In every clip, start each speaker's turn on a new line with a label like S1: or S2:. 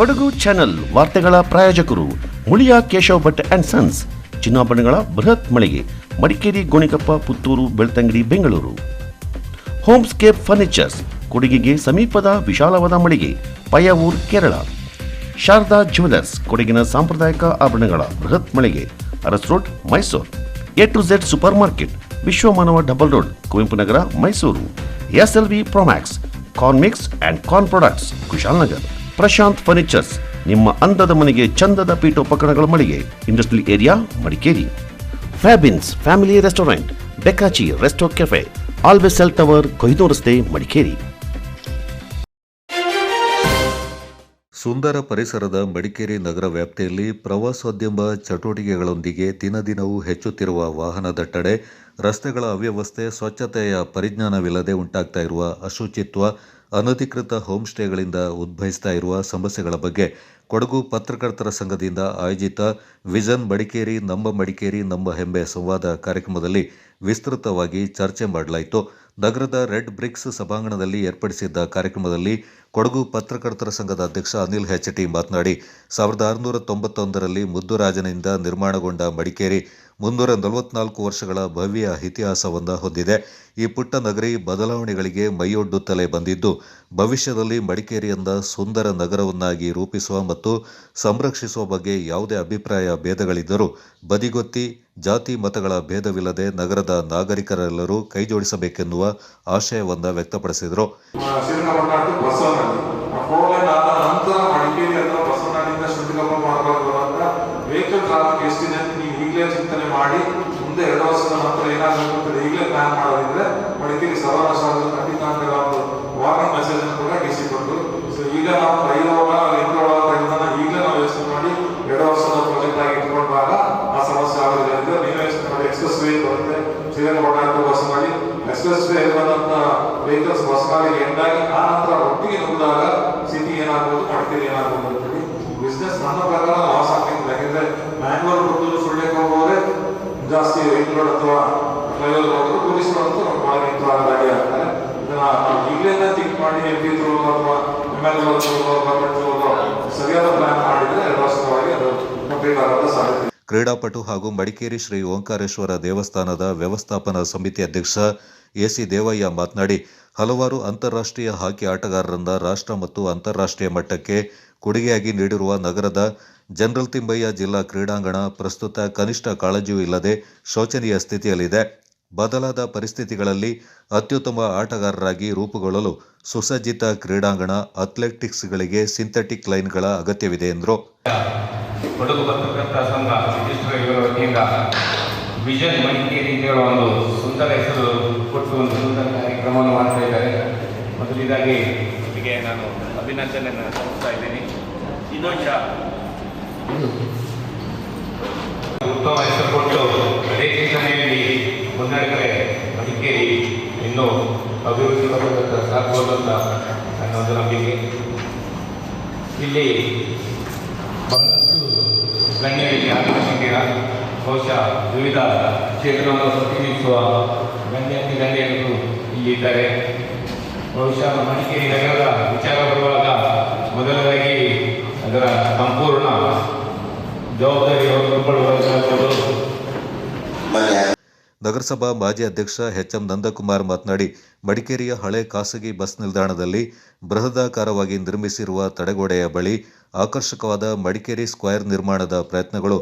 S1: Kodagu channel ವಾರ್ತೆಗಳ ಪ್ರಾಯೋಜಕರು Muliya Keshav Bhat and sons, ಚಿನ್ನಾಭರಣಗಳ ಬೃಹತ್ ಮಳಿಗೆ, ಮಡಿಕೇರಿ, ಗೋಣಿಕೊಪ್ಪ, ಪುತ್ತೂರು, ಬೆಳ್ತಂಗಡಿ, ಬೆಂಗಳೂರು. ಹೋಮ್ಸ್ಕೇಪ್ ಫರ್ನಿಚರ್ಸ್, ಕೊಡಗಿಗೆ ಸಮೀಪದ ವಿಶಾಲವಾದ ಮಳಿಗೆ, ಪಯ್ಯಾವೂರ್, ಕೇರಳ. ಶಾರದಾ ಜ್ಯುವೆಲರ್ಸ್, ಕೊಡಗಿನ ಸಾಂಪ್ರದಾಯಿಕ ಆಭರಣಗಳ ಬೃಹತ್ ಮಳಿಗೆ, Aras road, Mysuru. A to Z super market, Vishwamanava double road, Kuvempu Nagara, Mysuru. SLV Promax, corn mix and corn products, Kushalnagar. Prashanth furnitures, ನಿಮ್ಮ ಅಂದದ ಮನೆಗೆ ಚಂದದ ಪೀಠೋಪಕರಣಗಳ ಮಳಿಗೆ, industrial area, Madikeri. Fabins family restaurant, ಬೆಕಾಚಿ resto cafe, always cell tower, Kohinoor ರಸ್ತೆ, ಮಡಿಕೇರಿ.
S2: ಸುಂದರ ಪರಿಸರದ ಮಡಿಕೇರಿ ನಗರ ವ್ಯಾಪ್ತಿಯಲ್ಲಿ ಪ್ರವಾಸೋದ್ಯಮ ಚಟುವಟಿಕೆಗಳೊಂದಿಗೆ ದಿನದಿನವೂ ಹೆಚ್ಚುತ್ತಿರುವ ವಾಹನ ದಟ್ಟಣೆ, ರಸ್ತೆಗಳ ಅವ್ಯವಸ್ಥೆ, ಸ್ವಚ್ಛತೆಯ ಪರಿಜ್ಞಾನವಿಲ್ಲದೆ ಉಂಟಾಗ್ತಾ ಇರುವ ಅಶುಚಿತ್ವ, ಅನಧಿಕೃತ ಹೋಮ್ ಸ್ಟೇಗಳಿಂದ ಉದ್ಭವಿಸ್ತಾ ಇರುವ ಸಮಸ್ಯೆಗಳ ಬಗ್ಗೆ ಕೊಡಗು ಪತ್ರಕರ್ತರ ಸಂಘದಿಂದ ಆಯೋಜಿತ ವಿಷನ್ ಮಡಿಕೇರಿ, ನಮ್ಮ ಮಡಿಕೇರಿ, ನಮ್ಮ ಹೆಮ್ಮೆ ಸಂವಾದ ಕಾರ್ಯಕ್ರಮದಲ್ಲಿ ವಿಸ್ತೃತವಾಗಿ ಚರ್ಚೆ ಮಾಡಲಾಯಿತು. ನಗರದ ರೆಡ್ ಬ್ರಿಕ್ಸ್ ಸಭಾಂಗಣದಲ್ಲಿ ಏರ್ಪಡಿಸಿದ್ದ ಕಾರ್ಯಕ್ರಮದಲ್ಲಿ ಕೊಡಗು ಪತ್ರಕರ್ತರ ಸಂಘದ ಅಧ್ಯಕ್ಷ ಅನಿಲ್ HT ಮಾತನಾಡಿ, 1691ರಲ್ಲಿ ಮುದ್ದುರಾಜನಿಂದ ನಿರ್ಮಾಣಗೊಂಡ ಮಡಿಕೇರಿ 344 ವರ್ಷಗಳ ಭವ್ಯ ಇತಿಹಾಸವನ್ನು ಹೊಂದಿದೆ. ಈ ಪುಟ್ಟ ನಗರಿ ಬದಲಾವಣೆಗಳಿಗೆ ಮೈಯೊಡ್ಡುತ್ತಲೇ ಬಂದಿದ್ದು, ಭವಿಷ್ಯದಲ್ಲಿ ಮಡಿಕೇರಿಯಿಂದ ಸುಂದರ ನಗರವನ್ನಾಗಿ ರೂಪಿಸುವ ಮತ್ತು ಸಂರಕ್ಷಿಸುವ ಬಗ್ಗೆ ಯಾವುದೇ ಅಭಿಪ್ರಾಯ ಭೇದಗಳಿದ್ದರೂ ಬದಿಗೊತ್ತಿ ಜಾತಿ ಮತಗಳ ಭೇದವಿಲ್ಲದೆ ನಗರದ ನಾಗರಿಕರೆಲ್ಲರೂ ಕೈಜೋಡಿಸಬೇಕೆನ್ನುವ ಆಶಯವನ್ನು ವ್ಯಕ್ತಪಡಿಸಿದರು.
S3: ಚಿಂತನೆ ಮಾಡಿ ಮುಂದೆ 2 ವರ್ಷದ ನಂತರ ಏನಾಗಬೇಕು ಈಗಲೇ ಪ್ಲಾನ್ ಮಾಡೋದಿದ್ರೆ ಮಡಿಕೇರಿ ಸರ್ವನಾಶಾದ ಖಂಡಿತ ಅಂತ ಒಂದು ವಾರ್ನಿಂಗ್ ಮೆಸೇಜ್ ಅನ್ನು ಕೂಡ DC ಕೊಟ್ಟು, ಸೊ ಈಗ ನಾವು ಈಗಲೇ ನಾವು ಯೋಚನೆ ಮಾಡಿ 2 ವರ್ಷದ ಪ್ರಾಜೆಕ್ಟ್ ಆಗಿ ಇಟ್ಕೊಂಡಾಗ ಆ ಸಮಸ್ಯೆ ಆಗೋದಿಲ್ಲ ಅಂತ ನೀವು ಯೋಚನೆ ಮಾಡಿ. ಎಕ್ಸ್ಪ್ರೆಸ್ ವೇ ಬರುತ್ತೆ, ಶ್ರೀರಂಗಪಟ್ಟಣ ಬಸ್ ಮಾಡಿ ಎಕ್ಸ್ಪ್ರೆಸ್ ವೇ ಬಂದಂತ ವೆಹಿಕಲ್ಸ್ ಬಸ್ ಮಾಡಿ ಎಂಡಾಗಿ ಆ ನಂತರ ಒಟ್ಟಿಗೆ ನುಗ್ಗಿದಾಗ ಸಿಟಿ ಏನಾಗ್ಬೋದು, ಮಡಿಕೇರಿ ಏನಾಗ್ಬೋದು ಅಂತೇಳಿ ಬಿಸ್ನೆಸ್ ನನ್ನ ಪ್ರಕಾರ ಲಾಸ್ ಆಗ್ತಿಲ್ಲ. ಯಾಕಂದ್ರೆ ಮ್ಯಾಂಗ್ಳೂರ್ ಪುತ್ತೂರು ಸುಳ್ಳಿಗೆ ಹೋಗೋರೆ ಜಾಸ್ತಿ ವೆಹಿಕಲ್ ಅಥವಾ ಫ್ಲೈಓವರ್ ಹೋಗೋದು ಟೂರಿಸ್ಟ್ ಅಂತೂ ಬಹಳ ನಿಂತುವಾಗಿ ಆಗ್ತಾರೆ. ಇದನ್ನ ನಾವು ಈಗಲೇ ಥಿಂಕ್ ಮಾಡಿ MP ಅಥವಾ MLA ಸರಿಯಾದ ಪ್ಲಾನ್ ಮಾಡಿದ್ರೆ 2 ವರ್ಷದೊಳಗೆ ಅದು ಕಂಪ್ಲೀಟ್ ಆಗೋದ ಸಾಧ್ಯತೆ.
S2: ಕ್ರೀಡಾಪಟು ಹಾಗೂ ಮಡಿಕೇರಿ ಶ್ರೀ ಓಂಕಾರೇಶ್ವರ ದೇವಸ್ಥಾನದ ವ್ಯವಸ್ಥಾಪನಾ ಸಮಿತಿ ಅಧ್ಯಕ್ಷ AC ದೇವಯ್ಯ ಮಾತನಾಡಿ, ಹಲವಾರು ಅಂತಾರಾಷ್ಟ್ರೀಯ ಹಾಕಿ ಆಟಗಾರರನ್ನ ರಾಷ್ಟ್ರ ಮತ್ತು ಅಂತಾರಾಷ್ಟ್ರೀಯ ಮಟ್ಟಕ್ಕೆ ಕೊಡುಗೆಯಾಗಿ ನೀಡಿರುವ ನಗರದ ಜನರಲ್ ತಿಮ್ಮಯ್ಯ ಜಿಲ್ಲಾ ಕ್ರೀಡಾಂಗಣ ಪ್ರಸ್ತುತ ಕನಿಷ್ಠ ಕಾಳಜಿಯೂ ಇಲ್ಲದೆ ಶೋಚನೀಯ ಸ್ಥಿತಿಯಲ್ಲಿದೆ. ಬದಲಾದ ಪರಿಸ್ಥಿತಿಗಳಲ್ಲಿ ಅತ್ಯುತ್ತಮ ಆಟಗಾರರಾಗಿ ರೂಪುಗೊಳ್ಳಲು ಸುಸಜ್ಜಿತ ಕ್ರೀಡಾಂಗಣ, ಅಥ್ಲೆಟಿಕ್ಸ್ಗಳಿಗೆ ಸಿಂಥೆಟಿಕ್ ಲೈನ್ಗಳ ಅಗತ್ಯವಿದೆ ಎಂದರು.
S4: ಕೊಡಗು ಪತ್ರಕರ್ತರ ಸಂಘ ಇವರ ವತಿಯಿಂದ ವಿಷನ್ ಮಡಿಕೇರಿ ಅಂತ ಹೇಳುವ ಒಂದು ಸುಂದರ ಹೆಸರು ಕೊಟ್ಟು ಒಂದು ಸುಂದರ ಕಾರ್ಯಕ್ರಮವನ್ನು ಮಾಡ್ತಾ ಇದ್ದಾರೆ. ಮೊದಲಿದಾಗಿ ಅವರಿಗೆ ನಾನು ಅಭಿನಂದನೆಯನ್ನು ಸಲ್ಲಿಸ್ತಾ ಇದ್ದೀನಿ. ಇನ್ನೊಂದು ಉತ್ತಮ ಹೆಸರು ಕೊಟ್ಟು ಅದೇ ಚಿಂತನೆಯಲ್ಲಿ ಮುನ್ನಡೆದರೆ ಮಡಿಕೇರಿ ಇನ್ನೂ ಅಭಿವೃದ್ಧಿ ಪಡೆದ ಸಾಧ್ಬೋದು ಅಂತ ನನ್ನ ಒಂದು ನಂಬಿಕೆ. ಇಲ್ಲಿ ಬಹಳಷ್ಟು ಗಣ್ಯರಿಗೆ ಆಗಮಿಸಿದ್ದೀರಾ. ಬಹುಶಃ ವಿವಿಧ ಕ್ಷೇತ್ರವನ್ನು ಪ್ರತಿನಿಧಿಸುವ ಗಣ್ಯರು ಇಲ್ಲಿದ್ದಾರೆ. ಬಹುಶಃ ಮಡಿಕೇರಿ ನಗರದ ವಿಚಾರ ಬರುವಾಗ ಮೊದಲದಾಗಿ ಅದರ ಸಂಪೂರ್ಣ ಜವಾಬ್ದಾರಿ
S2: ನಗರಸಭಾ ಮಾಜಿ ಅಧ್ಯಕ್ಷ HM ನಂದಕುಮಾರ್ ಮಾತನಾಡಿ, ಮಡಿಕೇರಿಯ ಹಳೆ ಖಾಸಗಿ ಬಸ್ ನಿಲ್ದಾಣದಲ್ಲಿ ಬೃಹದಾಕಾರವಾಗಿ ನಿರ್ಮಿಸಿರುವ ತಡೆಗೋಡೆಯ ಬಳಿ ಆಕರ್ಷಕವಾದ ಮಡಿಕೇರಿ ಸ್ಕ್ವೇರ್ ನಿರ್ಮಾಣದ ಪ್ರಯತ್ನಗಳು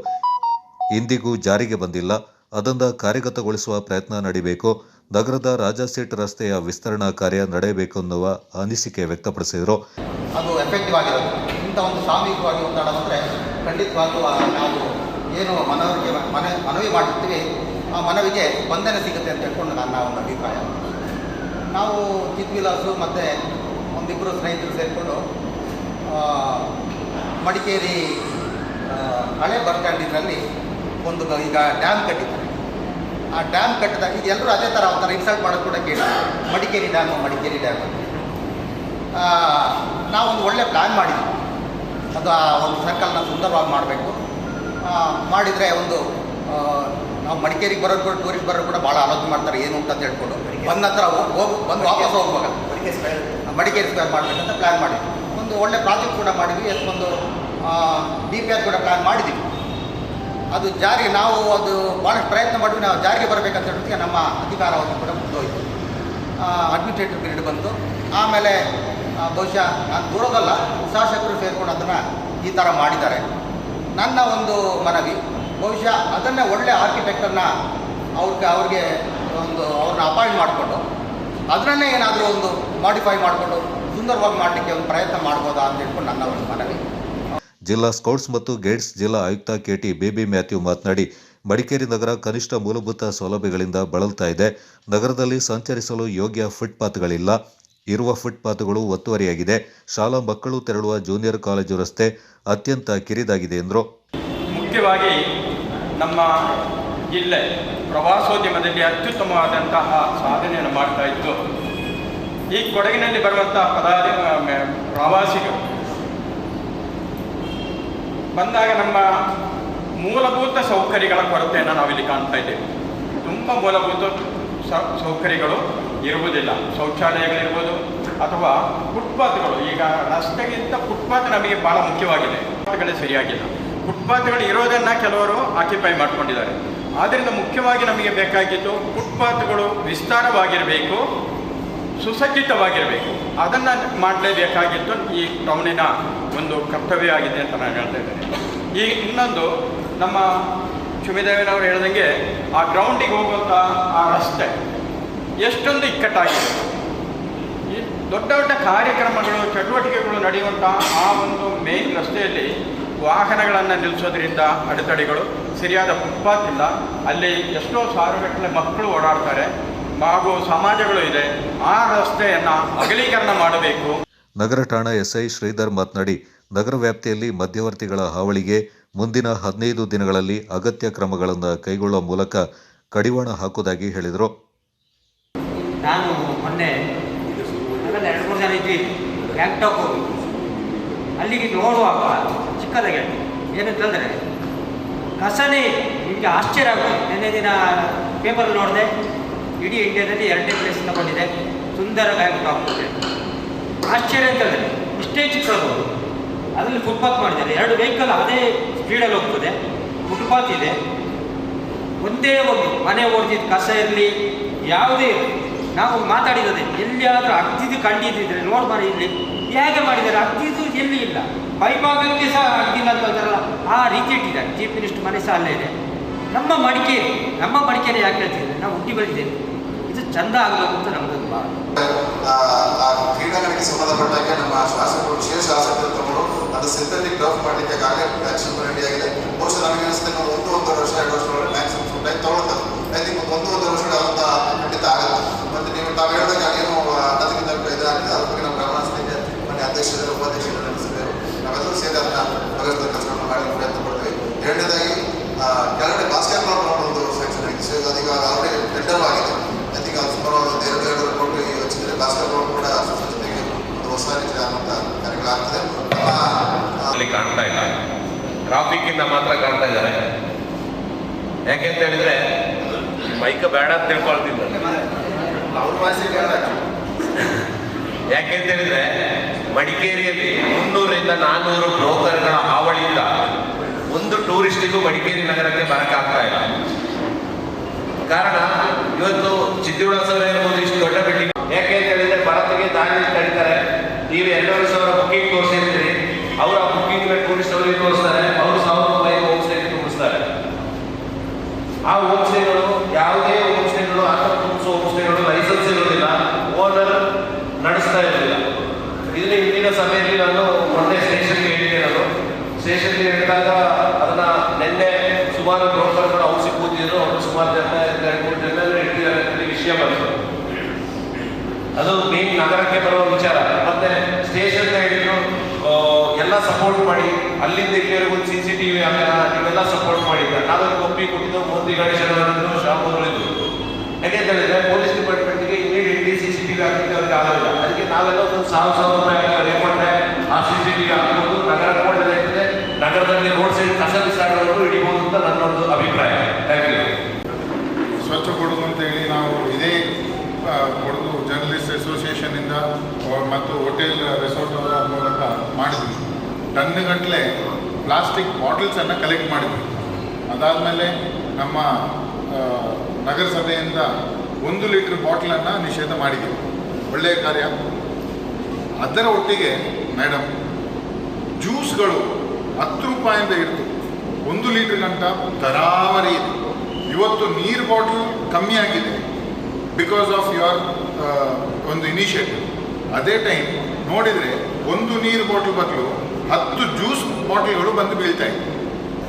S2: ಇಂದಿಗೂ ಜಾರಿಗೆ ಬಂದಿಲ್ಲ. ಅದನ್ನು ಕಾರ್ಯಗತಗೊಳಿಸುವ ಪ್ರಯತ್ನ ನಡೆಯಬೇಕು. ನಗರದ ರಾಜಾಸೀಟ್ ರಸ್ತೆಯ ವಿಸ್ತರಣಾ ಕಾರ್ಯ ನಡೆಯಬೇಕೆನ್ನುವ ಅನಿಸಿಕೆ ವ್ಯಕ್ತಪಡಿಸಿದರು.
S5: ಅದು ಎಫೆಕ್ಟಿವ್ ಆಗಿರೋದು ಇಂಥ ಒಂದು ಸಾಮೂಹಿಕವಾಗಿ ಒತ್ತಡ ಖಂಡಿತವಾಗೂ ನಾವು ಏನು ಮನವಿ ಮಾಡಿರ್ತೀವಿ ಆ ಮನವಿಗೆ ಸ್ಪಂದನೆ ಸಿಗುತ್ತೆ ಅಂತ ಹೇಳ್ಕೊಂಡು ನನ್ನ ಒಂದು ಅಭಿಪ್ರಾಯ. ನಾವು ಚಿತ್ವಿಲಾಸು ಮತ್ತು ಒಂದಿಬ್ಬರು ಸ್ನೇಹಿತರು ಸೇರಿಕೊಂಡು ಮಡಿಕೇರಿ ಹಳೆ ಬಸ್ ಸ್ಟ್ಯಾಂಡ್ ಇದರಲ್ಲಿ ಒಂದು ಈಗ ಡ್ಯಾಮ್ ಕಟ್ಟಿದ್ದಾರೆ. ಆ ಡ್ಯಾಮ್ ಕಟ್ಟಿದಾಗ ಈಗ ಎಲ್ಲರೂ ಅದೇ ಥರ ಒಂಥರ ಇನ್ಸಲ್ಟ್ ಮಾಡೋದು ಕೂಡ ಕೇಳಿ ಮಡಿಕೇರಿ ಡ್ಯಾಮ್ ನಾವೊಂದು ಒಳ್ಳೆ ಪ್ಲ್ಯಾನ್ ಮಾಡಿದ್ವಿ. ಅದು ಆ ಒಂದು ಸರ್ಕಲ್ನ ಸುಂದರವಾಗಿ ಮಾಡಬೇಕು. ಮಾಡಿದರೆ ಒಂದು ನಾವು ಮಡಿಕೇರಿಗೆ ಬರೋದು ಕೂಡ ಟೂರಿಸ್ಟ್ ಬರೋದು ಕೂಡ ಭಾಳ ಆಲೋಚನೆ ಮಾಡ್ತಾರೆ ಏನು ಅಂತ ಹೇಳ್ಕೊಂಡು ಬಂದ ನಂತರ ಬಂದು ವಾಪಸ್ ಹೋಗ್ಬೇಕು ಮಡಿಕೇರಿ ಸ್ಕ್ವೇರ್ ಮಾಡಬೇಕಂತ ಪ್ಲ್ಯಾನ್ ಮಾಡಿದ್ವಿ. ಒಂದು ಒಳ್ಳೆ ಪ್ರಾಜೆಕ್ಟ್ ಕೂಡ ಮಾಡಿದ್ವಿ, ಒಂದು DPR ಕೂಡ ಪ್ಲ್ಯಾನ್ ಮಾಡಿದ್ದೀವಿ. ಅದು ಜಾರಿಗೆ ನಾವು ಅದು ಭಾಳಷ್ಟು ಪ್ರಯತ್ನ ಮಾಡಿದ್ವಿ. ನಾವು ಜಾರಿಗೆ ಬರಬೇಕಂತ ಹೇಳಿದ್ರೆ ನಮ್ಮ ಅಧಿಕಾರವನ್ನು ಕೂಡ ಮುಗಿದೋಯ್ತು. ಅಡ್ಮಿನಿಸ್ಟ್ರೇಟಿವ್ ಪೀರಿಯಡ್ ಬಂತು. ಆಮೇಲೆ ಬಹುಶಃ ನಾನು ದೂರದಲ್ಲ, ಶಾಸಕರು ಸೇರಿಕೊಂಡು ಅದನ್ನು ಈ ಥರ ಮಾಡಿದ್ದಾರೆ. ನನ್ನ ಒಂದು ಮನವಿ, ಬಹುಶಃ ಅದನ್ನೇ ಒಳ್ಳೆ ಆರ್ಕಿಟೆಕ್ಟನ್ನು ಅವ್ರಿಗೆ ಅವ್ರನ್ನ ಅಪಾಯಿಂಟ್ ಮಾಡಿಕೊಂಡು ಅದನ್ನೇ ಏನಾದರೂ ಒಂದು ಮಾಡಿಫೈ ಮಾಡಿಕೊಂಡು ಸುಂದರವಾಗಿ ಮಾಡಲಿಕ್ಕೆ ಒಂದು ಪ್ರಯತ್ನ ಮಾಡ್ಬೋದಾ ಅಂತ ಹೇಳ್ಕೊಂಡು ನನ್ನ ಒಂದು ಮನವಿ.
S2: ಜಿಲ್ಲಾ ಸ್ಕೌಟ್ಸ್ ಮತ್ತು ಗೈಡ್ಸ್ ಜಿಲ್ಲಾ ಆಯುಕ್ತ KT ಬೇಬಿ ಮ್ಯಾಥ್ಯೂ ಮಾತನಾಡಿ, ಮಡಿಕೇರಿ ನಗರ ಕನಿಷ್ಠ ಮೂಲಭೂತ ಸೌಲಭ್ಯಗಳಿಂದ ಬಳಲ್ತಾ ಇದೆ. ನಗರದಲ್ಲಿ ಸಂಚರಿಸಲು ಯೋಗ್ಯ ಫುಟ್ಪಾತ್ಗಳಿಲ್ಲ. ಇರುವ ಫುಟ್ಪಾತ್ಗಳು ಒತ್ತುವರಿಯಾಗಿದೆ. ಶಾಲಾ ಮಕ್ಕಳು ತೆರಳುವ ಜೂನಿಯರ್ ಕಾಲೇಜು ರಸ್ತೆ ಅತ್ಯಂತ ಕಿರಿದಾಗಿದೆ ಎಂದರು.
S6: ಮುಖ್ಯವಾಗಿ ನಮ್ಮ ಜಿಲ್ಲೆ ಪ್ರವಾಸೋದ್ಯಮದಲ್ಲಿ ಅತ್ಯುತ್ತಮವಾದಂತಹ ಸಾಧನೆಯನ್ನು ಮಾಡ್ತಾ ಇದ್ದು, ಈ ಕೊಡಗಿನಲ್ಲಿ ಬರುವಂತಹ ಪ್ರವಾಸಿಗರು ಬಂದಾಗ ನಮ್ಮ ಮೂಲಭೂತ ಸೌಕರ್ಯಗಳ ಕೊರತೆಯನ್ನು ನಾವಿಲ್ಲಿ ಕಾಣ್ತಾ ಇದ್ದೇವೆ. ತುಂಬ ಮೂಲಭೂತ ಸೌಕರ್ಯಗಳು ಇರುವುದಿಲ್ಲ. ಶೌಚಾಲಯಗಳಿರ್ಬೋದು ಅಥವಾ ಫುಟ್ಪಾತ್ಗಳು. ಈಗ ರಸ್ತೆಗಿಂತ ಫುಟ್ಪಾತ್ ನಮಗೆ ಭಾಳ ಮುಖ್ಯವಾಗಿದೆ. ಫುಟ್ಪಾತ್ಗಳೇ ಸರಿಯಾಗಿಲ್ಲ. ಫುಟ್ಪಾತ್ಗಳು ಇರೋದನ್ನು ಕೆಲವರು ಆಕ್ಯುಪೈ ಮಾಡ್ಕೊಂಡಿದ್ದಾರೆ. ಆದ್ದರಿಂದ ಮುಖ್ಯವಾಗಿ ನಮಗೆ ಬೇಕಾಗಿದ್ದು ಫುಟ್ಪಾತ್ಗಳು ವಿಸ್ತಾರವಾಗಿರಬೇಕು, ಸುಸಜ್ಜಿತವಾಗಿರಬೇಕು. ಅದನ್ನು ಮಾಡಲೇಬೇಕಾಗಿದ್ದು ಈ ಟೌನಿನ ಒಂದು ಕರ್ತವ್ಯ ಆಗಿದೆ ಅಂತ ನಾನು ಹೇಳ್ತಾ ಇದ್ದೇನೆ. ಈ ಇನ್ನೊಂದು ನಮ್ಮ ಚುಮಿದೇವನವರು ಹೇಳಿದಂಗೆ ಆ ಗ್ರೌಂಡಿಗೆ ಹೋಗುವಂಥ ಆ ರಸ್ತೆ ಎಷ್ಟೊಂದು ಇಕ್ಕಟ್ಟಾಗಿದೆ. ಈ ದೊಡ್ಡ ದೊಡ್ಡ ಕಾರ್ಯಕ್ರಮಗಳು ಚಟುವಟಿಕೆಗಳು ನಡೆಯುವಂಥ ಆ ಒಂದು ಮೇನ್ ರಸ್ತೆಯಲ್ಲಿ ವಾಹನಗಳನ್ನು ನಿಲ್ಲಿಸೋದ್ರಿಂದ ಅಡೆತಡೆಗಳು, ಸರಿಯಾದ ಫುಟ್ಪಾತ್ ಇಲ್ಲ. ಅಲ್ಲಿ ಎಷ್ಟೋ ಸಾವಿರಗಟ್ಟಲೆ ಮಕ್ಕಳು ಓಡಾಡ್ತಾರೆ ಹಾಗೂ ಸಮಾಜಗಳು ಇದೆ. ಆ ರಸ್ತೆಯನ್ನು ಅಗಲೀಕರಣ ಮಾಡಬೇಕು.
S2: ನಗರ ಠಾಣಾ SI ಶ್ರೀಧರ್ ಮಾತನಾಡಿ, ನಗರ ವ್ಯಾಪ್ತಿಯಲ್ಲಿ ಮಧ್ಯವರ್ತಿಗಳ ಹಾವಳಿಗೆ ಮುಂದಿನ 15 ದಿನಗಳಲ್ಲಿ ಅಗತ್ಯ ಕ್ರಮಗಳನ್ನು ಕೈಗೊಳ್ಳುವ ಮೂಲಕ ಕಡಿವಾಣ ಹಾಕುವುದಾಗಿ ಹೇಳಿದರು.
S7: ನಾನು ಮೊನ್ನೆ 2-3 ಜನ ಇದ್ವಿ, ಗ್ಯಾಂಗ್ಟಾಕ್ ಹೋಗಿ ಅಲ್ಲಿಗೆ ನೋಡುವಾಗ ಚಿಕ್ಕದಾಗಿ ಏನಂತಂದರೆ ಕಸನೇ ನಿಮಗೆ ಆಶ್ಚರ್ಯ ಆಗೋದು. ನಿನ್ನೆ ದಿನ ಪೇಪರ್ ನೋಡಿದೆ, ಇಡೀ ಇಂಡಿಯಾದಲ್ಲಿ 2ನೇ ಪ್ಲೇಸ್ ತಗೊಂಡಿದೆ ಸುಂದರ ಗ್ಯಾಂಗ್ಟಾಕ್. ಆಶ್ಚರ್ಯ ಅಂತಂದರೆ ಇಷ್ಟೇ ಚಿಕ್ಕದು, ಅದರಲ್ಲಿ ಫುಟ್ಪಾತ್ ಮಾಡಿದ್ದಾರೆ. 2 ವೆಹಿಕಲ್ ಅದೇ ಸ್ಪೀಡಲ್ಲಿ ಹೋಗ್ತದೆ, ಫುಟ್ಪಾತ್ ಇದೆ. ಒಂದೇ ಒಂದು ಮನೆ ಓಡಿದ ಕಸ ಇರಲಿ ಯಾವುದೇ ನಾವು ಮಾತಾಡಿರೋದೆ ಎಲ್ಲಿಯಾದರೂ ಅಗ್ದಿದ್ದು ಕಂಡಿದ್ದಿದ್ರೆ ನೋಡಿ ಇಲ್ಲಿ ಹೇಗೆ ಮಾಡಿದ್ದಾರೆ. ಅಗ್ದಿದ್ದು ಎಲ್ಲಿ ಇಲ್ಲ, ಪೈಭಾಗಕ್ಕೆ ಸಹ ಅಗ್ದಿಲ್ಲ ಅಂತ ಹೇಳ್ತಾರಲ್ಲ, ಆ ರೀತಿ ಇಟ್ಟಿದ್ದಾರೆ. ಚೀಫ್ ಮಿನಿಸ್ಟರ್ ಮನೆ ಸಹ ಅಲ್ಲೇ ಇದೆ. ನಮ್ಮ ಮಡಿಕೇರಿ ಯಾಕೆ ಹೇಳ್ತಿದ್ದಾರೆ, ನಾವು ಹುಟ್ಟಿ ಬೆಳೆದಿದ್ದೇವೆ, ಇದು ಚಂದ ಆಗಬೇಕು ಅಂತ ನಮ್ಮದು ಭಾಳ.
S8: ಕ್ರೀಡಾಂಗಣಕ್ಕೆ ಸಂಬಂಧಪಟ್ಟಾಗೆ ನಮ್ಮ ಶಾಸಕರು, ವಿಶೇಷ ಶಾಸಕರು ತಗೊಂಡು ಅದು ಸಿಂಥೆಟಿಕ್ ಟರ್ಫ್ ಮಾಡಲಿಕ್ಕೆ ಆಗಲೇ ಆಕ್ಷನ್ ರೆಡಿ ಆಗಿದೆ. ಬಹುಶಃ ನನಗೆ ಅನಿಸುತ್ತೆ ನಾವು 1-1.5 ವರ್ಷ 2 ವರ್ಷದೊಳಗೆ ಮ್ಯಾಕ್ಸಿಮಮ್ ಟೈಮ್ ತಗೊಳ್ತದೆ. ಐ ಥಿಂಕ್ 1-1.5 ವರ್ಷ ಆದಂಥ ಖಂಡಿತ ಆಗುತ್ತೆ. ಮತ್ತು ನೀವು ತಾವು ಹೇಳಿದಾಗ ಏನು ಅದಕ್ಕಿಂತ ಇದಾಗಿದೆ, ಅದ್ರ ಬಗ್ಗೆ ನಾವು ಗಮನ ಹರಿಸಲಿಕ್ಕೆ ಮನೆ ಅಧ್ಯಕ್ಷರು, ಉಪಾಧ್ಯಕ್ಷರು ನಡೆಸಿದ್ದೇವೆ. ನಾವೆಲ್ಲರೂ ಸೇರಿ ಅದನ್ನು ಬಗೆಹರಿಸಿದ ಕೆಲಸಗಳನ್ನು ಮಾಡಲಿಕ್ಕೆ ಪ್ರಯತ್ನ ಪಡ್ತೀವಿ. ಎರಡನೇದಾಗಿ ಕೆಳಗಡೆ ಬಾಸ್ಕೆಟ್ಬಾಲ್ ಗ್ರೌಂಡ್ ಒಂದು ಸ್ಯಾಂಕ್ಷನ್ ಆಗಿದೆ. ಸೊ ಅದೀಗ ಆಲ್ರೆಡಿ ಟೆಂಡರ್ ಆಗಿದೆ. ಐ ಥಿಂಕ್ ಅದು ಸುಮಾರು 2 ಕೊಟ್ಟು ಈ ಚಿತ್ರ ಬಾಸ್ಕೆಟ್ ಗ್ರೌಂಡ್ ಕೂಡ ಸ್ವಚ್ಛತೆಗೆ ಒಂದು ಹೊಸ ರೀತಿಯ ಆದಂಥ ಕಾರ್ಯಗಳಾಗ್ತದೆ.
S4: ಅಲ್ಲಿ ಕಾಣ್ತಾ ಇಲ್ಲ, ಟ್ರಾಫಿಕ್ಕಿಂದ ಮಾತ್ರ ಕಾಣ್ತಾ ಇದ್ದಾರೆ. ಯಾಕೆಂತ ಹೇಳಿದ್ರೆ ಮೈಕ ಬೇಡ ಅಂತ ತಿಳ್ಕೊಳ್ತಿಲ್ಲ. ಯಾಕೆಂತ ಹೇಳಿದ್ರೆ ಮಡಿಕೇರಿಯಲ್ಲಿ 300ರಿಂದ 400 ಬ್ರೋಕರ್ಗಳ ಹಾವಳಿಯಿಂದ ಒಂದು ಟೂರಿಸ್ಟಿಗೂ ಮಡಿಕೇರಿ ನಗರಕ್ಕೆ ಬರಕ್ಕಾಗ್ತಾ ಇಲ್ಲ. ಕಾರಣ ಇವತ್ತು ಚಿತ್ರದುರ್ಗ ಇರ್ಬೋದು, ಇಷ್ಟು ದೊಡ್ಡ ಬಿಲ್ಡಿಂಗ್. ಯಾಕೆ ಅಂತ ಹೇಳಿದ್ರೆ ಭಾರತಕ್ಕೆ ದಾರಿ ಕರೀತಾರೆ. ನೀವು 2,500 ಬುಕ್ಕಿಂಗ್ ತೋರಿಸಿದ್ರಿ, ಅವರ ಬುಕ್ಕಿಂಗ್ ಟೂರಿಸ್ಟ್ ಅವರಿಗೆ ತೋರಿಸ್ತಾರೆ, ಅವರು 1,000 ರೂಪಾಯಿ ಹೋಮ್ ಸ್ಟೇ ತೋರಿಸ್ತಾರೆ. ಆ ಹೋಮ್ ಸ್ಟೇಗಳು ಯಾವುದೇ ಹೋಮ್ ಸ್ಟೇಗಳು, ಹೋಮ್ ಸ್ಟೇಗಳು ಲೈಸೆನ್ಸ್ ಇರೋದಿಲ್ಲ, ಓನರ್ ನಡೆಸ್ತಾ ಇರಲಿಲ್ಲ. ಇದನ್ನ ಹಿಂದಿನ ಸಮಯದಲ್ಲಿ ನಾನು ಮೊನ್ನೆ ಸ್ಟೇಷನ್ಗೆ ಹೇಳಿದ್ದೆ. ನಾನು ಸ್ಟೇಷನ್ಗೆ ಹೇಳಿದಾಗ ಅದನ್ನ ನಿನ್ನೆ ಸುಮಾರು ಬ್ರೋಕರ್ಗಳು ಔಷಧಿ ಕೂತಿದ್ರು, ಅವರು ಸುಮಾರು ಜನ 2-3 ಜನ ಇಟ್ಟಿದ್ದಾರೆ ಅಂತ ವಿಷಯ ಬಂತು. ಅದು ಮೇನ್ ನಗರಕ್ಕೆ ಬರುವ ವಿಚಾರ. ಮತ್ತೆ ಸ್ಟೇಷನ್ ಹೇಳಿದ್ರು ಎಲ್ಲ ಸಪೋರ್ಟ್ ಮಾಡಿ, ಅಲ್ಲಿಂದ ಇಲ್ಲಿವರೆಗೂ CCTV ಇವೆಲ್ಲ ಸಪೋರ್ಟ್ ಮಾಡಿದ್ದಾರೆ. ನಾವೊಂದು ಒಪ್ಪಿ ಕೊಟ್ಟಿದ್ದು ಮೋದಿ ಗಣೇಶನವರಿದ್ರು, ಶಾಮೂರು ಇದ್ರು. ಯಾಕೆಂತ ಹೇಳಿದ್ರೆ ಪೊಲೀಸ್ ಡಿಪಾರ್ಟ್ಮೆಂಟ್ಗೆ ಇಮಿಡಿಯೇಟ್ಲಿ CCTV ಹಾಕಲಿಕ್ಕೆ ಅವ್ರಿಗೆ ಆಗೋದಿಲ್ಲ. ಅದಕ್ಕೆ ನಾವೆಲ್ಲ ಒಂದು 1,000 ರೂಪಾಯಿ ರೇಕೊಂಡ್ರೆ ಆ CCTV ಹಾಕ್ಬೋದು. ನಗರ ಒಳ್ಳೆದಾಗ್ತದೆ, ನಗರದಲ್ಲಿ ರೋಡ್ ಸೈಡ್ ಕಸ ಬಿಸಾಡೋರು ಹಿಡಿಬೋದು ಅಂತ ನನ್ನೊಂದು ಅಭಿಪ್ರಾಯ. Thank you.
S9: ಸ್ವಚ್ಛ ಕೊಡೋದು ಅಂತೇಳಿ ನಾವು ಇದೇ ಕೊಡಗು ಜರ್ನಲಿಸ್ಟ್ ಅಸೋಸಿಯೇಷನ್ ಇಂದ
S3: ಮ್ಯಾನೇಜ್ಮೆಂಟಿಂದ ಮತ್ತು ಹೋಟೆಲ್ ರೆಸಾರ್ಟ್ ಅವರ ಮೂಲಕ ಮಾಡಿದ್ವಿ. ಟನ್ಗಟ್ಟಲೆ ಪ್ಲಾಸ್ಟಿಕ್ ಬಾಟಲ್ಸನ್ನು ಕಲೆಕ್ಟ್ ಮಾಡಿದ್ವಿ. ಅದಾದಮೇಲೆ ನಮ್ಮ ನಗರಸಭೆಯಿಂದ 1 ಲೀಟರ್ ಬಾಟಲನ್ನು ನಿಷೇಧ ಮಾಡಿದ್ದೀವಿ. ಒಳ್ಳೆಯ ಕಾರ್ಯ. ಅದರ ಒಟ್ಟಿಗೆ ಮೇಡಮ್, ಜ್ಯೂಸ್ಗಳು 10 ರೂಪಾಯಿಂದ ಇತ್ತು, 1 ಲೀಟರ್ ಗಂಟ ತರಾವರಿ ಇದೆ. ಇವತ್ತು ನೀರು ಬಾಟಲ್ ಕಮ್ಮಿ ಆಗಿದೆ ಬಿಕಾಸ್ ಆಫ್ ಯುವರ್ ಒಂದು ಇನಿಷಿಯೇಟಿವ್. ಅದೇ ಟೈಮ್ ನೋಡಿದರೆ 1 ನೀರು ಬಾಟಲ್ ಬದಲು 10 ಜ್ಯೂಸ್ ಬಾಟಲ್ಗಳು ಬಂದು ಬೀಳ್ತಾ ಇದೆ.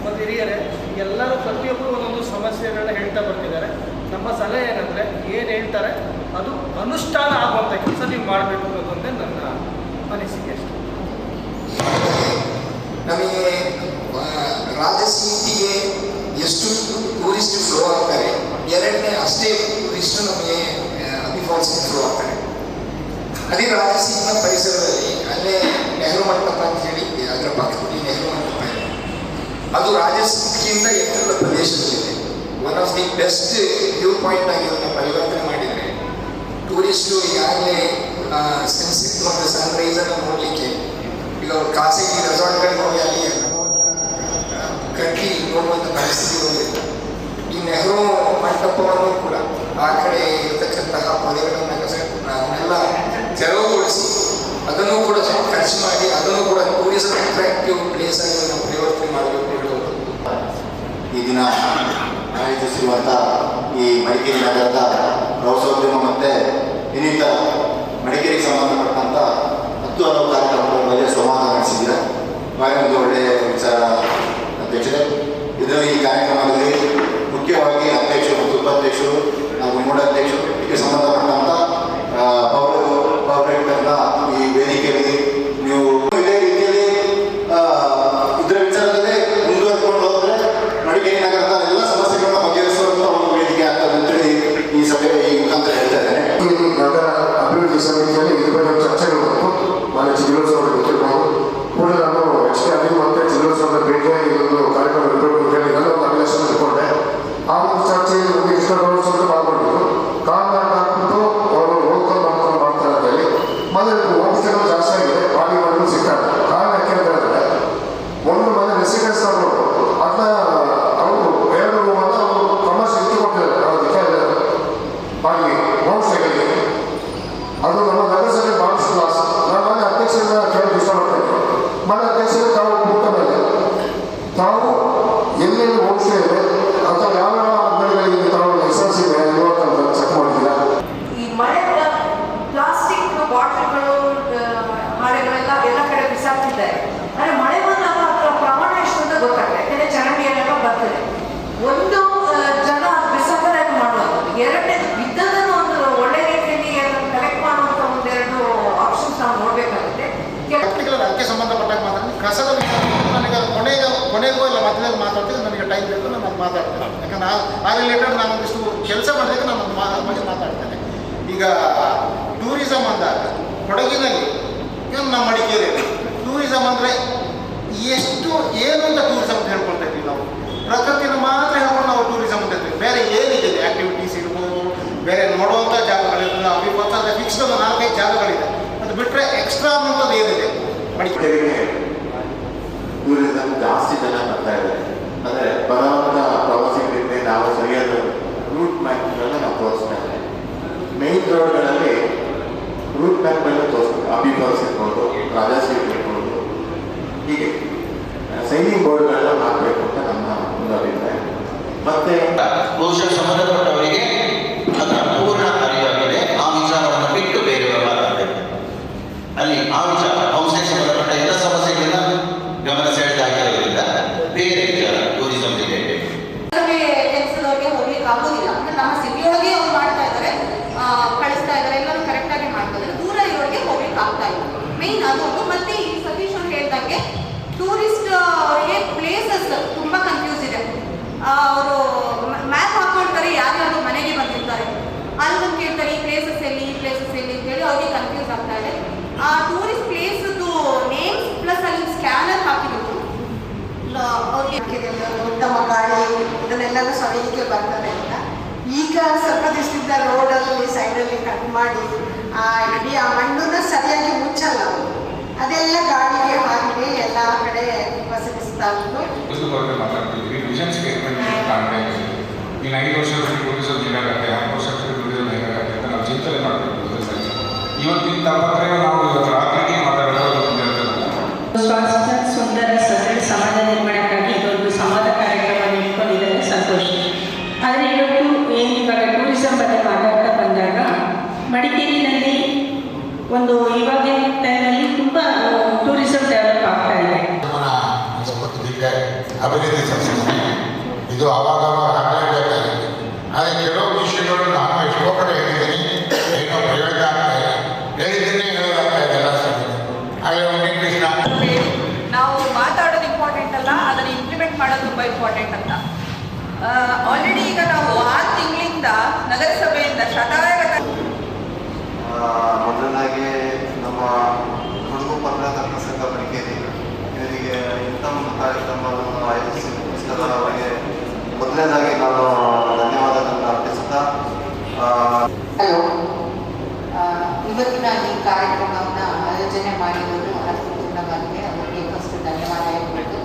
S9: ಮತ್ತು ಹಿರಿಯರೇ ಎಲ್ಲರೂ ಪ್ರತಿಯೊಬ್ಬರು ಒಂದೊಂದು ಸಮಸ್ಯೆಗಳನ್ನ ಹೇಳ್ತಾ ಬರ್ತಿದ್ದಾರೆ. ನಮ್ಮ ಸಲಹೆ ಏನಂದರೆ ಏನು ಹೇಳ್ತಾರೆ ಅದು ಅನುಷ್ಠಾನ ಆಗುವಂಥ ಕೆಲಸ ನೀವು ಮಾಡಬೇಕು ಅನ್ನೋದೊಂದೇ ನನ್ನ ಅನಿಸಿಕೆ ಅಷ್ಟೇ.
S10: ನಮಗೆ ರಾಜಸೀಟಿಗೆ ಎಷ್ಟು ಟೂರಿಸ್ಟ್ ಫ್ಲೋ ಆಗ್ತಾರೆ, ಎರಡನೇ ಅಷ್ಟೇ ಟೂರಿಸ್ಟ್ ನಮಗೆ ಅಬ್ಬಿ ಫಾಲ್ಸ್ಗೆ ಫ್ಲೋ ಆಗ್ತಾರೆ. ಅದೇ ರಾಜಸೀಟಿನ ಪರಿಸರದಲ್ಲಿ ಅಲ್ಲೇ ನೆಹರು ಮಂಟಪ ಅಂತ ಹೇಳಿ ಅದರ ಪಕ್ಕದಲ್ಲಿ ನೆಹರು ಮಂಟಪ ಇದೆ. ಅದು ರಾಜಸೀಟಿಯಿಂದ ಎತ್ತರದ ಪ್ರದೇಶದಲ್ಲಿದೆ. One of the best view point ಆಗಿ ಅದನ್ನು ಪರಿವರ್ತನೆ ಮಾಡಿದರೆ ಟೂರಿಸ್ಟು ಈಗಾಗಲೇ ಸನ್ಸೆಟ್ ಮತ್ತು ಸನ್ರೈಸನ್ನು ನೋಡಲಿಕ್ಕೆ ಈಗ ಖಾಸಗಿ ರೆಸಾರ್ಟ್ಗಳಿಗೆ ಹೋಗಿ ಅಲ್ಲಿ ಕಟ್ಟಿ ನೋಡುವಂಥ ಪರಿಸ್ಥಿತಿ ಬಂದಿದೆ. ಈ ನೆಹರು ಮಂಟಪವನ್ನು ಕೂಡ ಆ ಕಡೆ ಇರತಕ್ಕಂತಹ ಪೊದೆಗಳನ್ನು ಅವನ್ನೆಲ್ಲ ತೆರವುಗೊಳಿಸಿ ಅದನ್ನು ಕೂಡ ಸ್ವಲ್ಪ ಖರ್ಚು ಮಾಡಿ ಅದನ್ನು ಕೂಡ ಟೂರಿಸಂ ಅಟ್ರಾಕ್ಟಿವ್ ಪ್ಲೇಸ್ ಆಗಿ ನಾವು ಪರಿವರ್ತನೆ ಮಾಡಬೇಕು ಹೇಳುವುದು.
S8: ಈ ದಿನ ಆಯೋಜಿಸಿರುವಂಥ ಈ ಮಡಿಕೇರಿ ನಗರದ ಪ್ರವಾಸೋದ್ಯಮ ಮತ್ತು ಇನ್ನಿತರ ಮಡಿಕೇರಿಗೆ ಸಂಬಂಧಪಟ್ಟಂಥ 10 ಹಲವು ಕಾರ್ಯಕ್ರಮಗಳ ಮೇಲೆ ಸಂವಾದ ನಡೆಸಿದ್ದೀರ. ಭಾಳ ಒಂದು ಒಳ್ಳೆಯ ವಿಚಾರ ಅಧ್ಯಕ್ಷರೇ. ಇದರಲ್ಲಿ ಈ ಕಾರ್ಯಕ್ರಮದಲ್ಲಿ ಮುಖ್ಯವಾಗಿ ಅಧ್ಯಕ್ಷರು ಮತ್ತು ಉಪಾಧ್ಯಕ್ಷರು ಹಾಗೂ ಮೂಢಾಧ್ಯಕ್ಷರು ಇದಕ್ಕೆ ಸಂಬಂಧಪಟ್ಟಂಥ ಪೌರಹಿತರನ್ನ ಈ ವೇದಿಕೆಯಲ್ಲಿ ನೀವು ಇದೇ ರೀತಿಯಲ್ಲಿ ಇದರ ವಿಚಾರದಲ್ಲಿ ಮುಂದುವರ್ಕೊಂಡು ಹೋದರೆ ಮಡಿಕೇರಿ ನಗರದ ಎಲ್ಲ ಸಮಸ್ಯೆಗಳನ್ನ ಬಗೆಹರಿಸುವಂಥ ಒಂದು ವೇದಿಕೆ ಆಗ್ತದೆ ಅಂತೇಳಿ ಈ ಸಭೆ ಈ ಮುಖಾಂತರ ಹೇಳ್ತಾ ಇದ್ದೇನೆ.
S11: ನಗರ ಅಭಿವೃದ್ಧಿ ಸಮಿತಿಯಲ್ಲಿ ಇದ್ರ ಬಗ್ಗೆ ಚರ್ಚೆಗಳು ಬಂತು. ಮಾನ್ಯ ಜಿಲ್ಲೋತ್ಸವಕ್ಕೆ ಗೊತ್ತಿರಬಹುದು. ಕೂಡ ನಾನು ಎಕ್ಸ್ಟ್ರಾ ಮತ್ತೆ ಜಿಲ್ಲೋತ್ಸವದ ಭೇಟಿಯಾಗಿ ಇದೊಂದು ಕಾರ್ಯಕ್ರಮ ಇರಬೇಕು ಅಂತ ಹೇಳಿ ನಾನು ಒಂದು ಅಭಿಲಾಷೆ ಇಟ್ಕೊಂಡೆ. ಆ ಒಂದು ಚರ್ಚೆಯಲ್ಲಿ ಒಂದು ಇಷ್ಟಪಡಿಸೋದು ಪಾಲ್ಗೊಂಡಿದ್ದು ಕಾರಣ ಹಾಕ್ಬಿಟ್ಟು ಅವರು ಹೋಗ್ಕೊಂಡು ಮಾಡ್ತಾರೆ ಅಂತ ಹೇಳಿ ಮೊದಲು ಹೋಮ್ಸ್ಟೇಗಳು ಜಾಸ್ತಿ ಆಗಿದೆ. ಬಾಡಿ ಮಾಡಲು ಸಿಕ್ಕಾಗ ಕಾರಣ ಯಾಕೆ ಅಂತ ಹೇಳಿದ್ರೆ ಒಂದು ಮನೆ ರೆಸಿಡೆನ್ಸ್ ತಗೊಂಡು ಅದನ್ನ ಅವರು 2 ರೂಮನ್ನು ಅವರು ಕಮರ್ಷಿಯಲ್ ಇಟ್ಟು ಕೊಟ್ಟಿದ್ದಾರೆ. ಅದಕ್ಕೆ ಬಾಡಿಗೆ ಹೋಮ್ಸ್ಟೇಗಳಿಗೆ ಅದು ನಮ್ಮ ನಗರಸಭೆ ಭಾಳಷ್ಟು ಲಾಸ್. ನಾನು ಮನೆ ಅಧ್ಯಕ್ಷರನ್ನ ಕೇಳೋದು ಇಷ್ಟಪಡ್ತೇನೆ. ಮನೆ ಅಧ್ಯಕ್ಷರು ತಾವು ಕೂತ ಮೇಲೆ ತಾವು ಎಲ್ಲೆಲ್ಲಿ ಹೋಮ್ಸ್ಟೇ ಇದೆ ಅಥವಾ ಯಾವ ಅಂಗಡಿಗಳಿಗೆ ತಾವು ಲೈಸೆನ್ಸ್ ಇದೆ ಇರುವಂತ ಚೆಕ್ ಮಾಡಿದ್ದೀರಾ?
S12: ಈ ಮಳೆ ಪ್ಲಾಸ್ಟಿಕ್ ಬಾಟಲ್ಗಳು ಮಳೆಗಳೆಲ್ಲ ಎಲ್ಲ ಕಡೆ ಬಿಸಾಕ್ತಿದ್ದಾರೆ. ಆದರೆ ಮಳೆ ಬಂದಾಗ ಅದರ ಪ್ರಮಾಣ ಎಷ್ಟು ಅಂತ ಗೊತ್ತಾಗ್ತದೆ. ಯಾಕೆಂದರೆ ಚರಂಡಿಯಲ್ಲೆಲ್ಲ ಬರ್ತದೆ. ಒಂದು ಜನ ಬಿಸಾಕದೆ ಮಾಡುವುದು, ಎರಡನೇದು ಬಿದ್ದದನ್ನು ಒಂದು ಒಳ್ಳೆ ರೀತಿಯಲ್ಲಿ ಕಲೆಕ್ಟ್ ಮಾಡುವಂಥ 1-2 ಆಪ್ಷನ್ಸ್ ನಾವು ನೋಡಬೇಕಾಗುತ್ತೆ.
S5: ಅದಕ್ಕೆ ಸಂಬಂಧಪಟ್ಟಾಗ ಮಾತಾಡ್ತೀನಿ. ಕಸದ ನನಗೆ ಕೊನೆಗೂ ಇಲ್ಲ ಮಧ್ಯದಲ್ಲಿ ಮಾತಾಡ್ತೀನಿ. ನನಗೆ ಟೈಮ್ ಬೇಕು, ನಾನು ಅದು ಮಾತಾಡ್ತೇನೆ. ಯಾಕಂದ್ರೆ ಆ ರಿಲೇಟೆಡ್ ನಾನು ಒಂದಿಷ್ಟು ಕೆಲಸ ಮಾಡಿದಾಗ ನಾನು ಅದ್ರ ಬಗ್ಗೆ ಮಾತಾಡ್ತೇನೆ. ಈಗ ಟೂರಿಸಮ್ ಅಂದಾಗ ಕೊಡಗಿನಲ್ಲಿ ನಮ್ಮ ಮಡಿಕೇರಿ ಟೂರಿಸಮ್ ಅಂದರೆ ಎಷ್ಟು ಏನು ಅಂತ ಟೂರಿಸಮ್ ಅಂತ ಹೇಳ್ಕೊಳ್ತಾ ಇದ್ವಿ ನಾವು. ಪ್ರಕೃತಿನ ಮಾತ್ರ ಹೇಳ್ಕೊಂಡು ನಾವು ಟೂರಿಸಮ್ ಅಂತ ಇರ್ತೀವಿ. ಬೇರೆ ಏನಿದೆ ಆ್ಯಕ್ಟಿವಿಟೀಸ್ ಇರ್ಬೋದು, ಬೇರೆ ನೋಡುವಂಥ ಜಾಗಗಳಿರ್ತದೆ. ಅವಿರ್ಬೋದು ಅಂದರೆ ಫಿಕ್ಸ್ಡ್ ಒಂದು 4-5 ಜಾಗಗಳಿದೆ. ಅದು ಬಿಟ್ಟರೆ ಎಕ್ಸ್ಟ್ರಾ ಅನ್ನೋಂಥದ್ದು ಏನಿದೆ ಮಡಿಕೇರಿಗೆ
S8: ಟೂರಿಸಮ್ ಜಾಸ್ತಿ ಜನ ಬರ್ತಾ ಇದ್ದಾರೆ. ಅಂದರೆ ಬರುವಂಥ ಪ್ರವಾಸಿಗರಿಗೆ ನಾವು ಸರಿಯಾದ ರೂಟ್ ಮ್ಯಾಪ್ಗಳನ್ನು ನಾವು ತೋರಿಸ್ತಾ ಇದ್ದೇವೆ. ಮೇನ್ ರೋಡ್ಗಳಲ್ಲಿ ರೂಟ್ ಮ್ಯಾಪ್ಗಳನ್ನು ತೋರಿಸ್ಬೇಕು. ಅಬ್ಬಿ ಫಾಲ್ಸ್ ಇರ್ಬೋದು, ರಾಜಾ ಸ್ವೀಟ್ ಇರ್ಬೋದು, ಹೀಗೆ ಸೈನಿಂಗ್ ಬೋರ್ಡ್ಗಳನ್ನ ಹಾಕಬೇಕು ಅಂತ ನಮ್ಮ ಒಂದು ಅಭಿಪ್ರಾಯ. ಮತ್ತು
S13: ಬಹುಶಃ ಸಂಬಂಧಪಟ್ಟವರಿಗೆ ಅದರ ಪೂರ್ಣ ಅರಿವಾಗಿದೆ. ಆ ವಿಚಾರವನ್ನು ಬಿಟ್ಟು ಬೇರೆಯವರು ಮಾತಾಡಬೇಕು. ಅಲ್ಲಿ ಆ ವಿಚಾರ ಔಷಧಿ ಸಂಬಂಧಪಟ್ಟ ಎಲ್ಲ ಸಮಸ್ಯೆಗಳನ್ನ ಗಮನ ಸೆಳೆದು ಹಾಕಿರೋದ್ರಿಂದ ಬೇರೆ ವಿಚಾರ ಟೂರಿಸಂ ರಿಲೇಟೆಡ್
S12: ಕೆಲಸದವ್ರಿಗೆ ಹೋಗ್ಲಿಕ್ಕೆ ಆಗೋದಿಲ್ಲ. ಅಂದ್ರೆ ನಮ್ಮ ಸಿಟಿಯೊಳಗೆ ಅವ್ರು ಮಾಡ್ತಾ ಇದ್ದಾರೆ, ಕಳಿಸ್ತಾ ಇದ್ದಾರೆ, ಎಲ್ಲರೂ ಕರೆಕ್ಟಾಗಿ ಮಾಡ್ತಾ ಇದ್ದಾರೆ. ದೂರ ಇರೋರಿಗೆ ಹೋಗ್ಲಿಕ್ಕೆ ಆಗ್ತಾ ಇಲ್ಲ. ಮೇನ್ ಅದೊಂದು. ಮತ್ತೆ ಈ ಸತೀಶ್ ಅವ್ರು ಹೇಳ್ದಂಗೆ ಟೂರಿಸ್ಟ್ ಅವರಿಗೆ ಪ್ಲೇಸಸ್ ತುಂಬ ಕನ್ಫ್ಯೂಸ್ ಇದೆ. ಅವರು ಮ್ಯಾಪ್ ಹಾಕೊಳ್ತಾರೆ, ಯಾರ್ಯಾರು ಮನೆಗೆ ಬಂದಿರ್ತಾರೆ, ಅಲ್ಲಿ ಬಂದು ಕೇಳ್ತಾರೆ ಈ ಪ್ಲೇಸಸ್ ಎಲ್ಲಿ ಅಂತೇಳಿ ಅವ್ರಿಗೆ ಕನ್ಫ್ಯೂಸ್ ಆಗ್ತಾ ಇದೆ. ಆ ಟೂರಿಸ್ಟ್ ಪ್ಲೇಸ್ದು ನೇಮ್ಸ್ ಪ್ಲಸ್ ಅಲ್ಲಿ ಸ್ಕ್ಯಾನರ್ ಹಾಕಿರೋದು ಅವ್ರಿಗೆ ಉತ್ತಮ ಗಾಳಿ ಇದನ್ನೆಲ್ಲರೂ ಸವಿಲಿಕ್ಕೆ ಬರ್ತಾರೆ ಅಂತ. ಈಗ ಸ್ವಲ್ಪ ದಿವಸದಿಂದ ರೋಡಲ್ಲಿ ಸೈಡಲ್ಲಿ ಕಟ್ ಮಾಡಿ
S14: ಇಡೀ ಆ ಮಣ್ಣನ್ನು ಸರಿಯಾಗಿ ಮುಚ್ಚಲ್ಲ, ಅದೆಲ್ಲ ಗಾಳಿಗೆ ಹಾಗೆ ಎಲ್ಲ ಕಡೆ ಪಸರಿಸ್ತಾ ಉಂಟು.
S3: ಮಾತಾಡ್ತಿದ್ವಿ ವಿಷನ್ ಸ್ಟೇಟ್ಮೆಂಟ್ ಕಾಣ್ತಾ ಇದ್ದೀವಿ. ಇನ್ನು 5 ವರ್ಷದಲ್ಲಿ ಟೂರಿಸಂ ಏನಾಗುತ್ತೆ, 10 ವರ್ಷದಲ್ಲಿ ಟೂರಿಸಂ ಏನಾಗುತ್ತೆ ಅಂತ ನಾವು ಚಿಂತನೆ ಮಾಡಬೇಕು. ಇವತ್ತಿನ ತಾಪತ್ರೆಯ ನಾವು ಇವತ್ತು ರಾತ್ರಿಗೆ ಮಾತಾಡೋದು
S15: ಸ್ವಾಸ್ಥ್ಯ ಸುಂದರ ಸದೃಢ ಸಮಾಜ ನಿರ್ಮಾಣಕ್ಕಾಗಿ ಇದೊಂದು ಸಂವಾದ ಕಾರ್ಯಕ್ರಮ ಇಟ್ಕೊಂಡಿದ್ದಾರೆ, ಸಂತೋಷ. ಆದರೆ ಇವತ್ತು ಏನು ಇವಾಗ ಟೂರಿಸಂ ಬಗ್ಗೆ ಮಾತಾಡ್ತಾ ಬಂದಾಗ ಮಡಿಕೇರಿನಲ್ಲಿ ಒಂದು ಇವಾಗಿನ ಟೈಮಲ್ಲಿ ತುಂಬ ಟೂರಿಸಂ ಡೆವಲಪ್ ಆಗ್ತಾ ಇದೆ.
S11: ಅಭಿವೃದ್ಧಿ ಸಂಸ್ಥೆ ಇದು ಆವಾಗ ಆಗಲೇಬೇಕಾಗಿದೆ. ಆದರೆ ಕೆಲವು ವಿಷಯಗಳು ನಾನು ಎಷ್ಟೋ ಕಡೆ ಹೇಳಿದ್ದೀನಿ, ಏನೋ ಪ್ರಯೋಜನ ಆಗ್ತಾ ಇದೆ, ಹೇಳಿದ್ದೀನಿ ಹೇಳೋದಾಗ್ತಾ ಇದೆ ಎಲ್ಲ ಸರಿ. ಹಾಗೆ ಕೃಷ್ಣ
S12: ನಾವು ಮಾತಾಡೋದು ಇಂಪಾರ್ಟೆಂಟ್ ಅಲ್ಲ, ಅದನ್ನು ಇಂಪ್ಲಿಮೆಂಟ್ ಮಾಡೋದು ತುಂಬ ಇಂಪಾರ್ಟೆಂಟ್ ಅಂತ. ಆಲ್ರೆಡಿ ಈಗ ನಾವು 6 ತಿಂಗಳಿಂದ ನಗರಸಭೆಯಿಂದ ಶತಾಯಗತ
S8: ಮೊದಲನಾಗಿ ನಮ್ಮ ಕೊಡಗು ಪತ್ರಕರ್ತರ ಸಂಘ ಮಡಿಕೇರಿ ಇವರಿಗೆ ಇಂಥ ಒಂದು ಕಾರ್ಯಕ್ರಮವನ್ನು ಆಯೋಜಿಸಿದ ಅವರಿಗೆ ಮೊದಲನೇದಾಗಿ ನಾನು ಧನ್ಯವಾದಗಳನ್ನು ಅರ್ಪಿಸುತ್ತಾ,
S14: ಹಲೋ, ಇವತ್ತಿನ ಈ ಕಾರ್ಯಕ್ರಮವನ್ನು ಆಯೋಜನೆ ಮಾಡಿರೋದು ಅರ್ಥಪೂರ್ಣವಾಗಿದೆ. ಅವರಿಗೆ ಫಸ್ಟ್ ಧನ್ಯವಾದ ಹೇಳ್ಬಿಟ್ಟು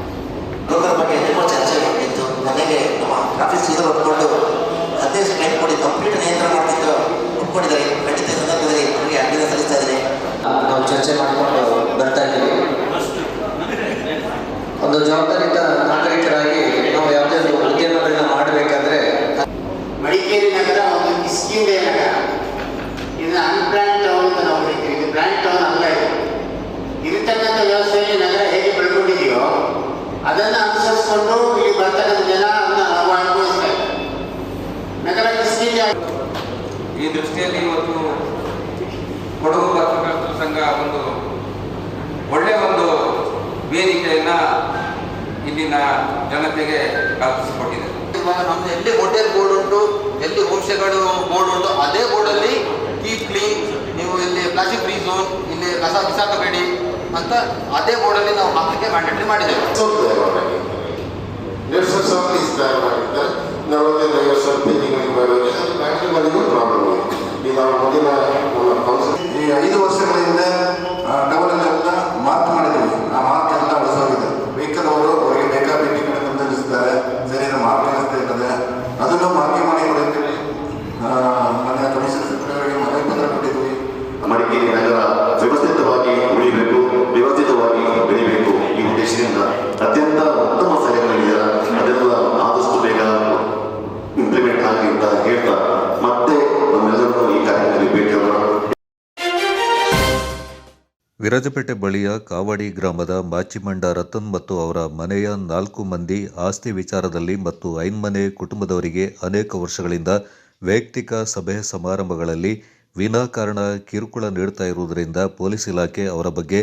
S13: ಅದರ ಬಗ್ಗೆ ತುಂಬ ಚರ್ಚೆ ಮಾಡ್ತಿತ್ತು. ನನಗೆ ನಮ್ಮ ಟ್ರಾಫಿಕ್ ಸೀಸರ್ ಒಪ್ಕೊಂಡು 15 ಟೈಮ್ ಕೊಡಿ ಕಂಪ್ಲೀಟ್ ನಿಯಂತ್ರಣ ಮಾಡ್ತಿದ್ದು ಒಪ್ಕೊಂಡಿದ್ದಾರೆ. ಖಂಡಿತ ಸಂದರ್ಭದಲ್ಲಿ ನಮಗೆ ಅಭಿನಂದನೆ ಸಲ್ಲಿಸ್ತಾ ಇದ್ದೀನಿ. ನಾವು ಚರ್ಚೆ ಮಾಡಿಕೊಂಡು ಬರ್ತಾ ಇದ್ದೀವಿ. ಒಂದು ಜವಾಬ್ದಾರಿಯುತ ನಾಗರಿಕರಾಗಿ ನಾವು ಯಾವುದೇ ಒಂದು ಉದ್ಯಮಗಳನ್ನ ಮಾಡಬೇಕಾದ್ರೆ
S10: ಮಡಿಕೇರಿ ನಗರ ಒಂದು ಕಿಸ್ಕಿಂದೆ ನಗರ. ಇದನ್ನ ಅನ್ಪ್ಲಾನ್ ಟೌನ್ ಅಂತ ನಾವು ಹೇಳ್ತೀವಿ. ಇದು ಪ್ಲಾನ್ ಟೌನ್ ಅಲ್ಲ. ಇದು ಇರತಕ್ಕಂಥ ವ್ಯವಸ್ಥೆಯಲ್ಲಿ ನಗರ ಹೇಗೆ ಬೆಳ್ಕೊಂಡಿದೆಯೋ ಅದನ್ನು ಅನುಸರಿಸಿಕೊಂಡು ಇಲ್ಲಿ ಬರ್ತಕ್ಕಂಥ ಜನ ಅದನ್ನ ನಾವು ಅನುಭವಿಸ್ತಾ ಇದ್ದಾರೆ. ನಗರ ಕಿಸ್ಕಿಂದೆ.
S4: ಈ ದೃಷ್ಟಿಯಲ್ಲಿ ಇವತ್ತು ಕೊಡಗು ಪತ್ರಕರ್ತರ ಸಂಘ ಒಂದು ಒಳ್ಳೆಯ ಒಂದು ವೇದಿಕೆಯನ್ನು ಇಲ್ಲಿನ ಜನತೆಗೆ ಕಲ್ಪಿಸಿಕೊಟ್ಟಿದೆ.
S13: ಇವಾಗ ನಮ್ದು ಎಲ್ಲಿ ಹೋಟೆಲ್ ಬೋರ್ಡ್ ಉಂಟು, ಎಲ್ಲಿ ಹೋಮ್ಸ್ಟೇಗಳು ಬೋರ್ಡ್ ಉಂಟು, ಅದೇ ಬೋರ್ಡಲ್ಲಿ ಕೀಪ್ ಕ್ಲೀನ್, ನೀವು ಇಲ್ಲಿ ಪ್ಲಾಸ್ಟಿಕ್ ಫ್ರೀ ಝೋನ್, ಇಲ್ಲಿ ಕಸ ಬಿಸಾಕಬೇಡಿ ಅಂತ ಅದೇ ಬೋರ್ಡಲ್ಲಿ ನಾವು ಹಾಕಲಿಕ್ಕೆ ಮ್ಯಾಂಡೇಟರಿ ಮಾಡಿದ್ದೇವೆ.
S8: ಈ 5 ವರ್ಷಗಳಿಂದ ಟವಲನ್ನೆಲ್ಲ ಮಾರ್ಕ್ ಮಾಡಿದ್ದೀವಿ. ಆ ಮಾರ್ಕ್ ಎಲ್ಲ ಅಳಿಸೋಗಿದೆ. ವೆಹಿಕಲ್ ಅವರಿಗೆ ಬೇಕಾಬಿಟ್ಟಿ ಕಡೆ ನಿಲ್ಲಿಸ್ತಾರೆ, ಸರಿಯಾದ ಮಾರ್ಕ್ ವ್ಯವಸ್ಥೆ ಇರ್ತದೆ, ಅದನ್ನು ಮಾರ್ಕೆ ಮಾಡಿ ಕೊಡಿದ್ದೀವಿ. ಮನೆ ಕಮಿಷನ್ ಸೆಕ್ರೆಟರಿಗೆ ಮನೆ ಪತ್ರ ಕೊಟ್ಟಿದ್ವಿ. ಮಡಿಕೇರಿ ನಗರ ವ್ಯವಸ್ಥಿತವಾಗಿ ಉಳಿಬೇಕು, ವ್ಯವಸ್ಥಿತವಾಗಿ ಬೆಳಿಬೇಕು ಈ ಉದ್ದೇಶದಿಂದ ಅತ್ಯಂತ ಉತ್ತಮ ಸಲಹೆಗಳಿದ್ದಾರೆ. ಅದೆಲ್ಲ ಆದಷ್ಟು ಬೇಗ ಇಂಪ್ಲಿಮೆಂಟ್ ಆಗಲಿ ಅಂತ ಹೇಳ್ತಾ ಮತ್ತೆ ನಮ್ಮೆಲ್ಲರೂ ಈ ಕಾರ್ಯಕ್ರಮದಲ್ಲಿ ಭೇಟಿಯಾಗೋಣ.
S2: ವಿರಾಜಪೇಟೆ ಬಳಿಯ ಕಾವಡಿ ಗ್ರಾಮದ ಮಾಚಿಮಂಡ ರತನ್ ಮತ್ತು ಅವರ ಮನೆಯ 4 ಮಂದಿ ಆಸ್ತಿ ವಿಚಾರದಲ್ಲಿ ಮತ್ತು ಐನ್ಮನೆ ಕುಟುಂಬದವರಿಗೆ ಅನೇಕ ವರ್ಷಗಳಿಂದ ವೈಯಕ್ತಿಕ ಸಭೆ ಸಮಾರಂಭಗಳಲ್ಲಿ ವಿನಾಕಾರಣ ಕಿರುಕುಳ ನೀಡುತ್ತಾ ಇರುವುದರಿಂದ ಪೊಲೀಸ್ ಇಲಾಖೆ ಅವರ ಬಗ್ಗೆ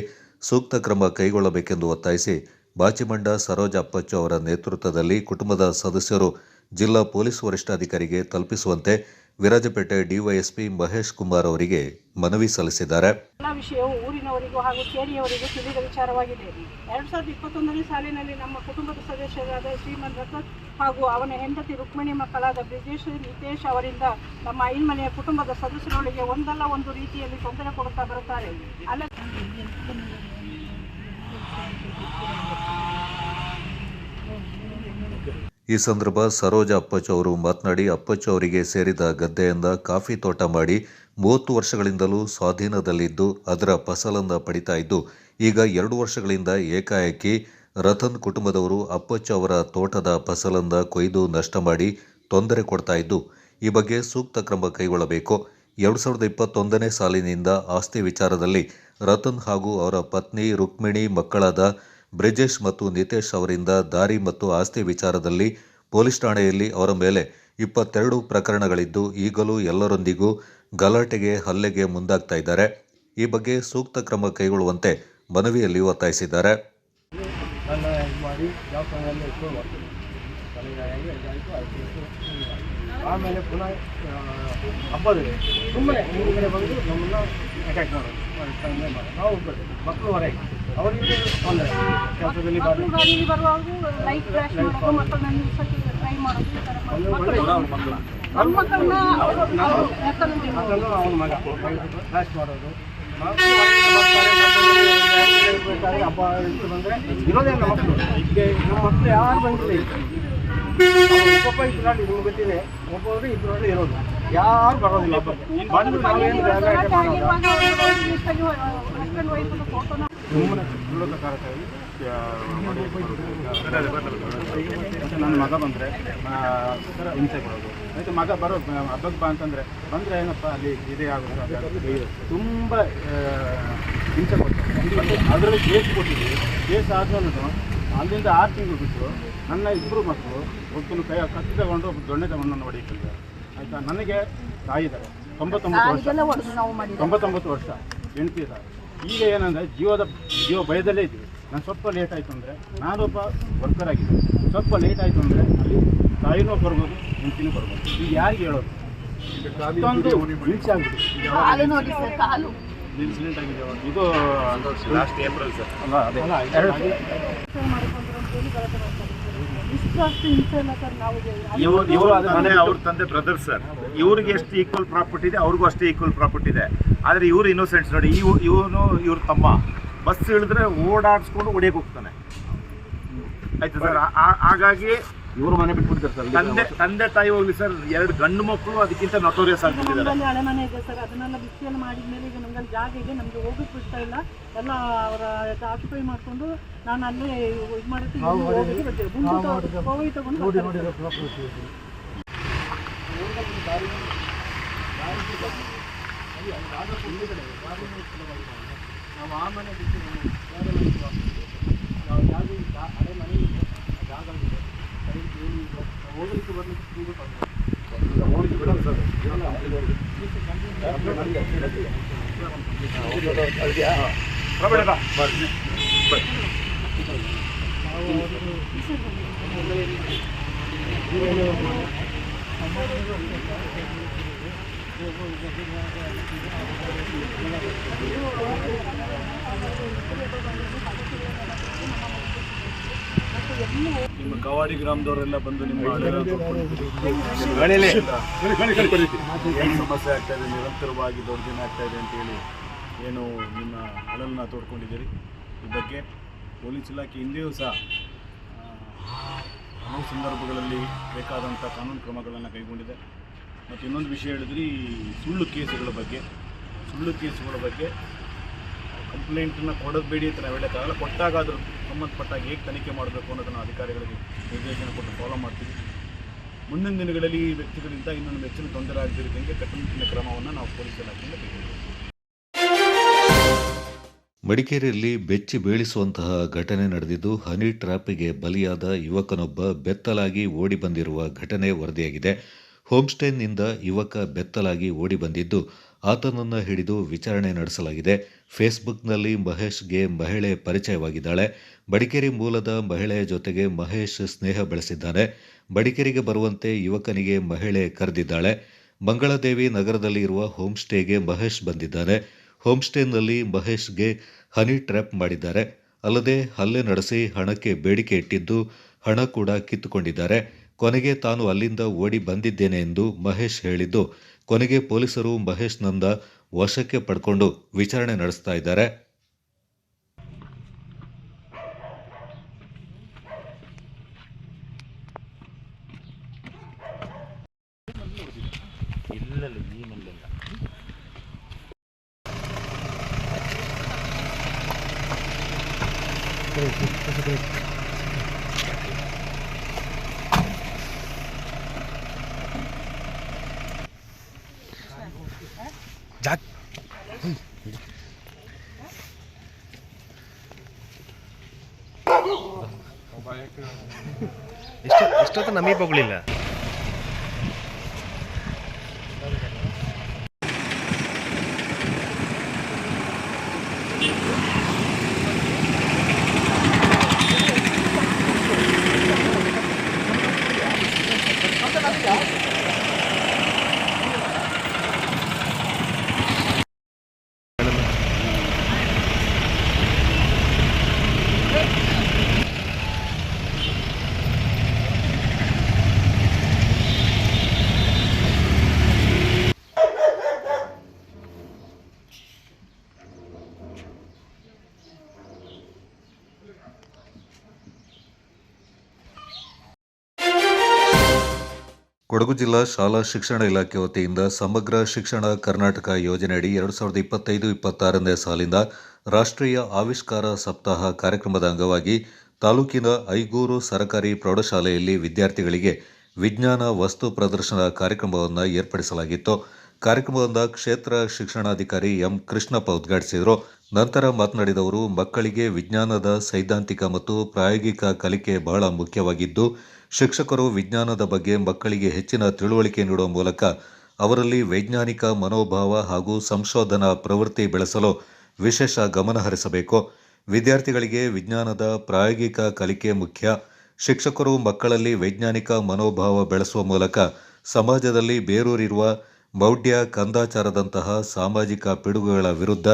S2: ಸೂಕ್ತ ಕ್ರಮ ಕೈಗೊಳ್ಳಬೇಕೆಂದು ಒತ್ತಾಯಿಸಿ ಬಾಚಿಮಂಡ ಸರೋಜ ಅಪ್ಪಚ್ಚು ಅವರ ನೇತೃತ್ವದಲ್ಲಿ ಕುಟುಂಬದ ಸದಸ್ಯರು ಜಿಲ್ಲಾ ಪೊಲೀಸ್ ವರಿಷ್ಠಾಧಿಕಾರಿಗೆ ತಲುಪಿಸುವಂತೆ ವಿರಾಜಪೇಟೆ ಡಿವೈಎಸ್ಪಿ ಮಹೇಶ್ ಕುಮಾರ್ ಅವರಿಗೆ ಮನವಿ ಸಲ್ಲಿಸಿದ್ದಾರೆ.
S15: ಎಲ್ಲ ವಿಷಯವು ಊರಿನವರಿಗೂ ಹಾಗೂ ಕೇರಿಯವರಿಗೂ ತಿಳಿದ ವಿಚಾರವಾಗಿದೆ. 2021ನೇ ಸಾಲಿನಲ್ಲಿ ನಮ್ಮ ಕುಟುಂಬದ ಸದಸ್ಯರಾದ ಶ್ರೀಮಂತ್ ರತನ್ ಹಾಗೂ ಅವನ ಹೆಂಡತಿ ರುಕ್ಮಿಣಿ ಮಕ್ಕಳಾದ ಬ್ರಿಜೇಶ್ ನಿತೇಶ್ ಅವರಿಂದ ನಮ್ಮ ಐನ್ಮನೆಯ ಕುಟುಂಬದ ಸದಸ್ಯರೊಳಗೆ ಒಂದಲ್ಲ ಒಂದು ರೀತಿಯಲ್ಲಿ ತೊಂದರೆ ಕೊಡುತ್ತಾ ಬರುತ್ತಾರೆ.
S2: ಈ ಸಂದರ್ಭ ಸರೋಜ ಅಪ್ಪಚ್ಚು ಅವರು ಮಾತನಾಡಿ, ಅಪ್ಪಚ್ಚು ಅವರಿಗೆ ಸೇರಿದ ಗದ್ದೆಯಿಂದ ಕಾಫಿ ತೋಟ ಮಾಡಿ 30 ವರ್ಷಗಳಿಂದಲೂ ಸ್ವಾಧೀನದಲ್ಲಿದ್ದು ಅದರ ಫಸಲನ್ನು ಪಡಿತಾ ಇದ್ದು, ಈಗ 2 ವರ್ಷಗಳಿಂದ ಏಕಾಏಕಿ ರತನ್ ಕುಟುಂಬದವರು ಅಪ್ಪಚ್ಚು ಅವರ ತೋಟದ ಫಸಲನ್ನು ಕೊಯ್ದು ನಷ್ಟ ಮಾಡಿ ತೊಂದರೆ ಕೊಡ್ತಾ ಇದ್ದು, ಈ ಬಗ್ಗೆ ಸೂಕ್ತ ಕ್ರಮ ಕೈಗೊಳ್ಳಬೇಕು. 2021ನೇ ಸಾಲಿನಿಂದ ಆಸ್ತಿ ವಿಚಾರದಲ್ಲಿ ರತನ್ ಹಾಗೂ ಅವರ ಪತ್ನಿ ರುಕ್ಮಿಣಿ ಮಕ್ಕಳಾದ ಬ್ರಿಜೇಶ್ ಮತ್ತು ನಿತೇಶ್ ಅವರಿಂದ ದಾರಿ ಮತ್ತು ಆಸ್ತಿ ವಿಚಾರದಲ್ಲಿ ಪೊಲೀಸ್ ಠಾಣೆಯಲ್ಲಿ ಅವರ ಮೇಲೆ 22 ಪ್ರಕರಣಗಳಿದ್ದು ಈಗಲೂ ಎಲ್ಲರೊಂದಿಗೂ ಗಲಾಟೆಗೆ ಹಲ್ಲೆಗೆ ಮುಂದಾಗ್ತಾ ಇದ್ದಾರೆ. ಈ ಬಗ್ಗೆ ಸೂಕ್ತ ಕ್ರಮ ಕೈಗೊಳ್ಳುವಂತೆ ಮನವಿಯಲ್ಲಿ ಒತ್ತಾಯಿಸಿದ್ದಾರೆ.
S9: ಆಮೇಲೆ ಪುನಃ ಹಬ್ಬದಲ್ಲಿ ಸುಮ್ಮನೆ ಮುಂದೆ ಬಂದು ನಮ್ಮನ್ನು ಅಟ್ಯಾಕ್ ಮಾಡೋದು, ನಾವು ಮಕ್ಕಳು ಹೊರಗೆ ಅವರಿಗೆ ತೊಂದರೆ ಕೆಲಸದಲ್ಲಿ
S15: ಬರುವಾಗ ಲೈಟ್ ಫ್ಲಾಶ್ ಮಾಡೋದು, ಮಕ್ಕಳನ್ನ ನಿಲ್ಲಿಸೋಕ್ಕೆ ಟ್ರೈ ಮಾಡೋದು, ಈ ಥರ
S9: ಮಕ್ಕಳನ್ನ ಅವನ ಮಗ ಲಾಸ್ಟ್ ಮಾಡೋದು ಹಬ್ಬ ಇದು ಬಂದರೆ ಇರೋದೇ ನಮ್ಮ ಮಕ್ಕಳು. ಈಗ ನಮ್ಮ ಮಕ್ಕಳು ಯಾರು ಬಂದಿಲ್ಲ. ಒಬ್ಬ ಇದ್ರಲ್ಲಿ ನಿಮ್ಗೆ ಗೊತ್ತಿದೆ, ಒಬ್ಬೊಬ್ಬರು ಇದ್ರಲ್ಲಿ ಇರೋದು, ಯಾರು ಬರೋದಿಲ್ಲ ಹಬ್ಬಕ್ಕೆ. ಬಂದು ನಾವೇನು ನನ್ನ ಮಗ ಬಂದರೆ ಹಿಂಸೆ ಕೊಡೋದು. ಆಯಿತು ಮಗ ಬರೋ ಹಬ್ಬಕ್ಕೆ ಬಾ ಅಂತಂದರೆ ಬಂದರೆ ಏನಪ್ಪ ಅಲ್ಲಿ ಇದೇ ಆಗುತ್ತೆ, ತುಂಬ ಹಿಂಸೆ ಕೊಡ್ತಾರೆ. ಅದರಲ್ಲಿ ಕೇಸ್ ಕೊಟ್ಟಿದ್ವಿ. ಕೇಸ್ ಆದ್ಮೇಲೂ ಅಲ್ಲಿಂದ 6 ತಿಂಗಳು ಬಿಟ್ಟು ನನ್ನ ಇಬ್ಬರು ಮಕ್ಕಳು ಒಬ್ಬನು ಕೈ ಕತ್ತಿ ತಗೊಂಡು ಒಬ್ಬ ದೊಣ್ಣೆ ತಗೊಂಡು ನನ್ನ ಹೊಡೆಯುತ್ತಿದ್ದಾರೆ. ಆಯಿತಾ, ನನಗೆ ತಾಯಿ ಇದ್ದಾರೆ, 99 ವರ್ಷ ಹೆಂಡತಿ ಇದ್ದಾರೆ. ಈಗ ಏನಂದರೆ ಜೀವ ಭಯದಲ್ಲೇ ಇದ್ದೀವಿ. ನಾನು ಸ್ವಲ್ಪ ಲೇಟ್ ಆಯಿತು ಅಂದರೆ, ನಾನೊಬ್ಬ ವರ್ಕರ್ ಆಗಿದ್ದೆ, ಸ್ವಲ್ಪ ಲೇಟ್ ಆಯಿತು ಅಂದರೆ ಅಲ್ಲಿ ತಾಯಿನೂ ಬರ್ಬೋದು, ಹೆಂಡತಿನೂ ಬರ್ಬೋದು. ಈಗ ಯಾರಿಗೆ ಹೇಳೋದು? ಹಿಂಸೆ ಆಗ್ಬಿಟ್ಟು ಇನ್ಸಿಡೆಂಟ್ ಆಗಿದೆ. ಇದು ಲಾಸ್ಟ್ ಏಪ್ರಿಲ್ ಸರ್ ಅಲ್ಲ, ಅದೇ
S16: ಮನೆ ಅವ್ರ ತಂದೆ ಬ್ರದರ್ ಸರ್. ಇವ್ರಿಗೆ ಎಷ್ಟು ಈಕ್ವಲ್ ಪ್ರಾಪರ್ಟಿ ಇದೆ, ಅವ್ರಿಗೂ ಅಷ್ಟೇ ಈಕ್ವಲ್ ಪ್ರಾಪರ್ಟಿ ಇದೆ. ಆದರೆ ಇವರು ಇನ್ನೋಸೆಂಟ್ಸ್ ನೋಡಿ. ಇವ್ರ ತಮ್ಮ ಬಸ್ ಇಳಿದ್ರೆ ಓಡಾಡಿಸ್ಕೊಂಡು ಹೊಡಿಯಕ್ಕೆ ಹೋಗ್ತಾನೆ. ಆಯ್ತು ಸರ್. ಹಾಗಾಗಿ
S9: ಇವರು ಮನೆ ಬಿಟ್ಬಿಡ್ತಾರೆ ಸರ್.
S16: ತಂದೆ ತಾಯಿ ಹೋಗ್ಲಿ ಸರ್, 2 ಗಂಡು ಮಕ್ಕಳು ಅದಕ್ಕಿಂತ ನಟೋರಿಯಸ್ ಆಗ್ಬಿಟ್ಟಿದ್ದಾರೆ.
S17: ಹಳೆ ಮನೆ ಇದೆ ಸರ್, ಅದನ್ನೆಲ್ಲ ಬಿಸಿಯನ್ನು ಮಾಡಿದ್ಮೇಲೆ ಈಗ ನಮ್ಗೆ ಜಾಗ ಇದೆ, ನಮಗೆ ಹೋಗಕ್ಕೆ ಬಿಡ್ತಾ ಇಲ್ಲ. ಎಲ್ಲ ಅವರ ಆಕ್ಯುಪೈ ಮಾಡಿಕೊಂಡು ನಾನು ಅಲ್ಲೇ ಇದು ಮಾಡಿರ್ತೀನಿ. ಹೋಗಿ ತಗೊಂಡು ನಾವು ಆ ಮನೆ ಬಿಟ್ಟು ನಾವು ಯಾವುದೇ ಹಳೆ ಮನೆ ಜಾಗ ಇದೆ, ಹೋಗ್ಲಿಕ್ಕೆ ಬರ್ಲಿಕ್ಕೆ
S16: ನಿಮ್ಮ ಕವಾಡಿ ಗ್ರಾಮದವರೆಲ್ಲ ಬಂದು ನಿಮ್ಮ ಏನು ಸಮಸ್ಯೆ ಆಗ್ತಾ ಇದೆ, ನಿರಂತರವಾಗಿ ದೊಡ್ಡ ದಿನ ಆಗ್ತಾ ಇದೆ ಅಂತೇಳಿ ಏನು ನಿಮ್ಮ ಅಳಲನ್ನ ತೋಡ್ಕೊಂಡಿದ್ದೀರಿ. ಈ ಬಗ್ಗೆ ಪೊಲೀಸ್ ಇಲಾಖೆ ಹಿಂದೆಯೂ ಸಹ ಹಲವು ಸಂದರ್ಭಗಳಲ್ಲಿ ಬೇಕಾದಂಥ ಕಾನೂನು ಕ್ರಮಗಳನ್ನು ಕೈಗೊಂಡಿದೆ. ಮತ್ತು ಇನ್ನೊಂದು ವಿಷಯ ಹೇಳಿದ್ರಿ, ಸುಳ್ಳು ಕೇಸುಗಳ ಬಗ್ಗೆ ಕಂಪ್ಲೇಂಟನ್ನು ಕೊಡಬೇಡಿ ಅಂತ ನಾವು ಹೇಳೋಕ್ಕಾಗಲ್ಲ. ಕೊಟ್ಟಾಗ ಅದ್ರ ಸಂಬಂಧಪಟ್ಟಾಗ ಹೇಗೆ ತನಿಖೆ ಮಾಡಬೇಕು ಅನ್ನೋದನ್ನು ಅಧಿಕಾರಿಗಳಿಗೆ ನಿರ್ದೇಶನ ಕೊಟ್ಟು ಫಾಲೋ ಮಾಡ್ತೀವಿ. ಮುಂದಿನ ದಿನಗಳಲ್ಲಿ ಈ ವ್ಯಕ್ತಿಗಳಿಂದ ಇನ್ನೊಂದು ಹೆಚ್ಚಿನ ತೊಂದರೆ ಆಗದಿರೋದಂಗೆ ಕಟ್ಟುನಿಟ್ಟಿನ ಕ್ರಮವನ್ನು ನಾವು ಪೊಲೀಸ್ ಇಲಾಖೆಯಿಂದ ಕೈಗೊಂಡಿದ್ದೇವೆ.
S2: ಮಡಿಕೇರಿಯಲ್ಲಿ ಬೆಚ್ಚಿ ಬೀಳಿಸುವಂತಹ ಘಟನೆ ನಡೆದಿದ್ದು, ಹನಿ ಟ್ರ್ಯಾಪಿಗೆ ಬಲಿಯಾದ ಯುವಕನೊಬ್ಬ ಬೆತ್ತಲಾಗಿ ಓಡಿ ಬಂದಿರುವ ಘಟನೆ ವರದಿಯಾಗಿದೆ. ಹೋಮ್ಸ್ಟೇನಿಂದ ಯುವಕ ಬೆತ್ತಲಾಗಿ ಓಡಿ ಬಂದಿದ್ದು, ಆತನನ್ನು ಹಿಡಿದು ವಿಚಾರಣೆ ನಡೆಸಲಾಗಿದೆ. ಫೇಸ್ಬುಕ್ನಲ್ಲಿ ಮಹೇಶ್ಗೆ ಮಹಿಳೆ ಪರಿಚಯವಾಗಿದ್ದಾಳೆ. ಮಡಿಕೇರಿ ಮೂಲದ ಮಹಿಳೆಯ ಜೊತೆಗೆ ಮಹೇಶ್ ಸ್ನೇಹ ಬೆಳೆಸಿದ್ದಾನೆ. ಮಡಿಕೇರಿಗೆ ಬರುವಂತೆ ಯುವಕನಿಗೆ ಮಹಿಳೆ ಕರೆದಿದ್ದಾಳೆ. ಮಂಗಳದೇವಿ ನಗರದಲ್ಲಿ ಇರುವ ಹೋಮ್ಸ್ಟೇಗೆ ಮಹೇಶ್ ಬಂದಿದ್ದಾನೆ. ಹೋಮ್ಸ್ಟೇನಲ್ಲಿ ಮಹೇಶ್ಗೆ ಹನಿ ಟ್ರ್ಯಾಪ್ ಮಾಡಿದ್ದಾರೆ. ಅಲ್ಲದೆ ಹಲ್ಲೆ ನಡೆಸಿ ಹಣಕ್ಕೆ ಬೇಡಿಕೆ ಇಟ್ಟಿದ್ದು, ಹಣ ಕೂಡ ಕಿತ್ತುಕೊಂಡಿದ್ದಾರೆ. ಕೊನೆಗೆ ತಾನು ಅಲ್ಲಿಂದ ಓಡಿ ಬಂದಿದ್ದೇನೆ ಎಂದು ಮಹೇಶ್ ಹೇಳಿದ್ದು, ಕೊನೆಗೆ ಪೊಲೀಸರು ಮಹೇಶ್ನಿಂದ ವಶಕ್ಕೆ ಪಡ್ಕೊಂಡು ವಿಚಾರಣೆ ನಡೆಸ್ತಾ ಇದ್ದಾರೆ.
S18: ಎಷ್ಟೊತ್ತು ನಮಗೆ ಬಗಳಿಲ್ಲ.
S2: ಕೊಡಗು ಜಿಲ್ಲಾ ಶಾಲಾ ಶಿಕ್ಷಣ ಇಲಾಖೆ ವತಿಯಿಂದ ಸಮಗ್ರ ಶಿಕ್ಷಣ ಕರ್ನಾಟಕ ಯೋಜನೆಯಡಿ 2025-26ನೇ ಸಾಲಿನ ರಾಷ್ಟ್ರೀಯ ಆವಿಷ್ಕಾರ ಸಪ್ತಾಹ ಕಾರ್ಯಕ್ರಮದ ಅಂಗವಾಗಿ ತಾಲೂಕಿನ ಐಗೂರು ಸರಕಾರಿ ಪ್ರೌಢಶಾಲೆಯಲ್ಲಿ ವಿದ್ಯಾರ್ಥಿಗಳಿಗೆ ವಿಜ್ಞಾನ ವಸ್ತು ಪ್ರದರ್ಶನ ಕಾರ್ಯಕ್ರಮವನ್ನು ಏರ್ಪಡಿಸಲಾಗಿತ್ತು. ಕಾರ್ಯಕ್ರಮವನ್ನು ಕ್ಷೇತ್ರ ಶಿಕ್ಷಣಾಧಿಕಾರಿ ಎಂ ಕೃಷ್ಣಪ್ಪ ಉದ್ಘಾಟಿಸಿದರು. ನಂತರ ಮಾತನಾಡಿದ ಅವರು, ಮಕ್ಕಳಿಗೆ ವಿಜ್ಞಾನದ ಸೈದ್ಧಾಂತಿಕ ಮತ್ತು ಪ್ರಾಯೋಗಿಕ ಕಲಿಕೆ ಬಹಳ ಮುಖ್ಯವಾಗಿದ್ದು, ಶಿಕ್ಷಕರು ವಿಜ್ಞಾನದ ಬಗ್ಗೆ ಮಕ್ಕಳಿಗೆ ಹೆಚ್ಚಿನ ತಿಳುವಳಿಕೆ ನೀಡುವ ಮೂಲಕ ಅವರಲ್ಲಿ ವೈಜ್ಞಾನಿಕ ಮನೋಭಾವ ಹಾಗೂ ಸಂಶೋಧನಾ ಪ್ರವೃತ್ತಿ ಬೆಳೆಸಲು ವಿಶೇಷ ಗಮನ ಹರಿಸಬೇಕು. ವಿದ್ಯಾರ್ಥಿಗಳಿಗೆ ವಿಜ್ಞಾನದ ಪ್ರಾಯೋಗಿಕ ಕಲಿಕೆ ಮುಖ್ಯ. ಶಿಕ್ಷಕರು ಮಕ್ಕಳಲ್ಲಿ ವೈಜ್ಞಾನಿಕ ಮನೋಭಾವ ಬೆಳೆಸುವ ಮೂಲಕ ಸಮಾಜದಲ್ಲಿ ಬೇರೂರಿರುವ ಮೌಢ್ಯ, ಕಂದಾಚಾರದಂತಹ ಸಾಮಾಜಿಕ ಪಿಡುಗುಗಳ ವಿರುದ್ಧ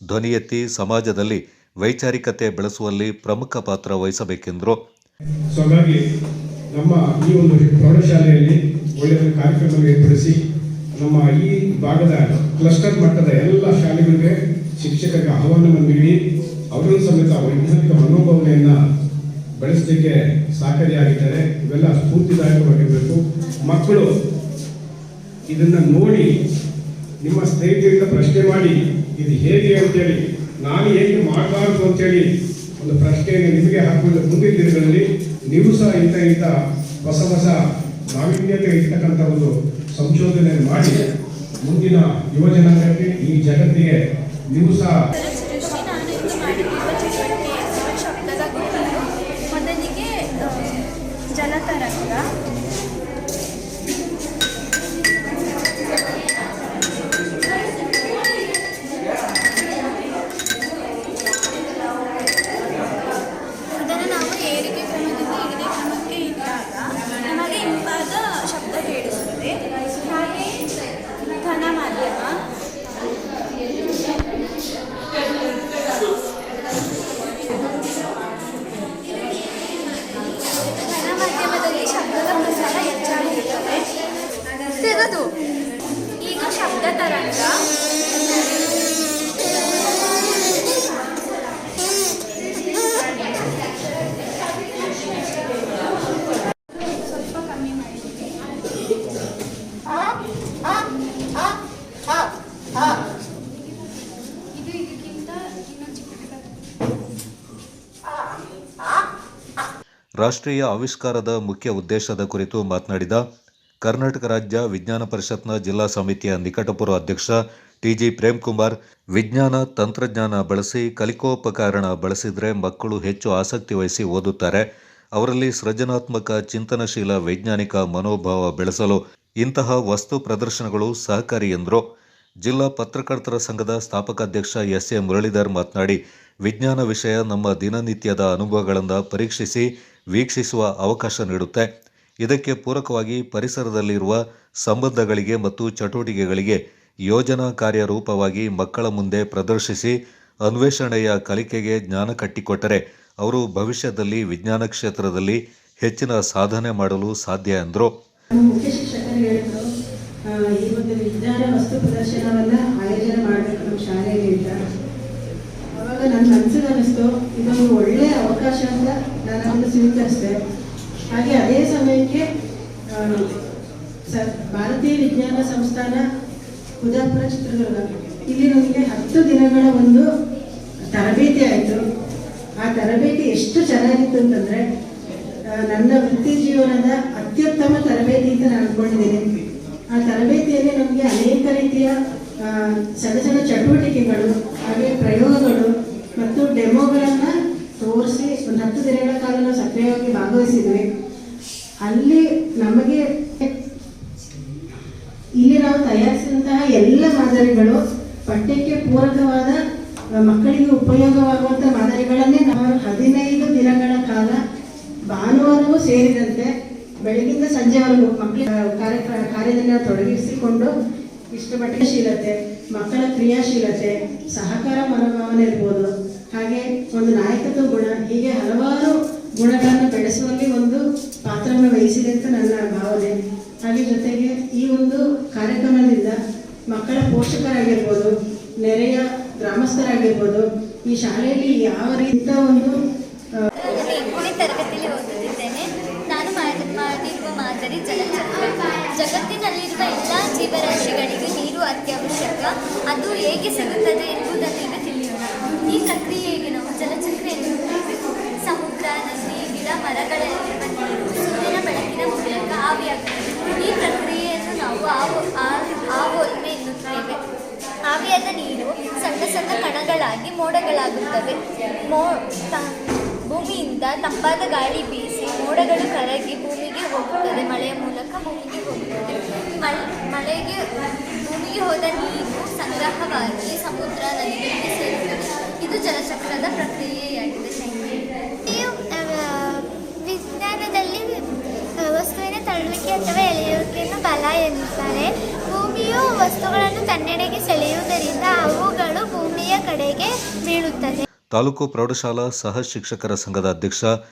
S2: ಧ್ವನಿ ಎತ್ತಿ ಸಮಾಜದಲ್ಲಿ ವೈಚಾರಿಕತೆ ಬೆಳೆಸುವಲ್ಲಿ ಪ್ರಮುಖ ಪಾತ್ರ ವಹಿಸಬೇಕೆಂದರು.
S18: ಹಾಗಾಗಿ ನಮ್ಮ ಈ ಒಂದು ಪ್ರೌಢಶಾಲೆಯಲ್ಲಿ ಒಳ್ಳೆಯ ಕಾರ್ಯಕ್ರಮ ಏರ್ಪಡಿಸಿ ನಮ್ಮ ಈ ಭಾಗದ ಕ್ಲಸ್ಟರ್ ಮಟ್ಟದ ಎಲ್ಲ ಶಾಲೆಗಳಿಗೆ ಶಿಕ್ಷಕರಿಗೆ ಆಹ್ವಾನವನ್ನು ನೀಡಿ ಅವರನ್ನು ಸಮೇತ ವೈಜ್ಞಾನಿಕ ಮನೋಭಾವನೆಯನ್ನು ಬೆಳೆಸಲಿಕ್ಕೆ ಸಹಕಾರಿಯಾಗಿದ್ದಾರೆ. ಇವೆಲ್ಲ ಸ್ಫೂರ್ತಿದಾಯಕವಾಗಿರಬೇಕು. ಮಕ್ಕಳು ಇದನ್ನು ನೋಡಿ ನಿಮ್ಮ ಸ್ನೇಹಿತರಿಂದ ಪ್ರಶ್ನೆ ಮಾಡಿ ಇದು ಹೇಗೆ ಅಂತೇಳಿ, ನಾನು ಹೇಗೆ ಮಾಡಬಾರ್ದು ಅಂತೇಳಿ ಒಂದು ಪ್ರಶ್ನೆಯನ್ನು ನಿಮಗೆ ಹಾಕಿಕೊಂಡು ಮುಂದಿನ ದಿನಗಳಲ್ಲಿ ನೀವು ಸಹ ಇಂಥ ಹೊಸ ನಾವೀನ್ಯತೆ ಇರ್ತಕ್ಕಂಥ ಒಂದು ಸಂಶೋಧನೆಯನ್ನು ಮಾಡಿ ಮುಂದಿನ ಯುವಜನಾಂಗಕ್ಕೆ, ಈ ಜಗತ್ತಿಗೆ ನೀವು ಸಹ
S19: ಮೊದಲಿಗೆ ಜಲತರಂಗ, ಅದನ್ನು ನಾವು ಏರಿಕೆ ಕ್ರಮದಿಂದ ಇಳಿಕೆ ಕ್ರಮಕ್ಕೆ ಇದ್ದಾಗ ನಮಗೆ ಇಂಪಾದ ಶಬ್ದ ಕೇಳಿಸುತ್ತದೆ. ಹಾಗೆ ಘನ ಮಾಧ್ಯಮ, ಮಾಧ್ಯಮದಲ್ಲಿ ಶಬ್ದದ ಪ್ರಸಾರ ಹೆಚ್ಚಾಗಿರುತ್ತದೆ. ತೆಗೆದು ಈಗ ಶಬ್ದ ತರಂಗ, ಸ್ವಲ್ಪ ಕಮ್ಮಿ ಮಾಡಿದ್ದೀವಿ. ಇದು ಇದಕ್ಕಿಂತ ಇನ್ನೂ ಚಿಕ್ಕದಾಗಿದೆ.
S2: ರಾಷ್ಟ್ರೀಯ ಆವಿಷ್ಕಾರದ ಮುಖ್ಯ ಉದ್ದೇಶದ ಕುರಿತು ಮಾತನಾಡಿದ ಕರ್ನಾಟಕ ರಾಜ್ಯ ವಿಜ್ಞಾನ ಪರಿಷತ್ನ ಜಿಲ್ಲಾ ಸಮಿತಿಯ ನಿಕಟಪೂರ್ವ ಅಧ್ಯಕ್ಷ ಟಿಜಿ ಪ್ರೇಮ್ಕುಮಾರ್, ವಿಜ್ಞಾನ ತಂತ್ರಜ್ಞಾನ ಬಳಸಿ ಕಲಿಕೋಪಕರಣ ಬಳಸಿದರೆ ಮಕ್ಕಳು ಹೆಚ್ಚು ಆಸಕ್ತಿ ವಹಿಸಿ ಓದುತ್ತಾರೆ. ಅವರಲ್ಲಿ ಸೃಜನಾತ್ಮಕ, ಚಿಂತನಶೀಲ, ವೈಜ್ಞಾನಿಕ ಮನೋಭಾವ ಬೆಳೆಸಲು ಇಂತಹ ವಸ್ತು ಪ್ರದರ್ಶನಗಳು ಸಹಕಾರಿ ಎಂದರು. ಜಿಲ್ಲಾ ಪತ್ರಕರ್ತರ ಸಂಘದ ಸ್ಥಾಪಕಾಧ್ಯಕ್ಷ ಎಸ್.ಎ. ಮುರಳೀಧರ್ ಮಾತನಾಡಿ, ವಿಜ್ಞಾನ ವಿಷಯ ನಮ್ಮ ದಿನನಿತ್ಯದ ಅನುಭವಗಳನ್ನು ಪರೀಕ್ಷಿಸಿ ವೀಕ್ಷಿಸುವ ಅವಕಾಶ ನೀಡುತ್ತೆ. ಇದಕ್ಕೆ ಪೂರಕವಾಗಿ ಪರಿಸರದಲ್ಲಿರುವ ಸಂಬಂಧಗಳಿಗೆ ಮತ್ತು ಚಟುವಟಿಕೆಗಳಿಗೆ ಯೋಜನಾ ಕಾರ್ಯರೂಪವಾಗಿ ಮಕ್ಕಳ ಮುಂದೆ ಪ್ರದರ್ಶಿಸಿ ಅನ್ವೇಷಣೆಯ ಕಲಿಕೆಗೆ ಜ್ಞಾನ ಕಟ್ಟಿಕೊಟ್ಟರೆ ಅವರು ಭವಿಷ್ಯದಲ್ಲಿ ವಿಜ್ಞಾನ ಕ್ಷೇತ್ರದಲ್ಲಿ ಹೆಚ್ಚಿನ ಸಾಧನೆ ಮಾಡಲು ಸಾಧ್ಯ ಎಂದರು.
S15: ಮುಖ್ಯ ಶಿಕ್ಷಕರು ಹೇಳಿದ್ರು, ಈ ಒಂದು ವಿಜ್ಞಾನ ವಸ್ತು ಪ್ರದರ್ಶನವನ್ನು ಆಯೋಜನೆ ಮಾಡಬೇಕು ನಮ್ಮ ಶಾಲೆಯಲ್ಲಿ ಅಂತ. ಅವಾಗ ನನ್ನ ಮನಸ್ಸಿಗೆ ಅನ್ನಿಸ್ತು, ಇದೊಂದು ಒಳ್ಳೆಯ ಅವಕಾಶ ಅಂತ ನಾನು ಅದನ್ನು ಸ್ವೀಕರಿಸಿದೆ. ಹಾಗೆ ಅದೇ ಸಮಯಕ್ಕೆ ಭಾರತೀಯ ವಿಜ್ಞಾನ ಸಂಸ್ಥಾನ ಕುದಾಪುರ ಚಿತ್ರದುರ್ಗ ಇಲ್ಲಿ ನನಗೆ 10 ದಿನಗಳ ಒಂದು ತರಬೇತಿ ಆಯಿತು. ಆ ತರಬೇತಿ ಎಷ್ಟು ಚೆನ್ನಾಗಿತ್ತು ಅಂತಂದರೆ ನನ್ನ ವೃತ್ತಿ ಜೀವನದ ಅತ್ಯುತ್ತಮ ತರಬೇತಿ ಅಂತ ನಾನು ಅಂದ್ಕೊಂಡಿದ್ದೀನಿ. ಆ ತರಬೇತಿಯಲ್ಲಿ ನಮಗೆ ಅನೇಕ ರೀತಿಯ ಸಣ್ಣ ಸಣ್ಣ ಚಟುವಟಿಕೆಗಳು, ಹಾಗೆ ಪ್ರಯೋಗಗಳು ಮತ್ತು ಡೆಮೋಗಳನ್ನು ತೋರಿಸಿ ಒಂದು 10 ದಿನಗಳ ಕಾಲ ನಾವು ಸಕ್ರಿಯವಾಗಿ ಭಾಗವಹಿಸಿದ್ವಿ. ಅಲ್ಲಿ ನಮಗೆ ಇಲ್ಲಿ ನಾವು ತಯಾರಿಸಿದಂತಹ ಎಲ್ಲ ಮಾದರಿಗಳು ಪಠ್ಯಕ್ಕೆ ಪೂರಕವಾದ, ಮಕ್ಕಳಿಗೆ ಉಪಯೋಗವಾಗುವಂಥ ಮಾದರಿಗಳನ್ನೇ ನಾವು 15 ದಿನಗಳ ಕಾಲ ಭಾನುವಾರವೂ ಸೇರಿದಂತೆ ಬೆಳಗಿಂದ ಸಂಜೆವರೆಗೂ ಮಕ್ಕಳ ಕಾರ್ಯದಲ್ಲಿ ತೊಡಗಿಸಿಕೊಂಡು ಇಷ್ಟು ಮಟ್ಟಶೀಲತೆ, ಮಕ್ಕಳ ಕ್ರಿಯಾಶೀಲತೆ, ಸಹಕಾರ ಮನೋಭಾವನೆ ಇರ್ಬೋದು, ಹಾಗೆ ಒಂದು ನಾಯಕತ್ವ ಗುಣ, ಹೀಗೆ ಹಲವಾರು ಗುಣಗಳನ್ನು ಬೆಳೆಸುವಲ್ಲಿ ಒಂದು ಪಾತ್ರವನ್ನು ವಹಿಸಿದೆ ಅಂತ ನನ್ನ ಭಾವನೆ. ಹಾಗೆ ಜೊತೆಗೆ ಈ ಒಂದು ಕಾರ್ಯಕ್ರಮದಿಂದ ಮಕ್ಕಳ ಪೋಷಕರಾಗಿರ್ಬೋದು, ನೆರೆಯ ಗ್ರಾಮಸ್ಥರಾಗಿರ್ಬೋದು, ಈ ಶಾಲೆಯಲ್ಲಿ ಯಾವ ರೀತಿಯ ಒಂದು
S19: ತರಗತಿಯಲ್ಲಿ ಓದುತ್ತಿದ್ದೇನೆ. ನಾನು ಮಾಡಿರುವ ಮಾದರಿ ಜಲಚಕ್ರ. ಜಗತ್ತಿನಲ್ಲಿರುವ ಎಲ್ಲ ಜೀವರಾಶಿಗಳಿಗೂ ನೀರು ಅತ್ಯವಶ್ಯಕ. ಅದು ಹೇಗೆ ಸಿಗುತ್ತದೆ ಎಂಬುದನ್ನು ಈಗ ತಿಳಿಯೋಣ. ಈ ಪ್ರಕ್ರಿಯೆಗೆ ನಾವು ಜಲಚಕ್ರ ಎನ್ನುತ್ತೇವೆ. ಸಮುದ್ರ, ನದಿ, ಗಿಡ, ಮರಗಳಲ್ಲಿರುವ ನೀರು ಸೂರ್ಯನ ಬೆಳಕಿನ ಮೂಲಕ ಆವಿಯಾಗುತ್ತದೆ. ಈ ಪ್ರಕ್ರಿಯೆಯನ್ನು ನಾವು ಆವೊಲ್ಮೆ ಎನ್ನುತ್ತೇವೆ. ಆವಿಯಾದ ನೀರು ಸಣ್ಣ ಸಣ್ಣ ಕಣಗಳಾಗಿ ಮೋಡಗಳಾಗುತ್ತವೆ. ಭೂಮಿಯಿಂದ ತಂಪಾದ ಗಾಳಿ ಬೀಸಿ ಮೋಡಗಳು ಕರಗಿ ಭೂಮಿಗೆ ಹೋಗುತ್ತದೆ. ಮಳೆಯ ಮೂಲಕ ಭೂಮಿಗೆ ಹೋಗುತ್ತದೆ. ಮಳೆಗೆ ಭೂಮಿಗೆ ಹೋದ ನೀರು ಸಂಗ್ರಹವಾಗಿ ಸಮುದ್ರ, ನದಿಗಳಿಗೆ ಸೇರುತ್ತದೆ. ಇದು ಜಲಚಕ್ರದ ಪ್ರಕ್ರಿಯೆಯಾಗಿದೆ.
S20: ವಿಜ್ಞಾನದಲ್ಲಿ ವಸ್ತುವಿನ ತಳ್ಳುವಿಕೆ ಅಥವಾ ಎಳೆಯುವಿಕೆಯನ್ನು ಬಲ ಎನ್ನುತ್ತಾರೆ. ಭೂಮಿಯು ವಸ್ತುಗಳನ್ನು ತನ್ನೆಡೆಗೆ ಸೆಳೆಯುವುದರಿಂದ ಅವುಗಳು ಭೂಮಿಯ ಕಡೆಗೆ ಬೀಳುತ್ತದೆ.
S2: ತಾಲೂಕು ಪ್ರೌಢಶಾಲಾ ಸಹ ಶಿಕ್ಷಕರ ಸಂಘದ ಅಧ್ಯಕ್ಷ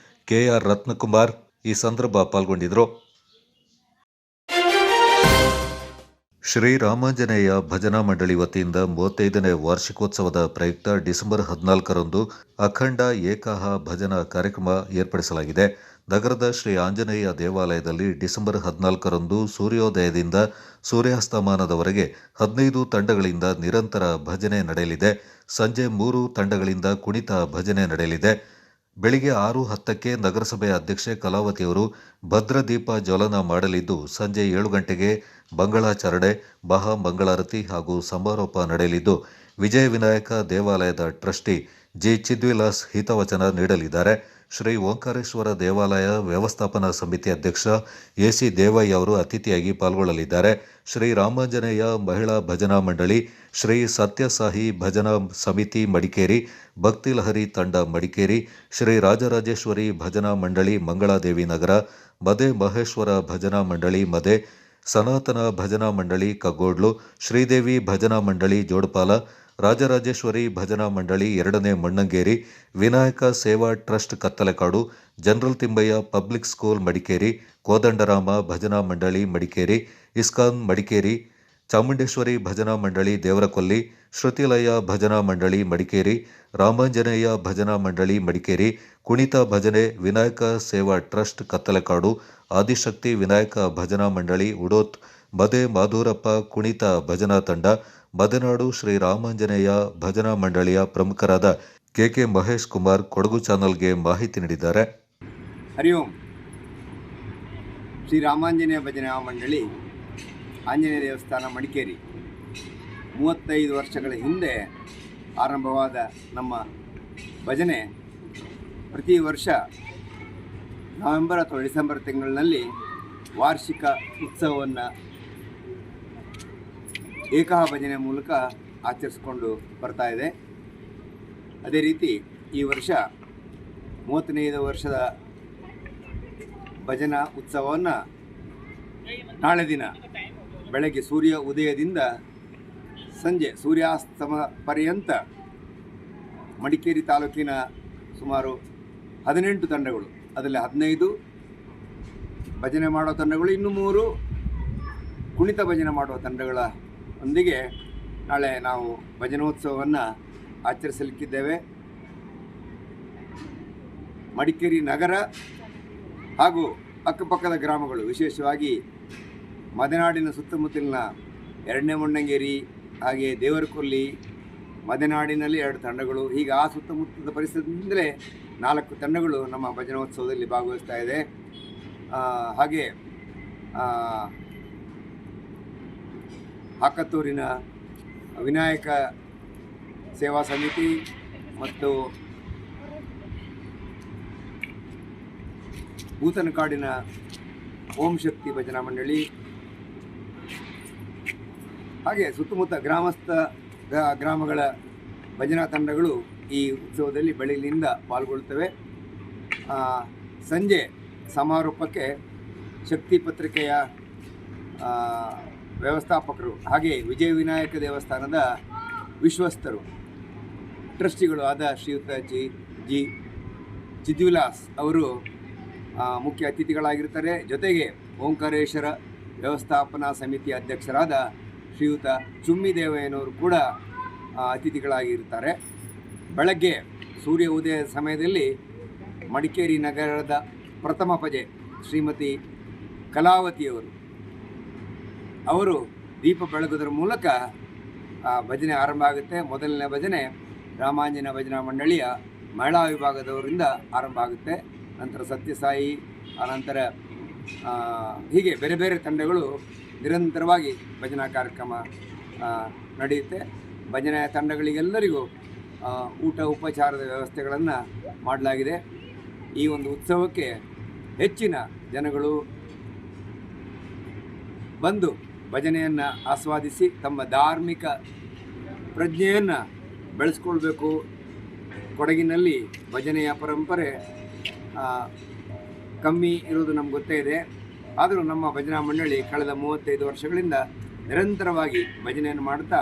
S2: ಕೆಆರ್ ರತ್ನಕುಮಾರ್ ಈ ಸಂದರ್ಭ ಪಾಲ್ಗೊಂಡಿದ್ದರು. ಶ್ರೀರಾಮಾಂಜನೇಯ ಭಜನಾ ಮಂಡಳಿ ವತಿಯಿಂದ 35ನೇ ವಾರ್ಷಿಕೋತ್ಸವದ ಪ್ರಯುಕ್ತ ಡಿಸೆಂಬರ್ 14ರಂದು ಅಖಂಡ ಏಕಾಹ ಭಜನಾ ಕಾರ್ಯಕ್ರಮ ಏರ್ಪಡಿಸಲಾಗಿದೆ. ನಗರದ ಶ್ರೀ ಆಂಜನೇಯ ದೇವಾಲಯದಲ್ಲಿ ಡಿಸೆಂಬರ್ 14ರಂದು ಸೂರ್ಯೋದಯದಿಂದ ಸೂರ್ಯಾಸ್ತಮಾನದವರೆಗೆ 15 ತಂಡಗಳಿಂದ ನಿರಂತರ ಭಜನೆ ನಡೆಯಲಿದೆ. ಸಂಜೆ 3 ತಂಡಗಳಿಂದ ಕುಣಿತ ಭಜನೆ ನಡೆಯಲಿದೆ. ಬೆಳಿಗ್ಗೆ 6:10ಕ್ಕೆ ನಗರಸಭೆ ಅಧ್ಯಕ್ಷೆ ಕಲಾವತಿಯವರು ಭದ್ರದೀಪ ಜ್ವಲನ ಮಾಡಲಿದ್ದು, ಸಂಜೆ 7 ಗಂಟೆಗೆ ಮಂಗಳಾಚರಣೆ, ಮಹಾ ಮಂಗಳಾರತಿ ಹಾಗೂ ಸಮಾರೋಪ ನಡೆಯಲಿದ್ದು, ವಿಜಯ ವಿನಾಯಕ ದೇವಾಲಯದ ಟ್ರಸ್ಟಿ ಜಿ ಚಿದ್ವಿಲಾಸ್ ಹಿತವಚನ ನೀಡಲಿದ್ದಾರೆ. ಶ್ರೀ ಓಂಕಾರೇಶ್ವರ ದೇವಾಲಯ ವ್ಯವಸ್ಥಾಪನಾ ಸಮಿತಿ ಅಧ್ಯಕ್ಷ ಎಸಿ ದೇವಯ್ಯ ಅವರು ಅತಿಥಿಯಾಗಿ ಪಾಲ್ಗೊಳ್ಳಲಿದ್ದಾರೆ. ಶ್ರೀ ರಾಮಾಂಜನೇಯ ಮಹಿಳಾ ಭಜನಾ ಮಂಡಳಿ, ಶ್ರೀ ಸತ್ಯಸಾಯಿ ಭಜನಾ ಸಮಿತಿ ಮಡಿಕೇರಿ, ಭಕ್ತಿಲಹರಿ ತಂಡ ಮಡಿಕೇರಿ, ಶ್ರೀ ರಾಜರಾಜೇಶ್ವರಿ ಭಜನಾ ಮಂಡಳಿ ಮಂಗಳಾದೇವಿ ನಗರ, ಮದೆ ಮಹೇಶ್ವರ ಭಜನಾ ಮಂಡಳಿ ಮದೆ, ಸನಾತನ ಭಜನಾ ಮಂಡಳಿ ಕಗ್ಗೋಡ್ಲು, ಶ್ರೀದೇವಿ ಭಜನಾ ಮಂಡಳಿ ಜೋಡಪಾಲ, ರಾಜರಾಜೇಶ್ವರಿ ಭಜನಾ ಮಂಡಳಿ 2ನೇ Mannangeri, Vinayaka Seva trust Kattalekadu, general Thimmaiah public school Madikeri, Kodandarama Bhajana Mandali Madikeri, ISKCON Madikeri, Chamundeshwari ಭಜನಾ ಮಂಡಳಿ ದೇವರಕೊಲ್ಲಿ, ಶ್ರುತಿಲಯ ಭಜನಾ ಮಂಡಳಿ ಮಡಿಕೇರಿ, ರಾಮಾಂಜನೇಯ ಭಜನಾ ಮಂಡಳಿ ಮಡಿಕೇರಿ, ಕುಣಿತ ಭಜನೆ ವಿನಾಯಕ ಸೇವಾ ಟ್ರಸ್ಟ್ ಕತ್ತಲೆಕಾಡು, ಆದಿಶಕ್ತಿ ವಿನಾಯಕ ಭಜನಾ ಮಂಡಳಿ ಉಡೋತ್, ಮದೆ ಮಾಧೂರಪ್ಪ ಕುಣಿತ ಭಜನಾ ತಂಡ, ಮದೆನಾಡು ಶ್ರೀ ರಾಮಾಂಜನೇಯ ಭಜನಾ ಮಂಡಳಿಯ ಪ್ರಮುಖರಾದ ಕೆಕೆ ಮಹೇಶ್ ಕುಮಾರ್ ಕೊಡಗು ಚಾನಲ್ಗೆ ಮಾಹಿತಿ ನೀಡಿದ್ದಾರೆ.
S21: ಹರಿ ಓಂ. ಶ್ರೀ ರಾಮಾಂಜನೇಯ ಭಜನಾ ಮಂಡಳಿ ಆಂಜನೇಯ ದೇವಸ್ಥಾನ ಮಡಿಕೇರಿ 35 ವರ್ಷಗಳ ಹಿಂದೆ ಆರಂಭವಾದ ನಮ್ಮ ಭಜನೆ ಪ್ರತಿ ವರ್ಷ ನವೆಂಬರ್ ಅಥವಾ ಡಿಸೆಂಬರ್ ತಿಂಗಳಿನಲ್ಲಿ ವಾರ್ಷಿಕ ಉತ್ಸವವನ್ನು ಏಕಾಹ ಭಜನೆ ಮೂಲಕ ಆಚರಿಸಿಕೊಂಡು ಬರ್ತಾ ಇದೆ. ಅದೇ ರೀತಿ ಈ ವರ್ಷ 35 ವರ್ಷದ ಭಜನಾ ಉತ್ಸವವನ್ನು ನಾಳೆ ದಿನ ಬೆಳಗ್ಗೆ ಸೂರ್ಯ ಉದಯದಿಂದ ಸಂಜೆ ಸೂರ್ಯಾಸ್ತಮ ಪರ್ಯಂತ ಮಡಿಕೇರಿ ತಾಲೂಕಿನ ಸುಮಾರು 18 ತಂಡಗಳು, ಅದರಲ್ಲಿ 15 ಭಜನೆ ಮಾಡೋ ತಂಡಗಳು, ಇನ್ನು 3 ಕುಣಿತ ಭಜನೆ ಮಾಡುವ ತಂಡಗಳ ಒಂದಿಗೆ ನಾಳೆ ನಾವು ಭಜನೋತ್ಸವವನ್ನು ಆಚರಿಸಲಿಕ್ಕಿದ್ದೇವೆ. ಮಡಿಕೇರಿ ನಗರ ಹಾಗೂ ಅಕ್ಕಪಕ್ಕದ ಗ್ರಾಮಗಳು, ವಿಶೇಷವಾಗಿ ಮದೆನಾಡಿನ ಸುತ್ತಮುತ್ತಲಿನ 2ನೇ ಮೊಣ್ಣಂಗೇರಿ, ಹಾಗೆ ದೇವರಕೊಲ್ಲಿ, ಮದೆನಾಡಿನಲ್ಲಿ 2 ತಂಡಗಳು, ಹೀಗೆ ಆ ಸುತ್ತಮುತ್ತದ ಪರಿಸರದಿಂದಲೇ 4 ತಂಡಗಳು ನಮ್ಮ ಭಜನೋತ್ಸವದಲ್ಲಿ ಭಾಗವಹಿಸ್ತಾ ಇದೆ. ಹಾಗೆ ಹಾಕತ್ತೂರಿನ ವಿನಾಯಕ ಸೇವಾ ಸಮಿತಿ ಮತ್ತು ಭೂತನಕಾಡಿನ ಓಂ ಶಕ್ತಿ ಭಜನಾ ಮಂಡಳಿ, ಹಾಗೆ ಸುತ್ತಮುತ್ತ ಗ್ರಾಮಗಳ ಭಜನಾ ತಂಡಗಳು ಈ ಉತ್ಸವದಲ್ಲಿ ಬೆಳಗ್ಗಿನಿಂದ ಪಾಲ್ಗೊಳ್ಳುತ್ತವೆ. ಸಂಜೆ ಸಮಾರೋಪಕ್ಕೆ ಶಕ್ತಿ ಪತ್ರಿಕೆಯ ವ್ಯವಸ್ಥಾಪಕರು, ಹಾಗೆ ವಿಜಯ ವಿನಾಯಕ ದೇವಸ್ಥಾನದ ವಿಶ್ವಸ್ತರು, ಟ್ರಸ್ಟಿಗಳು ಆದ ಶ್ರೀಯುತ ಜಿ ಚಿದ್ವಿಲಾಸ್ ಅವರು ಮುಖ್ಯ ಅತಿಥಿಗಳಾಗಿರ್ತಾರೆ. ಜೊತೆಗೆ ಓಂಕಾರೇಶ್ವರ ವ್ಯವಸ್ಥಾಪನಾ ಸಮಿತಿ ಅಧ್ಯಕ್ಷರಾದ ಶ್ರೀಯುತ ಚುಮ್ಮಿದೇವಯ್ಯನವರು ಕೂಡ ಅತಿಥಿಗಳಾಗಿರ್ತಾರೆ. ಬೆಳಗ್ಗೆ ಸೂರ್ಯ ಉದಯದ ಸಮಯದಲ್ಲಿ ಮಡಿಕೇರಿ ನಗರದ ಪ್ರಥಮ ಪಜೆ ಶ್ರೀಮತಿ ಕಲಾವತಿಯವರು ಅವರು ದೀಪ ಬೆಳಗುವುದರ ಮೂಲಕ ಭಜನೆ ಆರಂಭ ಆಗುತ್ತೆ. ಮೊದಲನೇ ಭಜನೆ ರಾಮಾಂಜನ ಭಜನಾ ಮಂಡಳಿಯ ಮಹಿಳಾ ವಿಭಾಗದವರಿಂದ ಆರಂಭ ಆಗುತ್ತೆ. ನಂತರ ಸತ್ಯಸಾಯಿ, ಆನಂತರ ಹೀಗೆ ಬೇರೆ ಬೇರೆ ತಂಡಗಳು ನಿರಂತರವಾಗಿ ಭಜನಾ ಕಾರ್ಯಕ್ರಮ ನಡೆಯುತ್ತೆ. ಭಜನೆ ತಂಡಗಳಿಗೆಲ್ಲರಿಗೂ ಊಟ ಉಪಚಾರದ ವ್ಯವಸ್ಥೆಗಳನ್ನು ಮಾಡಲಾಗಿದೆ. ಈ ಒಂದು ಉತ್ಸವಕ್ಕೆ ಹೆಚ್ಚಿನ ಜನಗಳು ಬಂದು ಭಜನೆಯನ್ನು ಆಸ್ವಾದಿಸಿ ತಮ್ಮ ಧಾರ್ಮಿಕ ಪ್ರಜ್ಞೆಯನ್ನು ಬೆಳೆಸ್ಕೊಳ್ಬೇಕು. ಕೊಡಗಿನಲ್ಲಿ ಭಜನೆಯ ಪರಂಪರೆ ಕಮ್ಮಿ ಇರೋದು ನಮ್ಗೆ ಗೊತ್ತೇ ಇದೆ. ಆದರೂ ನಮ್ಮ ಭಜನಾ ಮಂಡಳಿ ಕಳೆದ 35 ವರ್ಷಗಳಿಂದ ನಿರಂತರವಾಗಿ ಭಜನೆಯನ್ನು ಮಾಡ್ತಾ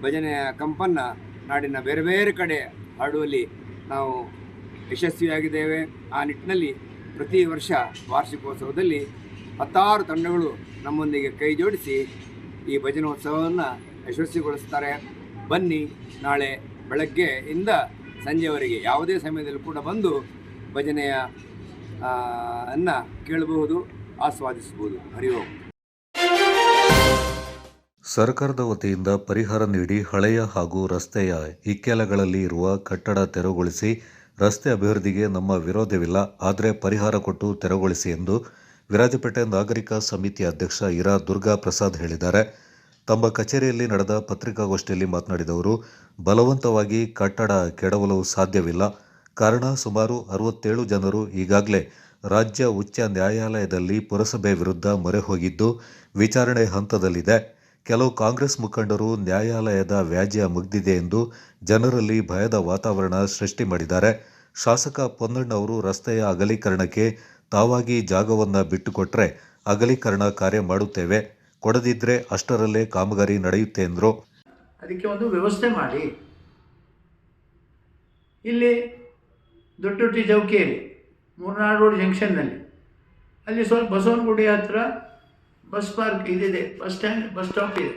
S21: ಭಜನೆಯ ಕಂಪನ್ನು ನಾಡಿನ ಬೇರೆ ಬೇರೆ ಕಡೆ ಹಾಡುವಲ್ಲಿ ನಾವು ಯಶಸ್ವಿಯಾಗಿದ್ದೇವೆ. ಆ ನಿಟ್ಟಿನಲ್ಲಿ ಪ್ರತಿ ವರ್ಷ ವಾರ್ಷಿಕೋತ್ಸವದಲ್ಲಿ 10 ತಂಡಗಳು ನಮ್ಮೊಂದಿಗೆ ಕೈ ಜೋಡಿಸಿ ಈ ಭಜನೋತ್ಸವವನ್ನು ಯಶಸ್ವಿಗೊಳಿಸ್ತಾರೆ. ಬನ್ನಿ, ನಾಳೆ ಬೆಳಗ್ಗೆಯಿಂದ ಸಂಜೆವರೆಗೆ ಯಾವುದೇ ಸಮಯದಲ್ಲಿ ಕೂಡ ಬಂದು ಭಜನೆಯ ಅನ್ನು ಕೇಳಬಹುದು, ಆಸ್ವಾದಿಸಬಹುದು. ಹರಿ ಓಂ.
S2: ಸರ್ಕಾರದ ವತಿಯಿಂದ ಪರಿಹಾರ ನೀಡಿ ಹಳೆಯ ಹಾಗೂ ರಸ್ತೆಯ ಇಕ್ಕೆಲಗಳಲ್ಲಿ ಇರುವ ಕಟ್ಟಡ ತೆರವುಗೊಳಿಸಿ ರಸ್ತೆ ಅಭಿವೃದ್ಧಿಗೆ ನಮ್ಮ ವಿರೋಧವಿಲ್ಲ, ಆದರೆ ಪರಿಹಾರ ಕೊಟ್ಟು ತೆರವುಗೊಳಿಸಿ ಎಂದು ವಿರಾಜಪೇಟೆ ನಾಗರಿಕ ಸಮಿತಿ ಅಧ್ಯಕ್ಷ ಇರಾ ದುರ್ಗಾ ಪ್ರಸಾದ್ ಹೇಳಿದ್ದಾರೆ. ತಮ್ಮ ಕಚೇರಿಯಲ್ಲಿ ನಡೆದ ಪತ್ರಿಕಾಗೋಷ್ಠಿಯಲ್ಲಿ ಮಾತನಾಡಿದ ಅವರು, ಬಲವಂತವಾಗಿ ಕಟ್ಟಡ ಕೆಡವಲು ಸಾಧ್ಯವಿಲ್ಲ. ಕಾರಣ, ಸುಮಾರು 67 ಜನರು ಈಗಾಗಲೇ ರಾಜ್ಯ ಉಚ್ಚ ನ್ಯಾಯಾಲಯದಲ್ಲಿ ಪುರಸಭೆ ವಿರುದ್ಧ ಮೊರೆ ಹೋಗಿದ್ದು ವಿಚಾರಣೆ ಹಂತದಲ್ಲಿದೆ. ಕೆಲವು ಕಾಂಗ್ರೆಸ್ ಮುಖಂಡರು ನ್ಯಾಯಾಲಯದ ವ್ಯಾಜ್ಯ ಮುಗಿದಿದೆ ಎಂದು ಜನರಲ್ಲಿ ಭಯದ ವಾತಾವರಣ ಸೃಷ್ಟಿ ಮಾಡಿದ್ದಾರೆ. ಶಾಸಕ ಪೊನ್ನಣ್ಣ ಅವರು ರಸ್ತೆಯ ಅಗಲೀಕರಣಕ್ಕೆ ತಾವಾಗಿ ಜಾಗವನ್ನು ಬಿಟ್ಟುಕೊಟ್ರೆ ಅಗಲೀಕರಣ ಕಾರ್ಯ ಮಾಡುತ್ತೇವೆ, ಕೊಡದಿದ್ರೆ ಅಷ್ಟರಲ್ಲೇ ಕಾಮಗಾರಿ ನಡೆಯುತ್ತೆ ಎಂದರು.
S1: ಅದಕ್ಕೆ ಒಂದು ವ್ಯವಸ್ಥೆ ಮಾಡಿ. ಇಲ್ಲಿ ದೊಡ್ಡೊಟ್ಟಿ ಚೌಕಿಯಲ್ಲಿ ಮೂರ್ನಾಡು ರೋಡ್ ಜಂಕ್ಷನ್ನಲ್ಲಿ ಅಲ್ಲಿ ಸ್ವಲ್ಪ ಬಸವನಗುಡಿ ಹತ್ರ ಬಸ್ ಪಾರ್ಕ್ ಇದಿದೆ, ಬಸ್ ಸ್ಟ್ಯಾಂಡ್, ಬಸ್ ಸ್ಟಾಪ್ ಇದೆ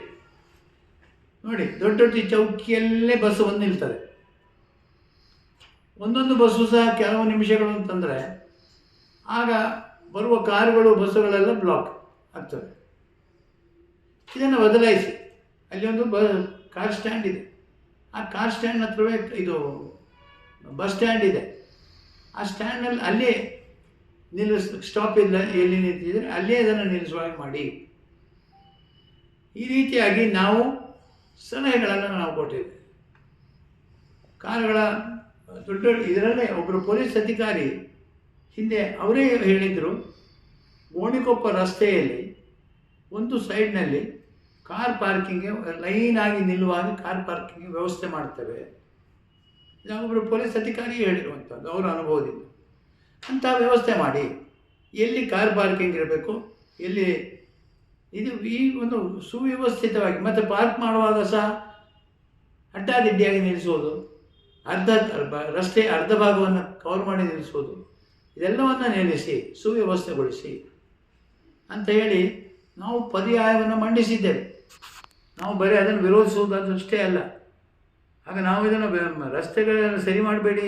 S1: ನೋಡಿ. ದೊಡ್ಡೊಟ್ಟಿ ಚೌಕಿಯಲ್ಲೇ ಬಸ್ ಬಂದು ನಿಲ್ತದೆ. ಒಂದೊಂದು ಬಸ್ಸು ಸಹ ಕೆಲವು ನಿಮಿಷಗಳು ಅಂತಂದರೆ ಆಗ ಬರುವ ಕಾರುಗಳು ಬಸ್ಸುಗಳೆಲ್ಲ ಬ್ಲಾಕ್ ಆಗ್ತವೆ. ಇದನ್ನು ಬದಲಾಯಿಸಿ ಅಲ್ಲಿ ಒಂದು ಕಾರ್ ಸ್ಟ್ಯಾಂಡ್ ಇದೆ. ಆ ಕಾರ್ ಸ್ಟ್ಯಾಂಡ್ ಹತ್ರವೇ ಇದು ಬಸ್ ಸ್ಟ್ಯಾಂಡ್ ಇದೆ. ಆ ಸ್ಟ್ಯಾಂಡ್ನಲ್ಲಿ ಅಲ್ಲೇ ಸ್ಟಾಪ್ ಇಲ್ಲ, ಎಲ್ಲಿ ನಿಂತಿದ್ರೆ ಅಲ್ಲೇ ಅದನ್ನು ನಿಲ್ಲಿಸುವ ಹಾಗೆ ಮಾಡಿ. ಈ ರೀತಿಯಾಗಿ ನಾವು ಸಲಹೆಗಳನ್ನು ನಾವು ಕೊಟ್ಟಿದ್ದೇವೆ. ಕಾರುಗಳ ದೊಡ್ಡ ಇದರಲ್ಲೇ ಒಬ್ಬರು ಪೊಲೀಸ್ ಅಧಿಕಾರಿ ಹಿಂದೆ ಅವರೇ ಹೇಳಿದರು, ಗೋಣಿಕೊಪ್ಪ ರಸ್ತೆಯಲ್ಲಿ ಒಂದು ಸೈಡ್ನಲ್ಲಿ ಕಾರ್ ಪಾರ್ಕಿಂಗ್ಗೆ ಲೈನಾಗಿ ನಿಲ್ಲುವಾಗ ಕಾರ್ ಪಾರ್ಕಿಂಗ್ ವ್ಯವಸ್ಥೆ ಮಾಡ್ತೇವೆ. ಒಬ್ಬರು ಪೊಲೀಸ್ ಅಧಿಕಾರಿ ಹೇಳಿರುವಂಥದ್ದು ಅವರ ಅನುಭವದಿಂದ. ಅಂಥ ವ್ಯವಸ್ಥೆ ಮಾಡಿ, ಎಲ್ಲಿ ಕಾರ್ ಪಾರ್ಕಿಂಗ್ ಇರಬೇಕು, ಎಲ್ಲಿ ಇದು ಈ ಒಂದು ಸುವ್ಯವಸ್ಥಿತವಾಗಿ, ಮತ್ತು ಪಾರ್ಕ್ ಮಾಡುವಾಗ ಸಹ ಅಡ್ಡಾದಿಡ್ಡಿಯಾಗಿ ನಿಲ್ಲಿಸೋದು, ರಸ್ತೆ ಅರ್ಧ ಭಾಗವನ್ನು ಕವರ್ ಮಾಡಿ ನಿಲ್ಲಿಸೋದು, ಇದೆಲ್ಲವನ್ನು ನಿಲ್ಲಿಸಿ ಸುವ್ಯವಸ್ಥೆಗೊಳಿಸಿ ಅಂತ ಹೇಳಿ ನಾವು ಪರ್ಯಾಯವನ್ನು ಮಂಡಿಸಿದ್ದೇವೆ. ನಾವು ಬರೀ ಅದನ್ನು ವಿರೋಧಿಸುವುದಷ್ಟೇ ಅಲ್ಲ. ಆಗ ನಾವು ಇದನ್ನು ರಸ್ತೆಗಳನ್ನು ಸರಿ ಮಾಡಬೇಡಿ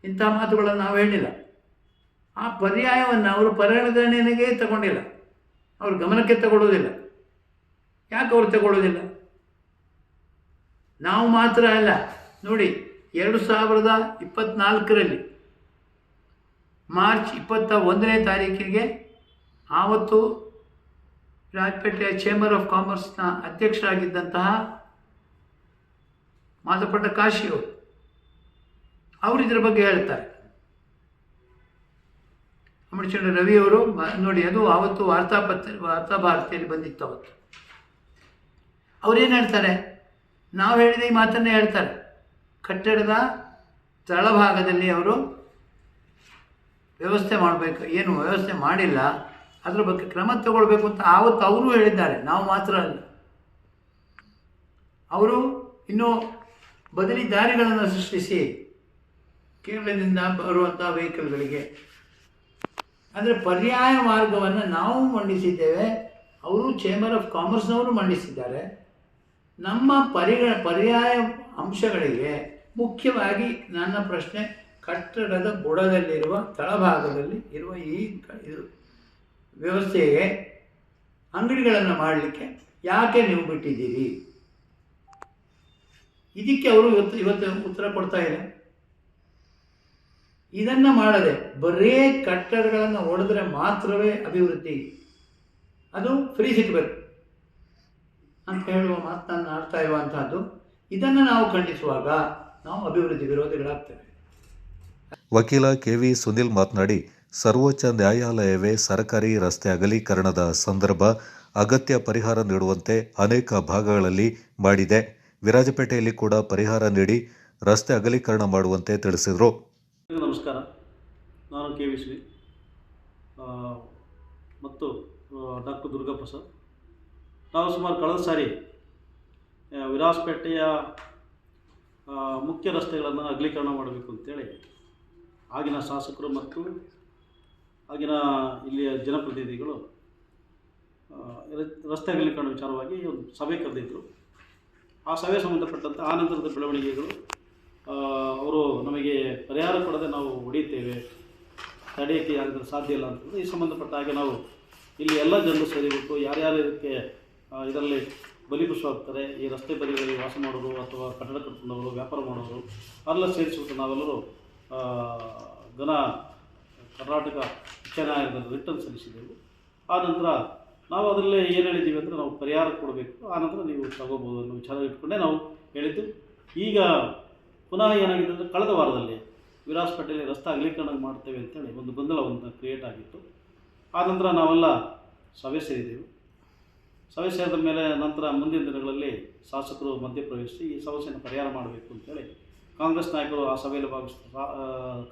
S1: ಇಂಥ ಮಾತುಗಳನ್ನು ನಾವು ಹೇಳಿಲ್ಲ. ಆ ಪರ್ಯಾಯವನ್ನು ಅವರು ಪರಿಗಣನೆಗೆ ತಗೊಂಡಿಲ್ಲ, ಅವರು ಗಮನಕ್ಕೆ ತಗೊಳ್ಳೋದಿಲ್ಲ. ಯಾಕೆ ಅವರು ತಗೊಳ್ಳೋದಿಲ್ಲ? ನಾವು ಮಾತ್ರ ಅಲ್ಲ ನೋಡಿ, 2024ರಲ್ಲಿ ಮಾರ್ಚ್ 21ನೇ ತಾರೀಕಿಗೆ ಆವತ್ತು ರಾಜಪೇಟೆಯ ಚೇಂಬರ್ ಆಫ್ ಕಾಮರ್ಸ್ನ ಅಧ್ಯಕ್ಷರಾಗಿದ್ದಂತಹ ಮಾದಪಟ್ಟ ಕಾಶಿಯವರು ಅವರು ಇದರ ಬಗ್ಗೆ ಹೇಳ್ತಾರೆ. ಅಮೃತಚಂದ್ರ ರವಿಯವರು ನೋಡಿ, ಅದು ಆವತ್ತು ವಾರ್ತಾಭಾರತಿಯಲ್ಲಿ ಬಂದಿತ್ತು. ಅವತ್ತು ಅವರೇನು ಹೇಳ್ತಾರೆ, ನಾವು ಹೇಳಿದ ಈ ಮಾತನ್ನೇ ಹೇಳ್ತಾರೆ. ಕಟ್ಟಡದ ತಳಭಾಗದಲ್ಲಿ ಅವರು ವ್ಯವಸ್ಥೆ ಮಾಡಬೇಕು, ಏನು ವ್ಯವಸ್ಥೆ ಮಾಡಿಲ್ಲ, ಅದರ ಬಗ್ಗೆ ಕ್ರಮ ತಗೊಳ್ಬೇಕು ಅಂತ ಆವತ್ತು ಅವರು ಹೇಳಿದ್ದಾರೆ. ನಾವು ಮಾತ್ರ ಅಲ್ಲ, ಅವರು ಇನ್ನೂ ಬದಲಿ ದಾರಿಗಳನ್ನು ಸೃಷ್ಟಿಸಿ ಕೇರಳದಿಂದ ಬರುವಂಥ ವೆಹಿಕಲ್ಗಳಿಗೆ ಅಂದರೆ ಪರ್ಯಾಯ ಮಾರ್ಗವನ್ನು ನಾವು ಮಂಡಿಸಿದ್ದೇವೆ, ಅವರು ಚೇಂಬರ್ ಆಫ್ ಕಾಮರ್ಸ್ನವರು ಮಂಡಿಸಿದ್ದಾರೆ. ನಮ್ಮ ಪರ್ಯಾಯ ಅಂಶಗಳಿಗೆ ಮುಖ್ಯವಾಗಿ ನನ್ನ ಪ್ರಶ್ನೆ, ಕಟ್ಟಡದ ಬುಡದಲ್ಲಿರುವ ತಳಭಾಗದಲ್ಲಿ ಇರುವ ಈ ಇದು ವ್ಯವಸ್ಥೆಗೆ ಅಂಗಡಿಗಳನ್ನು ಮಾಡಲಿಕ್ಕೆ ಯಾಕೆ ನೀವು ಬಿಟ್ಟಿದ್ದೀರಿ? ಇದಕ್ಕೆ ಅವರು ಇವತ್ತು ಉತ್ತರ ಕೊಡ್ತಾ ಇಲ್ಲ. ಇದನ್ನು ಮಾಡದೆ ಬರೇ ಕಟ್ಟಡಗಳನ್ನು ಹೊಡೆದ್ರೆ ಮಾತ್ರವೇ ಅಭಿವೃದ್ಧಿ, ಅದು ಫ್ರೀ ಸಿಗಬೇಕು ಅಂತ ಹೇಳುವ ಮಾತನ್ನು ಆಡ್ತಾ ಇರುವಂತಹದ್ದು. ಇದನ್ನು ನಾವು ಖಂಡಿಸುವಾಗ ನಾವು ಅಭಿವೃದ್ಧಿ ವಿರೋಧಿಗಳಾಗ್ತೇವೆ.
S2: ವಕೀಲ ಕೆವಿ ಸುನಿಲ್ ಮಾತನಾಡಿ, ಸರ್ವೋಚ್ಚ ನ್ಯಾಯಾಲಯವೇ ಸರ್ಕಾರಿ ರಸ್ತೆ ಅಗಲೀಕರಣದ ಸಂದರ್ಭ ಅಗತ್ಯ ಪರಿಹಾರ ನೀಡುವಂತೆ ಅನೇಕ ಭಾಗಗಳಲ್ಲಿ ಮಾಡಿದೆ. ವಿರಾಜಪೇಟೆಯಲ್ಲಿ ಕೂಡ ಪರಿಹಾರ ನೀಡಿ ರಸ್ತೆ ಅಗಲೀಕರಣ ಮಾಡುವಂತೆ ತಿಳಿಸಿದರು.
S6: ನಮಸ್ಕಾರ, ನಾನು ಕೆ ವಿ ಶ್ರೀ ಮತ್ತು ಡಾಕ್ಟರ್ ದುರ್ಗಾಪ್ರಸಾದ್. ನಾವು ಸುಮಾರು ಕಳೆದ ಸಾರಿ ವಿರಾಜಪೇಟೆಯ ಮುಖ್ಯ ರಸ್ತೆಗಳನ್ನು ಅಗಲೀಕರಣ ಮಾಡಬೇಕು ಅಂತೇಳಿ ಆಗಿನ ಶಾಸಕರು ಮತ್ತು ಆಗಿನ ಇಲ್ಲಿಯ ಜನಪ್ರತಿನಿಧಿಗಳು ರಸ್ತೆ ಅಗಲೀಕರಣ ವಿಚಾರವಾಗಿ ಒಂದು ಸಭೆ ಕರೆದಿದ್ದರು. ಆ ಸಭೆ ಸಂಬಂಧಪಟ್ಟಂತೆ ಆ ನಂತರದ ಬೆಳವಣಿಗೆಗಳು ಅವರು ನಮಗೆ ಪರಿಹಾರ ಕೊಡದೆ ನಾವು ಹೊಡೆಯುತ್ತೇವೆ, ತಡೆಯೋಕ್ಕೆ ಯಾರಿದ್ರೆ ಸಾಧ್ಯ ಇಲ್ಲ ಅಂತಂದರೆ ಈ ಸಂಬಂಧಪಟ್ಟ ಹಾಗೆ ನಾವು ಇಲ್ಲಿ ಎಲ್ಲ ಜನರು ಸೇರಿಬಿಟ್ಟು ಯಾರ್ಯಾರು ಇದಕ್ಕೆ ಇದರಲ್ಲಿ ಬಲಿಪಶುವಾಗ್ತಾರೆ, ಈ ರಸ್ತೆ ಬದಿಗಳಲ್ಲಿ ವಾಸ ಮಾಡೋರು ಅಥವಾ ಕಟ್ಟಡ ಕಟ್ಕೊಂಡವರು, ವ್ಯಾಪಾರ ಮಾಡೋರು ಎಲ್ಲ ಸೇರಿಸಿಬಿಟ್ಟು ನಾವೆಲ್ಲರೂ ಕರ್ನಾಟಕ ಉಚ್ಚ ನ್ಯಾಯಾಲಯದಲ್ಲಿ ರಿಟರ್ನ್ ಸಲ್ಲಿಸಿದ್ದೆವು. ಆ ನಂತರ ನಾವು ಅದರಲ್ಲಿ ಏನು ಹೇಳಿದ್ದೀವಿ ಅಂದರೆ ನಾವು ಪರಿಹಾರ ಕೊಡಬೇಕು, ಆನಂತರ ನೀವು ತಗೋಬೋದು ಅನ್ನೋ ವಿಚಾರ ಇಟ್ಕೊಂಡೇ ನಾವು ಹೇಳಿದ್ದು. ಈಗ ಪುನಃ ಏನಾಗಿದೆ ಅಂದರೆ ಕಳೆದ ವಾರದಲ್ಲಿ ವಿರಾಜಪೇಟೆಯಲ್ಲಿ ರಸ್ತೆ ಅಗಲೀಕರಣ ಮಾಡ್ತೇವೆ ಅಂತೇಳಿ ಒಂದು ಗೊಂದಲವನ್ನು ಕ್ರಿಯೇಟ್ ಆಗಿತ್ತು. ಆ ನಂತರ ನಾವೆಲ್ಲ ಸಭೆ ಸೇರಿದ್ದೆವು. ಸಭೆ ಸೇರಿದ ಮೇಲೆ ನಂತರ ಮುಂದಿನ ದಿನಗಳಲ್ಲಿ ಶಾಸಕರು ಮಧ್ಯಪ್ರವೇಶಿಸಿ ಈ ಸಮಸ್ಯೆಯನ್ನು ಪರಿಹಾರ ಮಾಡಬೇಕು ಅಂತೇಳಿ ಕಾಂಗ್ರೆಸ್ ನಾಯಕರು ಆ ಸಭೆಯಲ್ಲಿ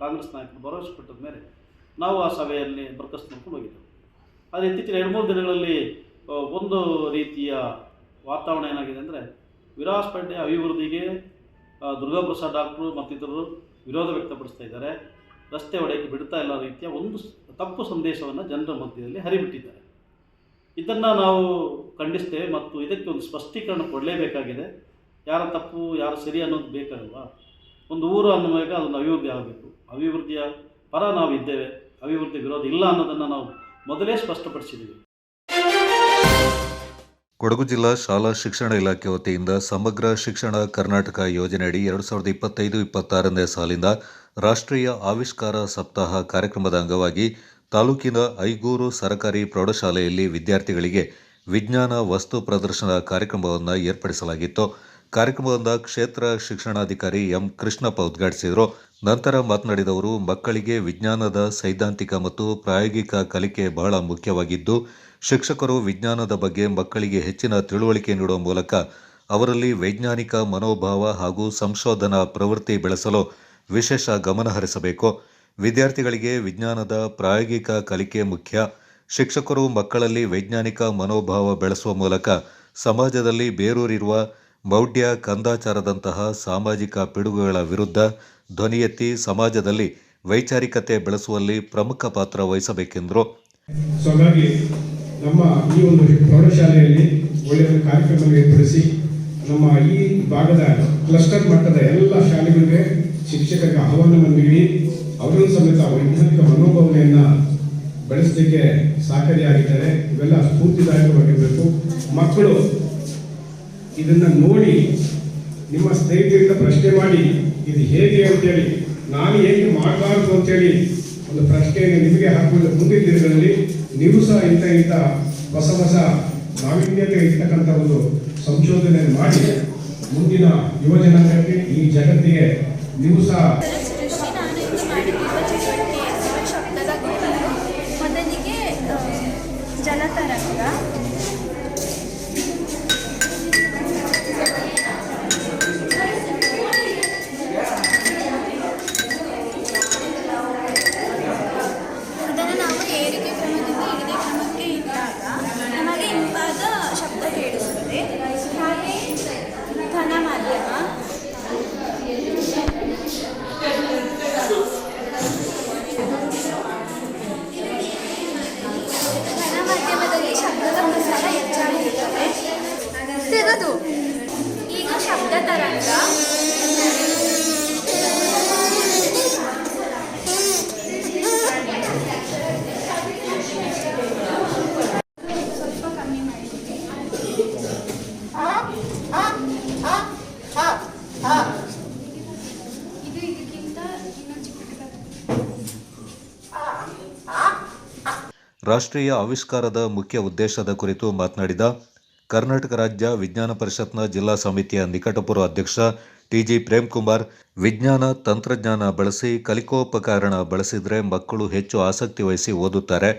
S6: ಕಾಂಗ್ರೆಸ್ ನಾಯಕರು ಭರವಸೆ ಕೊಟ್ಟದ ಮೇಲೆ ನಾವು ಆ ಸಭೆಯಲ್ಲಿ ಬರ್ಕಸ್ ಮಾಡ್ಕೊಂಡು ಹೋಗಿದ್ದೆವು. ಆದರೆ ಇತ್ತೀಚಿನ 2-3 ದಿನಗಳಲ್ಲಿ ಒಂದು ರೀತಿಯ ವಾತಾವರಣ ಏನಾಗಿದೆ ಅಂದರೆ ವಿರಾಜಪೇಟೆಯ ಅಭಿವೃದ್ಧಿಗೆ ದುರ್ಗಾಪ್ರಸಾದ್ ಡಾಕ್ಟ್ರು ಮತ್ತಿತರರು ವಿರೋಧ ವ್ಯಕ್ತಪಡಿಸ್ತಾ ಇದ್ದಾರೆ. ರಸ್ತೆ ಹೊಡೆಯೋಕ್ಕೆ ಬಿಡ್ತಾ ಇಲ್ಲ ರೀತಿಯ ಒಂದು ತಪ್ಪು ಸಂದೇಶವನ್ನು ಜನರ ಮಧ್ಯದಲ್ಲಿ ಹರಿಬಿಟ್ಟಿದ್ದಾರೆ. ಇದನ್ನು ನಾವು ಖಂಡಿಸ್ತೇವೆ ಮತ್ತು ಇದಕ್ಕೆ ಒಂದು ಸ್ಪಷ್ಟೀಕರಣ ಕೊಡಲೇಬೇಕಾಗಿದೆ. ಯಾರ ತಪ್ಪು ಯಾರು ಸರಿ ಅನ್ನೋದು ಬೇಕಾಗಲ್ವಾ? ಒಂದು ಊರು ಅನ್ನುವಾಗ ಅದನ್ನು ಅಭಿವೃದ್ಧಿ ಆಗಬೇಕು. ಅಭಿವೃದ್ಧಿಯ ಪರ ನಾವು ಇದ್ದೇವೆ, ಅಭಿವೃದ್ಧಿ ವಿರೋಧ ಇಲ್ಲ ಅನ್ನೋದನ್ನು ನಾವು ಮೊದಲೇ ಸ್ಪಷ್ಟಪಡಿಸಿದ್ದೀವಿ.
S2: ಕೊಡಗು ಜಿಲ್ಲಾ ಶಾಲಾ ಶಿಕ್ಷಣ ಇಲಾಖೆ ವತಿಯಿಂದ ಸಮಗ್ರ ಶಿಕ್ಷಣ ಕರ್ನಾಟಕ ಯೋಜನೆಯಡಿ 2025-26ನೇ ಸಾಲಿನ ರಾಷ್ಟ್ರೀಯ ಆವಿಷ್ಕಾರ ಸಪ್ತಾಹ ಕಾರ್ಯಕ್ರಮದ ಅಂಗವಾಗಿ ತಾಲೂಕಿನ ಐಗೂರು ಸರ್ಕಾರಿ ಪ್ರೌಢಶಾಲೆಯಲ್ಲಿ ವಿದ್ಯಾರ್ಥಿಗಳಿಗೆ ವಿಜ್ಞಾನ ವಸ್ತು ಪ್ರದರ್ಶನ ಕಾರ್ಯಕ್ರಮವನ್ನು ಏರ್ಪಡಿಸಲಾಗಿತ್ತು. ಕಾರ್ಯಕ್ರಮವನ್ನು ಕ್ಷೇತ್ರ ಶಿಕ್ಷಣಾಧಿಕಾರಿ ಎಂ ಕೃಷ್ಣಪ್ಪ ಉದ್ಘಾಟಿಸಿದರು. ನಂತರ ಮಾತನಾಡಿದವರು, ಮಕ್ಕಳಿಗೆ ವಿಜ್ಞಾನದ ಸೈದ್ಧಾಂತಿಕ ಮತ್ತು ಪ್ರಾಯೋಗಿಕ ಕಲಿಕೆ ಬಹಳ ಮುಖ್ಯವಾಗಿದ್ದು, ಶಿಕ್ಷಕರು ವಿಜ್ಞಾನದ ಬಗ್ಗೆ ಮಕ್ಕಳಿಗೆ ಹೆಚ್ಚಿನ ತಿಳುವಳಿಕೆ ನೀಡುವ ಮೂಲಕ ಅವರಲ್ಲಿ ವೈಜ್ಞಾನಿಕ ಮನೋಭಾವ ಹಾಗೂ ಸಂಶೋಧನಾ ಪ್ರವೃತ್ತಿ ಬೆಳೆಸಲು ವಿಶೇಷ ಗಮನ ಹರಿಸಬೇಕು. ವಿದ್ಯಾರ್ಥಿಗಳಿಗೆ ವಿಜ್ಞಾನದ ಪ್ರಾಯೋಗಿಕ ಕಲಿಕೆ ಮುಖ್ಯ. ಶಿಕ್ಷಕರು ಮಕ್ಕಳಲ್ಲಿ ವೈಜ್ಞಾನಿಕ ಮನೋಭಾವ ಬೆಳೆಸುವ ಮೂಲಕ ಸಮಾಜದಲ್ಲಿ ಬೇರೂರಿರುವ ಮೌಢ್ಯ, ಕಂದಾಚಾರದಂತಹ ಸಾಮಾಜಿಕ ಪಿಡುಗುಗಳ ವಿರುದ್ಧ ಧ್ವನಿ ಎತ್ತಿ ಸಮಾಜದಲ್ಲಿ ವೈಚಾರಿಕತೆ ಬೆಳೆಸುವಲ್ಲಿ ಪ್ರಮುಖ ಪಾತ್ರ ವಹಿಸಬೇಕೆಂದರು.
S18: ಸೊ ಹಾಗಾಗಿ ನಮ್ಮ ಈ ಒಂದು ಪ್ರೌಢಶಾಲೆಯಲ್ಲಿ ಒಳ್ಳೆಯ ಕಾರ್ಯಕ್ರಮ ಏರ್ಪಡಿಸಿ ನಮ್ಮ ಈ ಭಾಗದ ಕ್ಲಸ್ಟರ್ ಮಟ್ಟದ ಎಲ್ಲ ಶಾಲೆಗಳಿಗೆ ಶಿಕ್ಷಕರಿಗೆ ಆಹ್ವಾನವನ್ನು ನೀಡಿ ಅವರನ್ನು ಸಮೇತ ವೈಜ್ಞಾನಿಕ ಮನೋಭಾವನೆಯನ್ನು ಬೆಳೆಸಲಿಕ್ಕೆ ಸಹಕಾರಿಯಾಗಿದ್ದಾರೆ. ಇವೆಲ್ಲ ಸ್ಫೂರ್ತಿದಾಯಕವಾಗಿರಬೇಕು. ಮಕ್ಕಳು ಇದನ್ನು ನೋಡಿ ನಿಮ್ಮ ಸ್ನೇಹಿತರಿಂದ ಪ್ರಶ್ನೆ ಮಾಡಿ ಇದು ಹೇಗೆ ಅಂತೇಳಿ, ನಾನು ಹೇಗೆ ಮಾಡಬಾರ್ದು ಅಂತೇಳಿ ಒಂದು ಪ್ರಶ್ನೆಯನ್ನು ನಿಮಗೆ ಹಾಕುವುದು. ಮುಂದಿನ ದಿನಗಳಲ್ಲಿ ನೀವು ಸಹ ಇಂಥ ಹೊಸ ನಾವೀನ್ಯತೆ ಇರ್ತಕ್ಕಂಥ ಒಂದು ಸಂಶೋಧನೆಯನ್ನು ಮಾಡಿ ಮುಂದಿನ ಯುವಜನಾಂಗಕ್ಕೆ ಈ ಜಗತ್ತಿಗೆ ನೀವು ಸಹ
S20: ಮೊದಲಿಗೆ ಜಲತರಂಗ, ಅದನ್ನು ನಾವು ಏರಿಕೆ ಕ್ರಮದಿಂದ ಇಳಿಕೆ ಕ್ರಮಕ್ಕೆ ಇಟ್ಟಾಗ ನಮಗೆ ಇಂಪಾದ ಶಬ್ದ ಕೇಳಿಸುತ್ತದೆ. ಹಾಗೆ ಘನ ಮಾಧ್ಯಮ,
S2: ರಾಷ್ಟ್ರೀಯ ಆವಿಷ್ಕಾರದ ಮುಖ್ಯ ಉದ್ದೇಶದ ಕುರಿತು ಮಾತನಾಡಿದ ಕರ್ನಾಟಕ ರಾಜ್ಯ ವಿಜ್ಞಾನ ಪರಿಷತ್ನ ಜಿಲ್ಲಾ ಸಮಿತಿಯ ನಿಕಟಪೂರ್ವ ಅಧ್ಯಕ್ಷ ಟಿಜಿ ಪ್ರೇಮ್ಕುಮಾರ್, ವಿಜ್ಞಾನ ತಂತ್ರಜ್ಞಾನ ಬಳಸಿ ಕಲಿಕೋಪಕರಣ ಬಳಸಿದರೆ ಮಕ್ಕಳು ಹೆಚ್ಚು ಆಸಕ್ತಿ ವಹಿಸಿ ಓದುತ್ತಾರೆ.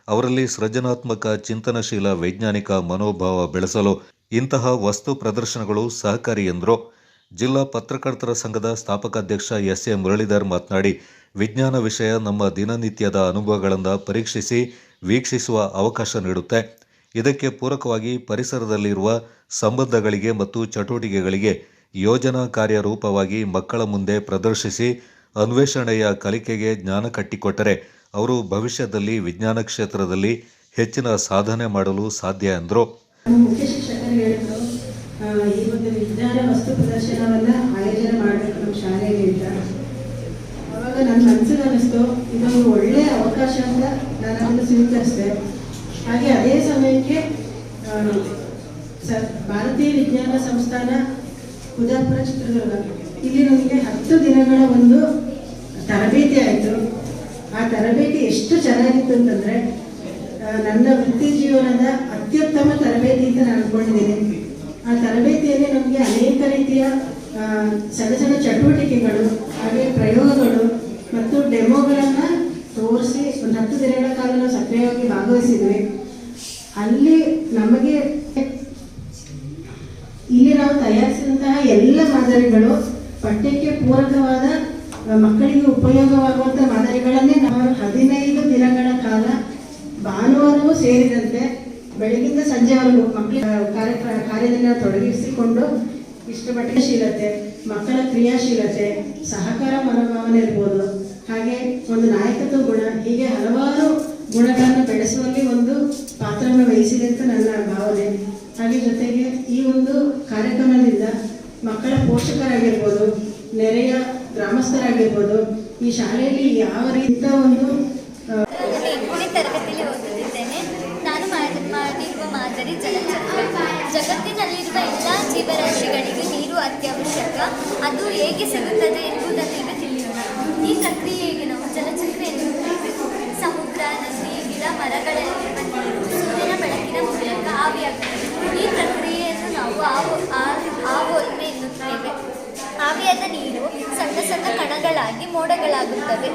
S2: ಅವರಲ್ಲಿ ಸೃಜನಾತ್ಮಕ ಚಿಂತನಶೀಲ ವೈಜ್ಞಾನಿಕ ಮನೋಭಾವ ಬೆಳೆಸಲು ಇಂತಹ ವಸ್ತು ಪ್ರದರ್ಶನಗಳು ಸಹಕಾರಿ ಎಂದರು. ಜಿಲ್ಲಾ ಪತ್ರಕರ್ತರ ಸಂಘದ ಸ್ಥಾಪಕಾಧ್ಯಕ್ಷ ಎಸ್ ಎ ಮುರಳೀಧರ್ ಮಾತನಾಡಿ, ವಿಜ್ಞಾನ ವಿಷಯ ನಮ್ಮ ದಿನನಿತ್ಯದ ಅನುಭವಗಳನ್ನು ಪರೀಕ್ಷಿಸಿ ವೀಕ್ಷಿಸುವ ಅವಕಾಶ ನೀಡುತ್ತೆ. ಇದಕ್ಕೆ ಪೂರಕವಾಗಿ ಪರಿಸರದಲ್ಲಿರುವ ಸಂಬಂಧಗಳಿಗೆ ಮತ್ತು ಚಟುವಟಿಕೆಗಳಿಗೆ ಯೋಜನಾ ಕಾರ್ಯರೂಪವಾಗಿ ಮಕ್ಕಳ ಮುಂದೆ ಪ್ರದರ್ಶಿಸಿ ಅನ್ವೇಷಣೆಯ ಕಲಿಕೆಗೆ ಜ್ಞಾನ ಕಟ್ಟಿಕೊಟ್ಟರೆ ಅವರು ಭವಿಷ್ಯದಲ್ಲಿ ವಿಜ್ಞಾನ ಕ್ಷೇತ್ರದಲ್ಲಿ ಹೆಚ್ಚಿನ ಸಾಧನೆ ಮಾಡಲು ಸಾಧ್ಯ ಎಂದರು.
S15: ಮುಖ್ಯ ಶಿಕ್ಷಕರು ಹೇಳಿದ್ರು, ಈ ಒಂದು ವಿಜ್ಞಾನ ವಸ್ತು ಪ್ರದರ್ಶನವನ್ನ ಆಯೋಜನೆ ಮಾಡಬೇಕು ನಮ್ಮ ಶಾಲೆಯಲ್ಲಿ ಅಂತ. ಅವಾಗ ನನ್ನ ಮನಸ್ಸಿಗೆ ಅನ್ನಿಸ್ತು, ಇದೊಂದು ಒಳ್ಳೆಯ ಅವಕಾಶ ಅಂತ ನಾನು ಅದನ್ನು ಸ್ವೀಕರಿಸಿದೆ. ಹಾಗೆ ಅದೇ ಸಮಯಕ್ಕೆ ಭಾರತೀಯ ವಿಜ್ಞಾನ ಸಂಸ್ಥಾನ ಕುದಾಪುರ ಚಿತ್ರದುರ್ಗ ಇಲ್ಲಿ ನಮಗೆ 10 ದಿನಗಳ ಒಂದು ತರಬೇತಿ ಆಯಿತು. ಆ ತರಬೇತಿ ಎಷ್ಟು ಚೆನ್ನಾಗಿತ್ತು ಅಂತಂದರೆ ನನ್ನ ವೃತ್ತಿ ಜೀವನದ ಅತ್ಯುತ್ತಮ ತರಬೇತಿ ಅಂತ ನಾನು ಅಂದ್ಕೊಂಡಿದ್ದೀನಿ. ಆ ತರಬೇತಿಯಲ್ಲಿ ನಮಗೆ ಅನೇಕ ರೀತಿಯ ಸಣ್ಣ ಸಣ್ಣ ಚಟುವಟಿಕೆಗಳು, ಹಾಗೆ ಪ್ರಯೋಗಗಳು ಮತ್ತು ಡೆಮೋಗಳನ್ನು ತೋರಿಸಿ ಒಂದು 10 ದಿನಗಳ ಕಾಲ ನಾವು ಸಕ್ರಿಯವಾಗಿ ಭಾಗವಹಿಸಿದ್ವಿ. ಅಲ್ಲಿ ನಮಗೆ ಇಲ್ಲಿ ನಾವು ತಯಾರಿಸಿದಂತಹ ಎಲ್ಲ ಮಾದರಿಗಳು ಪಠ್ಯಕ್ಕೆ ಪೂರಕವಾದ ಮಕ್ಕಳಿಗೆ ಉಪಯೋಗವಾಗುವಂಥ ಮಾದರಿಗಳನ್ನೇ ನಾವು 15 ದಿನಗಳ ಕಾಲ ಭಾನುವಾರವೂ ಸೇರಿದಂತೆ ಬೆಳಗಿಂದ ಸಂಜೆವರೆಗೂ ಮಕ್ಕಳ ಕಾರ್ಯದಲ್ಲಿ ತೊಡಗಿಸಿಕೊಂಡು ಇಷ್ಟಪಟ್ಟಶೀಲತೆ, ಮಕ್ಕಳ ಕ್ರಿಯಾಶೀಲತೆ, ಸಹಕಾರ ಮನೋಭಾವನೆ ಇರ್ಬೋದು, ಹಾಗೆ ಒಂದು ನಾಯಕತ್ವ ಗುಣ, ಹೀಗೆ ಹಲವಾರು ಗುಣಗಳನ್ನು ಬೆಳೆಸುವಲ್ಲಿ ಒಂದು ಪಾತ್ರವನ್ನು ವಹಿಸಿದೆ ಅಂತ ನನ್ನ ಭಾವನೆ. ಹಾಗೆ ಜೊತೆಗೆ ಈ ಒಂದು ಕಾರ್ಯಕ್ರಮದಿಂದ ಮಕ್ಕಳ ಪೋಷಕರಾಗಿರ್ಬೋದು, ನೆರೆಯ ಗ್ರಾಮಸ್ಥರಾಗಿರ್ಬೋದು, ಈ ಶಾಲೆಯಲ್ಲಿ ಯಾವ ರೀತಿಯ ಒಂದು
S19: ತರಗತಿಯಲ್ಲಿ ಓದುತ್ತಿದ್ದೇನೆ. ನಾನು ಮಾಡಿರುವ ಮಾದರಿ ಜಲಚಕ್ರ. ಜಗತ್ತಿನಲ್ಲಿರುವ ಎಲ್ಲ ಜೀವರಾಶಿಗಳಿಗೂ ನೀರು ಅತ್ಯವಶ್ಯಕ. ಅದು ಹೇಗೆ ಸಿಗುತ್ತದೆ ಎಂಬುದನ್ನು ಈಗ ತಿಳಿಯೋಣ. ಈ ಪ್ರಕ್ರಿಯೆಗೆ ನಾವು ಜಲಚಕ್ರ ಎನ್ನುತ್ತೇವೆ. ಸಮುದ್ರ, ನದಿ, ಗಿಡ, ಮರಗಳಲ್ಲಿರುವ ನೀರು ಸೂರ್ಯನ ಬೆಳಕಿನ ಮೂಲಕ ಆವಿಯಾಗುತ್ತದೆ. ಈ ಪ್ರಕ್ರಿಯೆಯನ್ನು ನಾವು ಆವೊಲ್ಮೆ ಎನ್ನುತ್ತೇವೆ. ಆವಿಯಾದ ನೀರು ಸಣ್ಣ ಸಣ್ಣ ಕಣಗಳಾಗಿ ಮೋಡಗಳಾಗುತ್ತವೆ.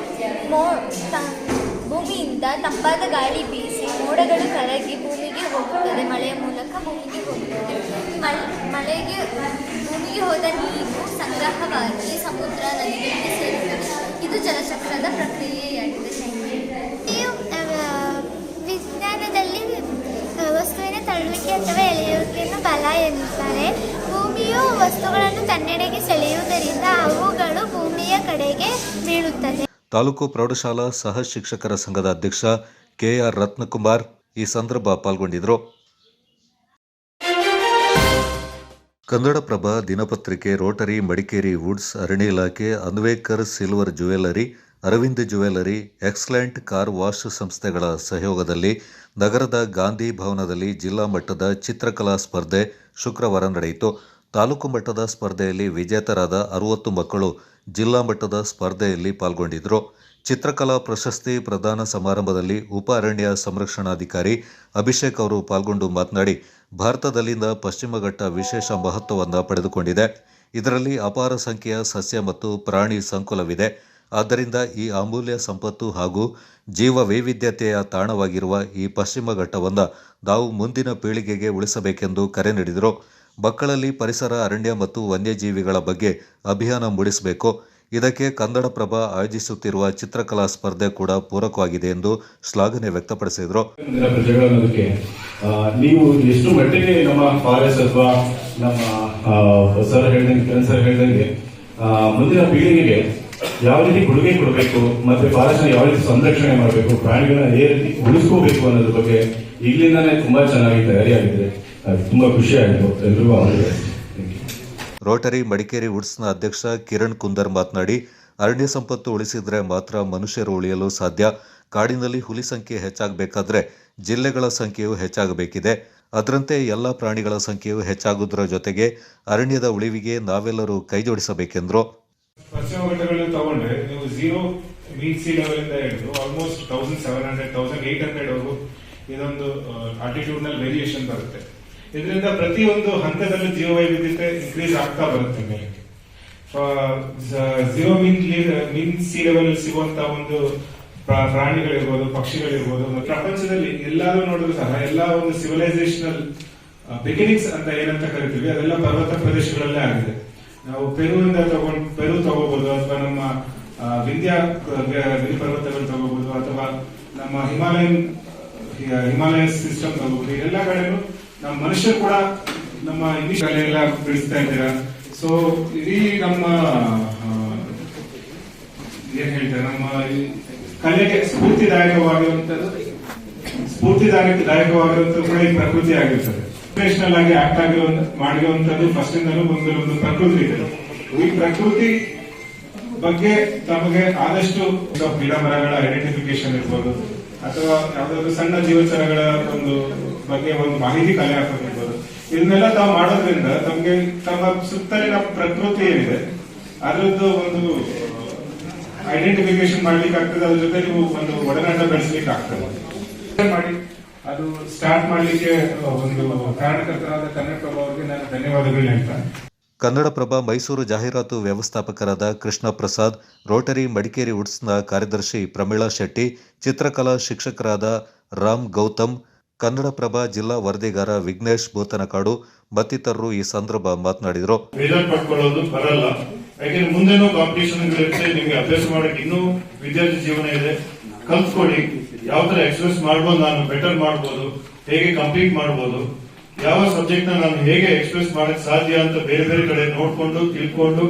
S19: ಭೂಮಿಯಿಂದ ತಂಪಾದ ಗಾಳಿ ಬೀಸಿ ಮೋಡಗಳು ಕರಗಿ ಭೂಮಿಗೆ ಹೋಗುತ್ತದೆ. ಮಳೆಯ ಮೂಲಕ ಭೂಮಿಗೆ ಹೋಗುತ್ತದೆ. ಮಳೆಗೆ ಭೂಮಿಗೆ ಹೋದ ನೀರು ಸಂಗ್ರಹವಾಗಿ ಸಮುದ್ರ, ನದಿಗಳಿಗೆ ಸೇರುತ್ತದೆ. ಇದು ಜಲಚಕ್ರದ ಪ್ರಕ್ರಿಯೆಯಾಗಿದೆ.
S20: ವಿಜ್ಞಾನದಲ್ಲಿ ವಸ್ತುವಿನ ತಳ್ಳುವಿಕೆ ಅಥವಾ ಎಳೆಯುವಿಕೆಯನ್ನು ಬಲ ಎನ್ನುತ್ತಾರೆ. ಭೂಮಿಯು ವಸ್ತುಗಳನ್ನು ತನ್ನೆಡೆಗೆ ಸೆಳೆಯುವುದರಿಂದ ಅವುಗಳು ಭೂಮಿಯ ಕಡೆಗೆ ಬೀಳುತ್ತದೆ.
S2: ತಾಲೂಕು ಪ್ರೌಢಶಾಲಾ ಸಹ ಶಿಕ್ಷಕರ ಸಂಘದ ಅಧ್ಯಕ್ಷ ಕೆಆರ್ ರತ್ನಕುಮಾರ್ ಈ ಸಂದರ್ಭ ಪಾಲ್ಗೊಂಡಿದ್ದರು. ಕನ್ನಡಪ್ರಭ ದಿನಪತ್ರಿಕೆ, ರೋಟರಿ ಮಡಿಕೇರಿ ವುಡ್ಸ್, ಅರಣ್ಯ ಇಲಾಖೆ, Anvekar silver jewellery, Arvind jewellery, excellent car wash ಸಂಸ್ಥೆಗಳ ಸಹಯೋಗದಲ್ಲಿ ನಗರದ ಗಾಂಧಿ ಭವನದಲ್ಲಿ ಜಿಲ್ಲಾ ಮಟ್ಟದ ಚಿತ್ರಕಲಾ ಸ್ಪರ್ಧೆ ಶುಕ್ರವಾರ ನಡೆಯಿತು. ತಾಲೂಕು ಮಟ್ಟದ ಸ್ಪರ್ಧೆಯಲ್ಲಿ ವಿಜೇತರಾದ 60 ಮಕ್ಕಳು ಜಿಲ್ಲಾ ಮಟ್ಟದ ಸ್ಪರ್ಧೆಯಲ್ಲಿ ಪಾಲ್ಗೊಂಡಿದ್ದರು. ಚಿತ್ರಕಲಾ ಪ್ರಶಸ್ತಿ ಪ್ರದಾನ ಸಮಾರಂಭದಲ್ಲಿ ಉಪ ಅರಣ್ಯ ಸಂರಕ್ಷಣಾಧಿಕಾರಿ ಅಭಿಷೇಕ್ ಅವರು ಪಾಲ್ಗೊಂಡು ಮಾತನಾಡಿ, ಭಾರತದಲ್ಲಿನ ಪಶ್ಚಿಮ ಘಟ್ಟ ವಿಶೇಷ ಮಹತ್ವವನ್ನು ಪಡೆದುಕೊಂಡಿದೆ. ಇದರಲ್ಲಿ ಅಪಾರ ಸಂಖ್ಯೆಯ ಸಸ್ಯ ಮತ್ತು ಪ್ರಾಣಿ ಸಂಕುಲವಿದೆ. ಆದ್ದರಿಂದ ಈ ಅಮೂಲ್ಯ ಸಂಪತ್ತು ಹಾಗೂ ಜೀವ ವೈವಿಧ್ಯತೆಯ ತಾಣವಾಗಿರುವ ಈ ಪಶ್ಚಿಮ ಘಟ್ಟವನ್ನು ನಾವು ಮುಂದಿನ ಪೀಳಿಗೆಗೆ ಉಳಿಸಬೇಕೆಂದು ಕರೆ ನೀಡಿದರು. ಮಕ್ಕಳಲ್ಲಿ ಪರಿಸರ, ಅರಣ್ಯ ಮತ್ತು ವನ್ಯಜೀವಿಗಳ ಬಗ್ಗೆ ಅಭಿಯಾನ ಮೂಡಿಸಬೇಕು. ಇದಕ್ಕೆ ಕನ್ನಡಪ್ರಭ ಆಯೋಜಿಸುತ್ತಿರುವ ಚಿತ್ರಕಲಾ ಸ್ಪರ್ಧೆ ಕೂಡ ಪೂರಕವಾಗಿದೆ ಎಂದು ಶ್ಲಾಘನೆ ವ್ಯಕ್ತಪಡಿಸಿದರು.
S7: ನೀವು ಎಷ್ಟು ಮಟ್ಟಿಗೆ ನಮ್ಮ ಫಾರೆಸ್ಟ್ ಅಥವಾ ನಮ್ಮ ಸರ್ ಹೇಳಿದಂಗೆ ಮುಂದಿನ ಪೀಳಿಗೆಗೆ ಯಾವ ರೀತಿ ಕೊಡುಗೆ ಕೊಡಬೇಕು ಮತ್ತೆ ಫಾರೆಸ್ಟ್ ಯಾವ ರೀತಿ ಸಂರಕ್ಷಣೆ ಮಾಡಬೇಕು, ಪ್ರಾಣಿಗಳನ್ನ ಯಾವ ರೀತಿ ಉಳಿಸ್ಕೋಬೇಕು ಅನ್ನೋದ್ರ ಬಗ್ಗೆ ಈಗಲಿಂದಾನೇ ತುಂಬಾ ಚೆನ್ನಾಗಿ ತಯಾರಿಯಾಗಿದೆ. ತುಂಬಾ ಖುಷಿ ಆಯಿತು. ಎಲ್ರಿಗೂ
S2: ರೋಟರಿ ಮಡಿಕೇರಿ ವುಡ್ಸ್ನ ಅಧ್ಯಕ್ಷ ಕಿರಣ್ ಕುಂದರ್ ಮಾತನಾಡಿ, ಅರಣ್ಯ ಸಂಪತ್ತು ಉಳಿಸಿದರೆ ಮಾತ್ರ ಮನುಷ್ಯರು ಉಳಿಯಲು ಸಾಧ್ಯ. ಕಾಡಿನಲ್ಲಿ ಹುಲಿ ಸಂಖ್ಯೆ ಹೆಚ್ಚಾಗಬೇಕಾದ್ರೆ ಜಿಲ್ಲೆಗಳ ಸಂಖ್ಯೆಯು ಹೆಚ್ಚಾಗಬೇಕಿದೆ. ಅದರಂತೆ ಎಲ್ಲ ಪ್ರಾಣಿಗಳ ಸಂಖ್ಯೆಯು ಹೆಚ್ಚಾಗುವುದರ ಜೊತೆಗೆ ಅರಣ್ಯದ ಉಳಿವಿಗೆ ನಾವೆಲ್ಲರೂ ಕೈಜೋಡಿಸಬೇಕೆಂದರು.
S3: ಪಶ್ಚಿಮ ಘಟ್ಟಗಳಲ್ಲಿ ತಗೊಂಡ್ರೆ ನೀವು 0
S5: ಮೀನ್ ಸಿ ಲೆವೆಲ್ ಇಂದ ಹಿಡಿದು ಆಲ್ಮೋಸ್ಟ್ 1700 1800 ವರೆಗೂ ಇದೊಂದು ಆಲ್ಟಿಟ್ಯೂಡ್ ನಲ್ಲಿ ವೇರಿಯೇಷನ್ ಬರುತ್ತೆ. ಇದರಿಂದ ಪ್ರತಿಯೊಂದು ಹಂತದಲ್ಲೂ ಜೀವವೈವಿಧ್ಯತೆ ಇನ್ಕ್ರೀಸ್ ಆಗ್ತಾ ಬರುತ್ತೆ ಮೇಲೆ. ಝೀರೋ ಮೀನ್ ಸಿ ಲೆವೆಲ್ ಸಿಗುವಂತ ಒಂದು ಪ್ರಾಣಿಗಳಿರ್ಬೋದು, ಪಕ್ಷಿಗಳಿರ್ಬೋದು, ಪ್ರಪಂಚದಲ್ಲಿ ಎಲ್ಲಾರು ನೋಡಿದ್ರು ಸಹ ಎಲ್ಲ ಒಂದು ಸಿವಿಲೈಸೇಷನಲ್ ಬಿಗಿನಿಂಗ್ಸ್ ಅಂತ ಏನಂತ ಕರಿತೀವಿ ಅದೆಲ್ಲ ಪರ್ವತ ಪ್ರದೇಶಗಳಲ್ಲೇ ಆಗಿದೆ. ನಾವು ಪೆರು ತಗೋಬಹುದು, ಅಥವಾ ನಮ್ಮ ವಿಂಧ್ಯ ಗಿರಿ ಪರ್ವತಗಳು ತಗೋಬಹುದು, ಅಥವಾ ನಮ್ಮ ಹಿಮಾಲಯ ಸಿಸ್ಟಮ್ ತಗೋಬಹುದು. ಎಲ್ಲ ಕಡೆನೂ ನಮ್ಮ ಮನುಷ್ಯರು ಕೂಡ ನಮ್ಮ ಇಂಗ್ಲಿಷ್ ಎಲ್ಲ ಬಿಡಿಸ್ತಾ ಇದ್ದೀರಾ. ಸೊ ಇಡೀ ನಮ್ಮ ಏನ್ ಹೇಳ್ತಾರೆ, ನಮ್ಮ ಕಲೆಗೆ ಸ್ಫೂರ್ತಿದಾಯಕವಾಗಿರುವಂತದ್ದು ಕೂಡ ಈ ಪ್ರಕೃತಿ ಆಗಿರ್ತದೆ. ಇಂಟರ್ನ್ಯಾಷನಲ್ ಆಗಿ ಆಕ್ಟ್ ಮಾಡಿರುವಂತದ್ದು ಫಸ್ಟ್ ಇಂದಲೂ ಒಂದು ಪ್ರಕೃತಿ ಇದೆ. ಈ ಪ್ರಕೃತಿ ಬಗ್ಗೆ ತಮಗೆ ಆದಷ್ಟು ಗಿಡ ಮರಗಳ ಐಡೆಂಟಿಫಿಕೇಶನ್ ಇರ್ಬೋದು, ಅಥವಾ ಯಾವ್ದಾದ್ರು ಸಣ್ಣ ಜೀವಚರಗಳ ಒಂದು ಬಗ್ಗೆ ಒಂದು ಮಾಹಿತಿ ಕಲೆ ಹಾಕೋದಿರ್ಬೋದು, ಇದನ್ನೆಲ್ಲ ತಾವು ಮಾಡೋದ್ರಿಂದ ತಮಗೆ ತಮ್ಮ ಸುತ್ತಲಿನ ಪ್ರಕೃತಿ ಏನಿದೆ ಅದರದ್ದು ಒಂದು ಐಡೆಂಟಿಫಿಕೇಶನ್ ಮಾಡ್ಲಿಕ್ಕೆ ಆಗ್ತದೆ. ಅದ್ರ ಜೊತೆ ನೀವು ಒಂದು ಒಡನಾಟ ಬೆಳೆಸಲಿಕ್ಕೆ ಆಗ್ತದೆ ಮಾಡಿ ಅದು ಸ್ಟಾರ್ಟ್ ಮಾಡ್ಲಿಕ್ಕೆ ಒಂದು ಕಾರಣಕರ್ತರಾದ ಕನ್ನಡಪ್ರಭ ಅವರಿಗೆ ನಾನು ಧನ್ಯವಾದಗಳು ಹೇಳ್ತೇನೆ.
S2: ಕನ್ನಡಪ್ರಭ ಮೈಸೂರು ಜಾಹೀರಾತು ವ್ಯವಸ್ಥಾಪಕರಾದ ಕೃಷ್ಣ ಪ್ರಸಾದ್, ರೋಟರಿ ಮಡಿಕೇರಿ ವುಡ್ಸ್ನ ಕಾರ್ಯದರ್ಶಿ ಪ್ರಮೀಳಾ ಶೆಟ್ಟಿ, ಚಿತ್ರಕಲಾ ಶಿಕ್ಷಕರಾದ ರಾಮ್ ಗೌತಮ್, ಕನ್ನಡಪ್ರಭ ಜಿಲ್ಲಾ ವರದಿಗಾರ ವಿಘ್ನೇಶ್ ಬೋತನಕಾಡು ಮತ್ತಿತರರು ಈ ಸಂದರ್ಭ ಮಾತನಾಡಿದರು.
S22: ಬೇಜಾರು ಪಡ್ಕೊಳ್ಳೋದು ಬರಲ್ಲ, ಯಾಕೆಂದ್ರೆ ಮುಂದೇನೂ ಕಾಂಪಿಟೇಷನ್ಗಳಿರುತ್ತೆ. ನಿಮ್ಗೆ ಅಭ್ಯಾಸ ಮಾಡಕ್ಕೆ ಇನ್ನೂ ವಿದ್ಯಾರ್ಥಿ ಜೀವನ ಇದೆ. ಕಲ್ತ್ಕೊಳ್ಳಿ, ಯಾವ ತರ ಎಕ್ಸ್ಪ್ರೆಸ್ ಮಾಡ್ಬೋದು, ನಾನು ಬೆಟರ್ ಮಾಡ್ಬೋದು, ಹೇಗೆ ಕಂಪ್ಲೀಟ್ ಮಾಡ್ಬೋದು, ಯಾವ ಸಬ್ಜೆಕ್ಟ್ ನ ನಾನು ಹೇಗೆ ಎಕ್ಸ್ಪ್ರೆಸ್ ಮಾಡಕ್ ಸಾಧ್ಯ ಅಂತ ಬೇರೆ ಬೇರೆ ಕಡೆ ನೋಡ್ಕೊಂಡು ತಿಳ್ಕೊಂಡು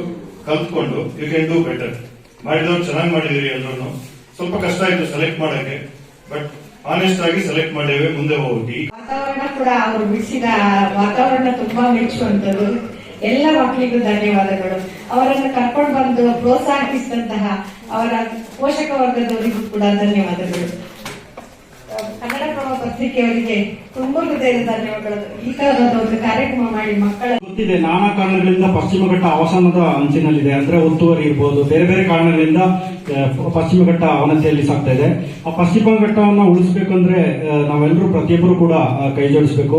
S22: ಕಲ್ತ್ಕೊಂಡು ಯು ಕ್ಯಾನ್ ಡೂ ಬೆಟರ್. ಮಾಡಿದವ್ರು ಚೆನ್ನಾಗಿ ಮಾಡಿದಿರಿ. ಎಲ್ಲರೂ ಸ್ವಲ್ಪ ಕಷ್ಟ ಆಯ್ತು ಸೆಲೆಕ್ಟ್ ಮಾಡಕ್ಕೆ, ಬಟ್ ಆನೆಸ್ಟ್ ಆಗಿ ಸೆಲೆಕ್ಟ್ ಮಾಡೇವೆ, ಮುಂದೆ ಹೋಗಿ.
S15: ವಾತಾವರಣ ಕೂಡ ಅವರು ಬಿಡಿಸಿದ ವಾತಾವರಣ ತುಂಬಾ ಮೆಚ್ಚುವಂತದ್ದು. ಎಲ್ಲ ಮಕ್ಕಳಿಗೂ ಧನ್ಯವಾದಗಳು. ಅವರನ್ನು ಕರ್ಕೊಂಡು ಬಂದು ಪ್ರೋತ್ಸಾಹಿಸಿದಂತಹ ಅವರ ಪೋಷಕ ವರ್ಗದವರಿಗೂ ಕೂಡ ಧನ್ಯವಾದಗಳು. ಕನ್ನಡಪ್ರಭ ಪತ್ರಿಕೆಯವರಿಗೆ ತುಂಬ ಹೃದಯದ ಧನ್ಯವಾದಗಳು. ಈ ತರಹದ ಒಂದು ಕಾರ್ಯಕ್ರಮ ಮಾಡಿ ಮಕ್ಕಳ
S23: ಗೊತ್ತಿದೆ, ನಾನಾ ಕಾರಣಗಳಿಂದ ಪಶ್ಚಿಮ ಘಟ್ಟ ಅವಸಾನದ ಅಂಚಿನಲ್ಲಿದೆ. ಅಂದ್ರೆ ಒತ್ತುವರಿ ಇರ್ಬೋದು, ಬೇರೆ ಬೇರೆ ಕಾರಣಗಳಿಂದ ಪಶ್ಚಿಮ ಘಟ್ಟ ಅವನತಿಯಲ್ಲಿ ಸಾಗ್ತಾ ಇದೆ. ಆ ಪಶ್ಚಿಮ ಘಟ್ಟವನ್ನು ಉಳಿಸಬೇಕಂದ್ರೆ ನಾವೆಲ್ಲರೂ ಪ್ರತಿಯೊಬ್ಬರು ಕೂಡ ಕೈ ಜೋಡಿಸಬೇಕು.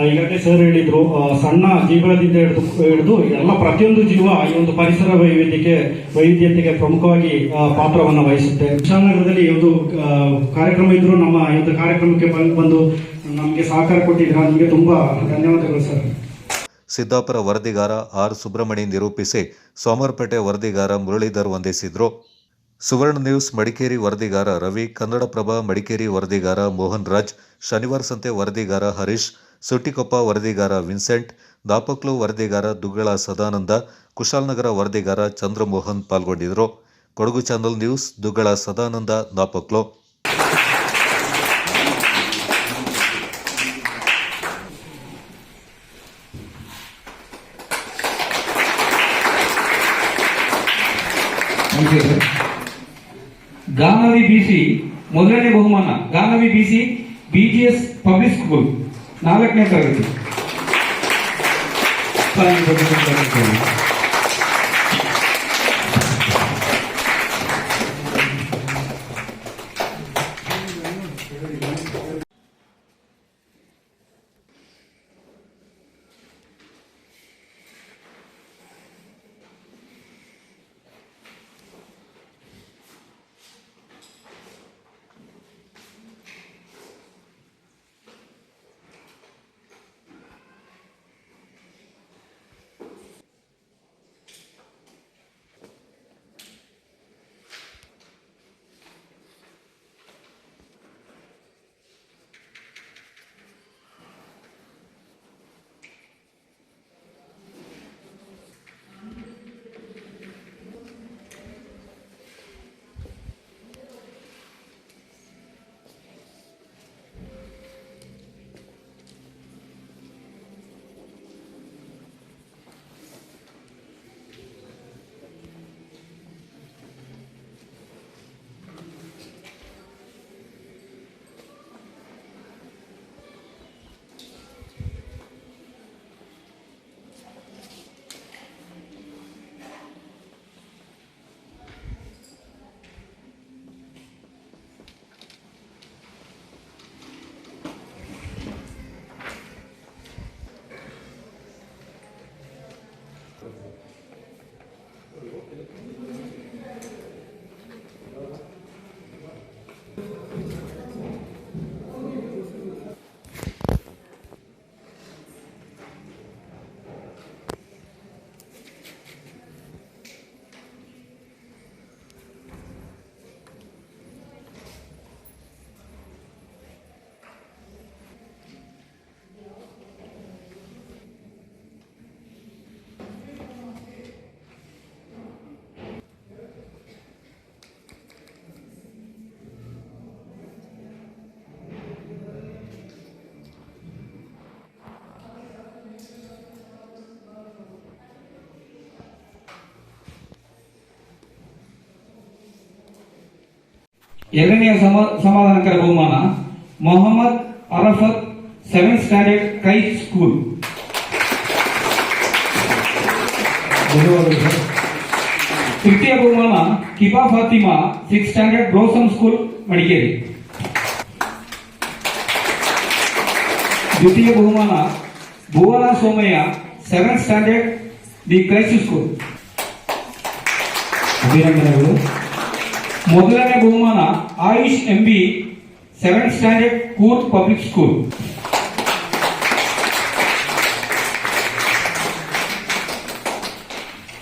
S23: ಈಗಾಗಲೇ ಸರ್ ಹೇಳಿದ್ರು, ಸಣ್ಣ ಜೀವದಿಂದ ಹಿಡಿದು ಎಲ್ಲ ಪ್ರತಿಯೊಂದು ಜೀವ ಈ ಒಂದು ಪರಿಸರ ವೈವಿಧ್ಯತೆಗೆ ಪ್ರಮುಖವಾಗಿ ಪಾತ್ರವನ್ನು ವಹಿಸುತ್ತೆ. ಕುಶಾಲನಗರದಲ್ಲಿ ಈ ಒಂದು ಕಾರ್ಯಕ್ರಮ ಇದ್ರು, ನಮ್ಮ ಈ ಒಂದು ಕಾರ್ಯಕ್ರಮಕ್ಕೆ ಬಂದು ನಮಗೆ ಸಹಕಾರ ಕೊಟ್ಟಿದ್ದೀರಾ, ನಿಮಗೆ ತುಂಬಾ ಧನ್ಯವಾದಗಳು ಸರ್.
S2: ಸಿದ್ದಾಪುರ ವರದಿಗಾರ ಆರ್ ಸುಬ್ರಹ್ಮಣಿ ನಿರೂಪಿಸಿ, ಸೋಮವಾರಪೇಟೆ ವರದಿಗಾರ ಮುರಳೀಧರ್ ವಂದಿಸಿದ್ರು. ಸುವರ್ಣ ನ್ಯೂಸ್ ಮಡಿಕೇರಿ ವರದಿಗಾರ ರವಿ, ಕನ್ನಡಪ್ರಭ ಮಡಿಕೇರಿ ವರದಿಗಾರ ಮೋಹನ್ ರಾಜ್, ಶನಿವಾರ ಸಂತೆ ವರದಿಗಾರ ಹರೀಶ್, ಸುಟ್ಟಿಕೊಪ್ಪ ವರದಿಗಾರ ವಿನ್ಸೆಂಟ್, ದಾಪಕ್ಲು ವರದಿಗಾರ ದುಗ್ಗಳ ಸದಾನಂದ, ಕುಶಾಲನಗರ ವರದಿಗಾರ ಚಂದ್ರಮೋಹನ್ ಪಾಲ್ಗೊಂಡಿದ್ದರು. Kodagu channel news, Duggala Sadananda, Dapaklu.
S24: Ganavi BC ಮೊದಲನೇ ಬಹುಮಾನ. Ganavi BC BGS public school 4ನೇ ತರಗತಿ. ಎರಡನೆಯ ಸಮಾಧಾನಕರ ಬಹುಮಾನ Mohammed Arafat 7th standard Christ school. ತೃತೀಯ ಬಹುಮಾನ Kiba Fatima 6th standard blossom school Madikeri. ದ್ವಿತೀಯ ಬಹುಮಾನ Bhuvana Somaiah 7th standard the Christ school. ಅಭಿನಂದನೆಗಳು. ಮೊದಲನೇ ಬಹುಮಾನ Ayush M B 7th standard Coorg public school.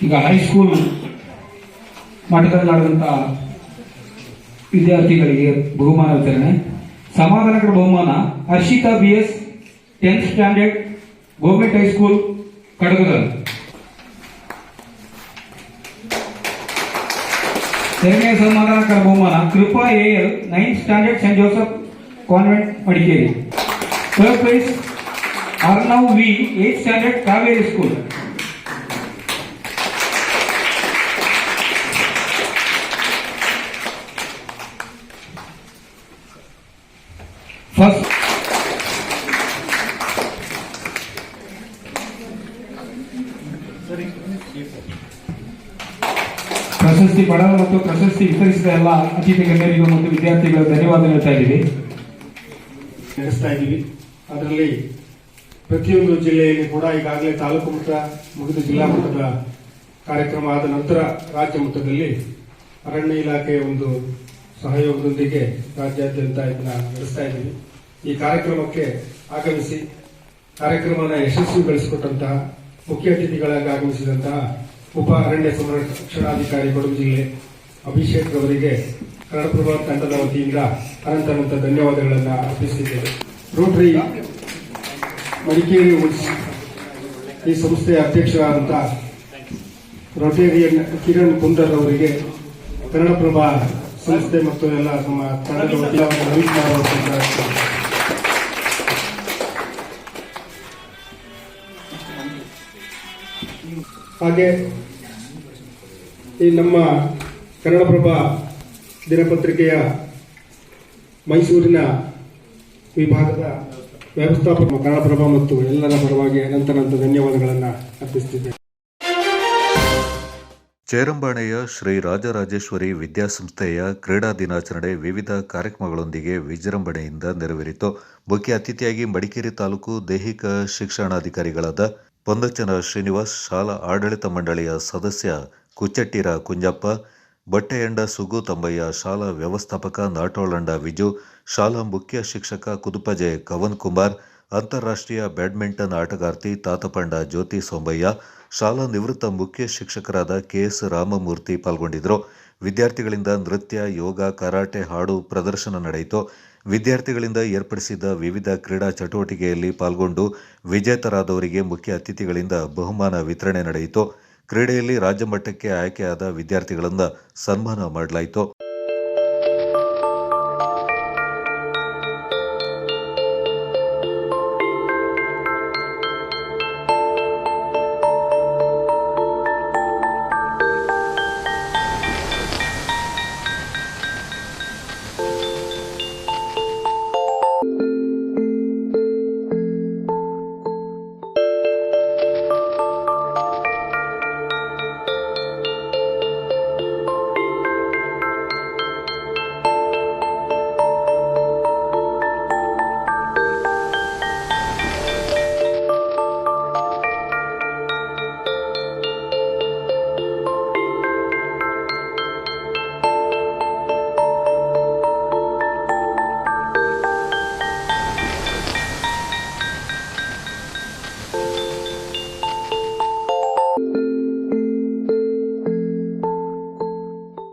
S24: ಈಗ ಹೈಸ್ಕೂಲ್ ಮಟ್ಟದಲ್ಲಿ ನಡೆದಂತಹ ವಿದ್ಯಾರ್ಥಿಗಳಿಗೆ ಬಹುಮಾನ ವಿತರಣೆ. ಸಮಾಧಾನಕರ ಬಹುಮಾನ Harshitha BS 10th standard government high school Kadagadal. ಎರಡನೇ ಸಮಾಧಾನಕರ ಬಹುಮಾನ Krupa AL 9th standard saint Joseph convent Madikeri. Third prize Arnav V 8th standard Kaveri school. First ಪ್ರಶಸ್ತಿ ಪಡೆದ ಮತ್ತು ಪ್ರಶಸ್ತಿ ವಿತರಿಸಿದ ಎಲ್ಲ ಅತಿಥಿ ಗಣ್ಯರಿಗೂ ಮತ್ತು ವಿದ್ಯಾರ್ಥಿಗಳು ಧನ್ಯವಾದ ಹೇಳ್ತಾ ಇದ್ದೀವಿ.
S18: ನಡೆಸ್ತಾ ಇದ್ದೀವಿ. ಅದರಲ್ಲಿ ಪ್ರತಿಯೊಂದು ಜಿಲ್ಲೆಯಲ್ಲಿ ಕೂಡ ಈಗಾಗಲೇ ತಾಲೂಕು ಮಟ್ಟ ಮುಗಿದು ಜಿಲ್ಲಾ ಮಟ್ಟದ ಕಾರ್ಯಕ್ರಮ ಆದ ನಂತರ ರಾಜ್ಯ ಮಟ್ಟದಲ್ಲಿ ಅರಣ್ಯ ಇಲಾಖೆಯ ಒಂದು ಸಹಯೋಗದೊಂದಿಗೆ ರಾಜ್ಯಾದ್ಯಂತ ಇದನ್ನ ನಡೆಸ್ತಾ ಇದ್ದೀವಿ. ಈ ಕಾರ್ಯಕ್ರಮಕ್ಕೆ ಆಗಮಿಸಿ ಕಾರ್ಯಕ್ರಮವನ್ನು ಯಶಸ್ವಿಗೊಳಿಸಿಕೊಟ್ಟಂತಹ ಮುಖ್ಯ ಅತಿಥಿಗಳಾಗಿ ಆಗಮಿಸಿದಂತಹ ಉಪ ಅರಣ್ಯ ಸಂರಕ್ಷಣಾಧಿಕಾರಿ ಕೊಡಗು ಜಿಲ್ಲೆ ಅಭಿಷೇಕ್ ಅವರಿಗೆ ಕನ್ನಡಪ್ರಭ ತಂಡದ ವತಿಯಿಂದ ಅನಂತ ಧನ್ಯವಾದಗಳನ್ನು ಅರ್ಪಿಸುತ್ತಿದ್ದೇವೆ. ರೋಟರಿ ಮಡಿಕೇರಿ ಈ ಸಂಸ್ಥೆಯ ಅಧ್ಯಕ್ಷರಾದಂತಹ ರೋಟೇರಿಯನ್ ಕಿರಣ್ ಕುಂದರ್ ಅವರಿಗೆ ಕನ್ನಡಪ್ರಭ ಸಂಸ್ಥೆ ಮತ್ತು ಎಲ್ಲ ನಮ್ಮ ತಂಡದ ವತಿಯಿಂದ ಹಾಗೆ ಈ ನಮ್ಮ ಕನ್ನಡಪ್ರಭ ದಿನಪತ್ರಿಕೆಯ ಮೈಸೂರಿನ ವಿಭಾಗದ ವ್ಯವಸ್ಥಾಪಕ ಕನ್ನಡಪ್ರಭ ಮತ್ತು ಎಲ್ಲರ ಪರವಾಗಿ ಅನಂತ ಧನ್ಯವಾದಗಳನ್ನು ಅರ್ಪಿಸುತ್ತಿದ್ದೇನೆ.
S2: ಚೇರಂಬಾಣೆಯ ಶ್ರೀ ರಾಜರಾಜೇಶ್ವರಿ ವಿದ್ಯಾಸಂಸ್ಥೆಯ ಕ್ರೀಡಾ ದಿನಾಚರಣೆ ವಿವಿಧ ಕಾರ್ಯಕ್ರಮಗಳೊಂದಿಗೆ ವಿಜೃಂಭಣೆಯಿಂದ ನೆರವೇರಿತು. ಮುಖ್ಯ ಅತಿಥಿಯಾಗಿ ಮಡಿಕೇರಿ ತಾಲೂಕು ದೈಹಿಕ ಶಿಕ್ಷಣಾಧಿಕಾರಿಗಳಾದ ಪೊಂದಚನ ಶ್ರೀನಿವಾಸ್, ಶಾಲಾ ಆಡಳಿತ ಮಂಡಳಿಯ ಸದಸ್ಯ ಕುಚ್ಚಟ್ಟಿರ ಕುಂಜಪ್ಪ, ಬಟ್ಟೆಯಂಡ ಸುಗು ತಂಬಯ್ಯ, ಶಾಲಾ ವ್ಯವಸ್ಥಾಪಕ ನಾಟೋಳಂಡ ವಿಜು, ಶಾಲಾ ಮುಖ್ಯ ಶಿಕ್ಷಕ ಕುದುಪಜೆ ಕವನ್ ಕುಮಾರ್, ಅಂತಾರಾಷ್ಟ್ರೀಯ ಬ್ಯಾಡ್ಮಿಂಟನ್ ಆಟಗಾರ್ತಿ ತಾತಪಂಡ ಜ್ಯೋತಿ ಸೋಂಬಯ್ಯ, ಶಾಲಾ ನಿವೃತ್ತ ಮುಖ್ಯ ಶಿಕ್ಷಕರಾದ KS ರಾಮಮೂರ್ತಿ ಪಾಲ್ಗೊಂಡಿದ್ದರು. ವಿದ್ಯಾರ್ಥಿಗಳಿಂದ ನೃತ್ಯ, ಯೋಗ, ಕರಾಟೆ, ಹಾಡು ಪ್ರದರ್ಶನ ನಡೆಯಿತು. ವಿದ್ಯಾರ್ಥಿಗಳಿಂದ ಏರ್ಪಡಿಸಿದ್ದ ವಿವಿಧ ಕ್ರೀಡಾ ಚಟುವಟಿಕೆಯಲ್ಲಿ ಪಾಲ್ಗೊಂಡು ವಿಜೇತರಾದವರಿಗೆ ಮುಖ್ಯ ಅತಿಥಿಗಳಿಂದ ಬಹುಮಾನ ವಿತರಣೆ ನಡೆಯಿತು. ಕ್ರೀಡೆಯಲ್ಲಿ ರಾಜ್ಯ ಮಟ್ಟಕ್ಕೆ ಆಯ್ಕೆಯಾದ ವಿದ್ಯಾರ್ಥಿಗಳನ್ನು ಸನ್ಮಾನ ಮಾಡಲಾಯಿತು.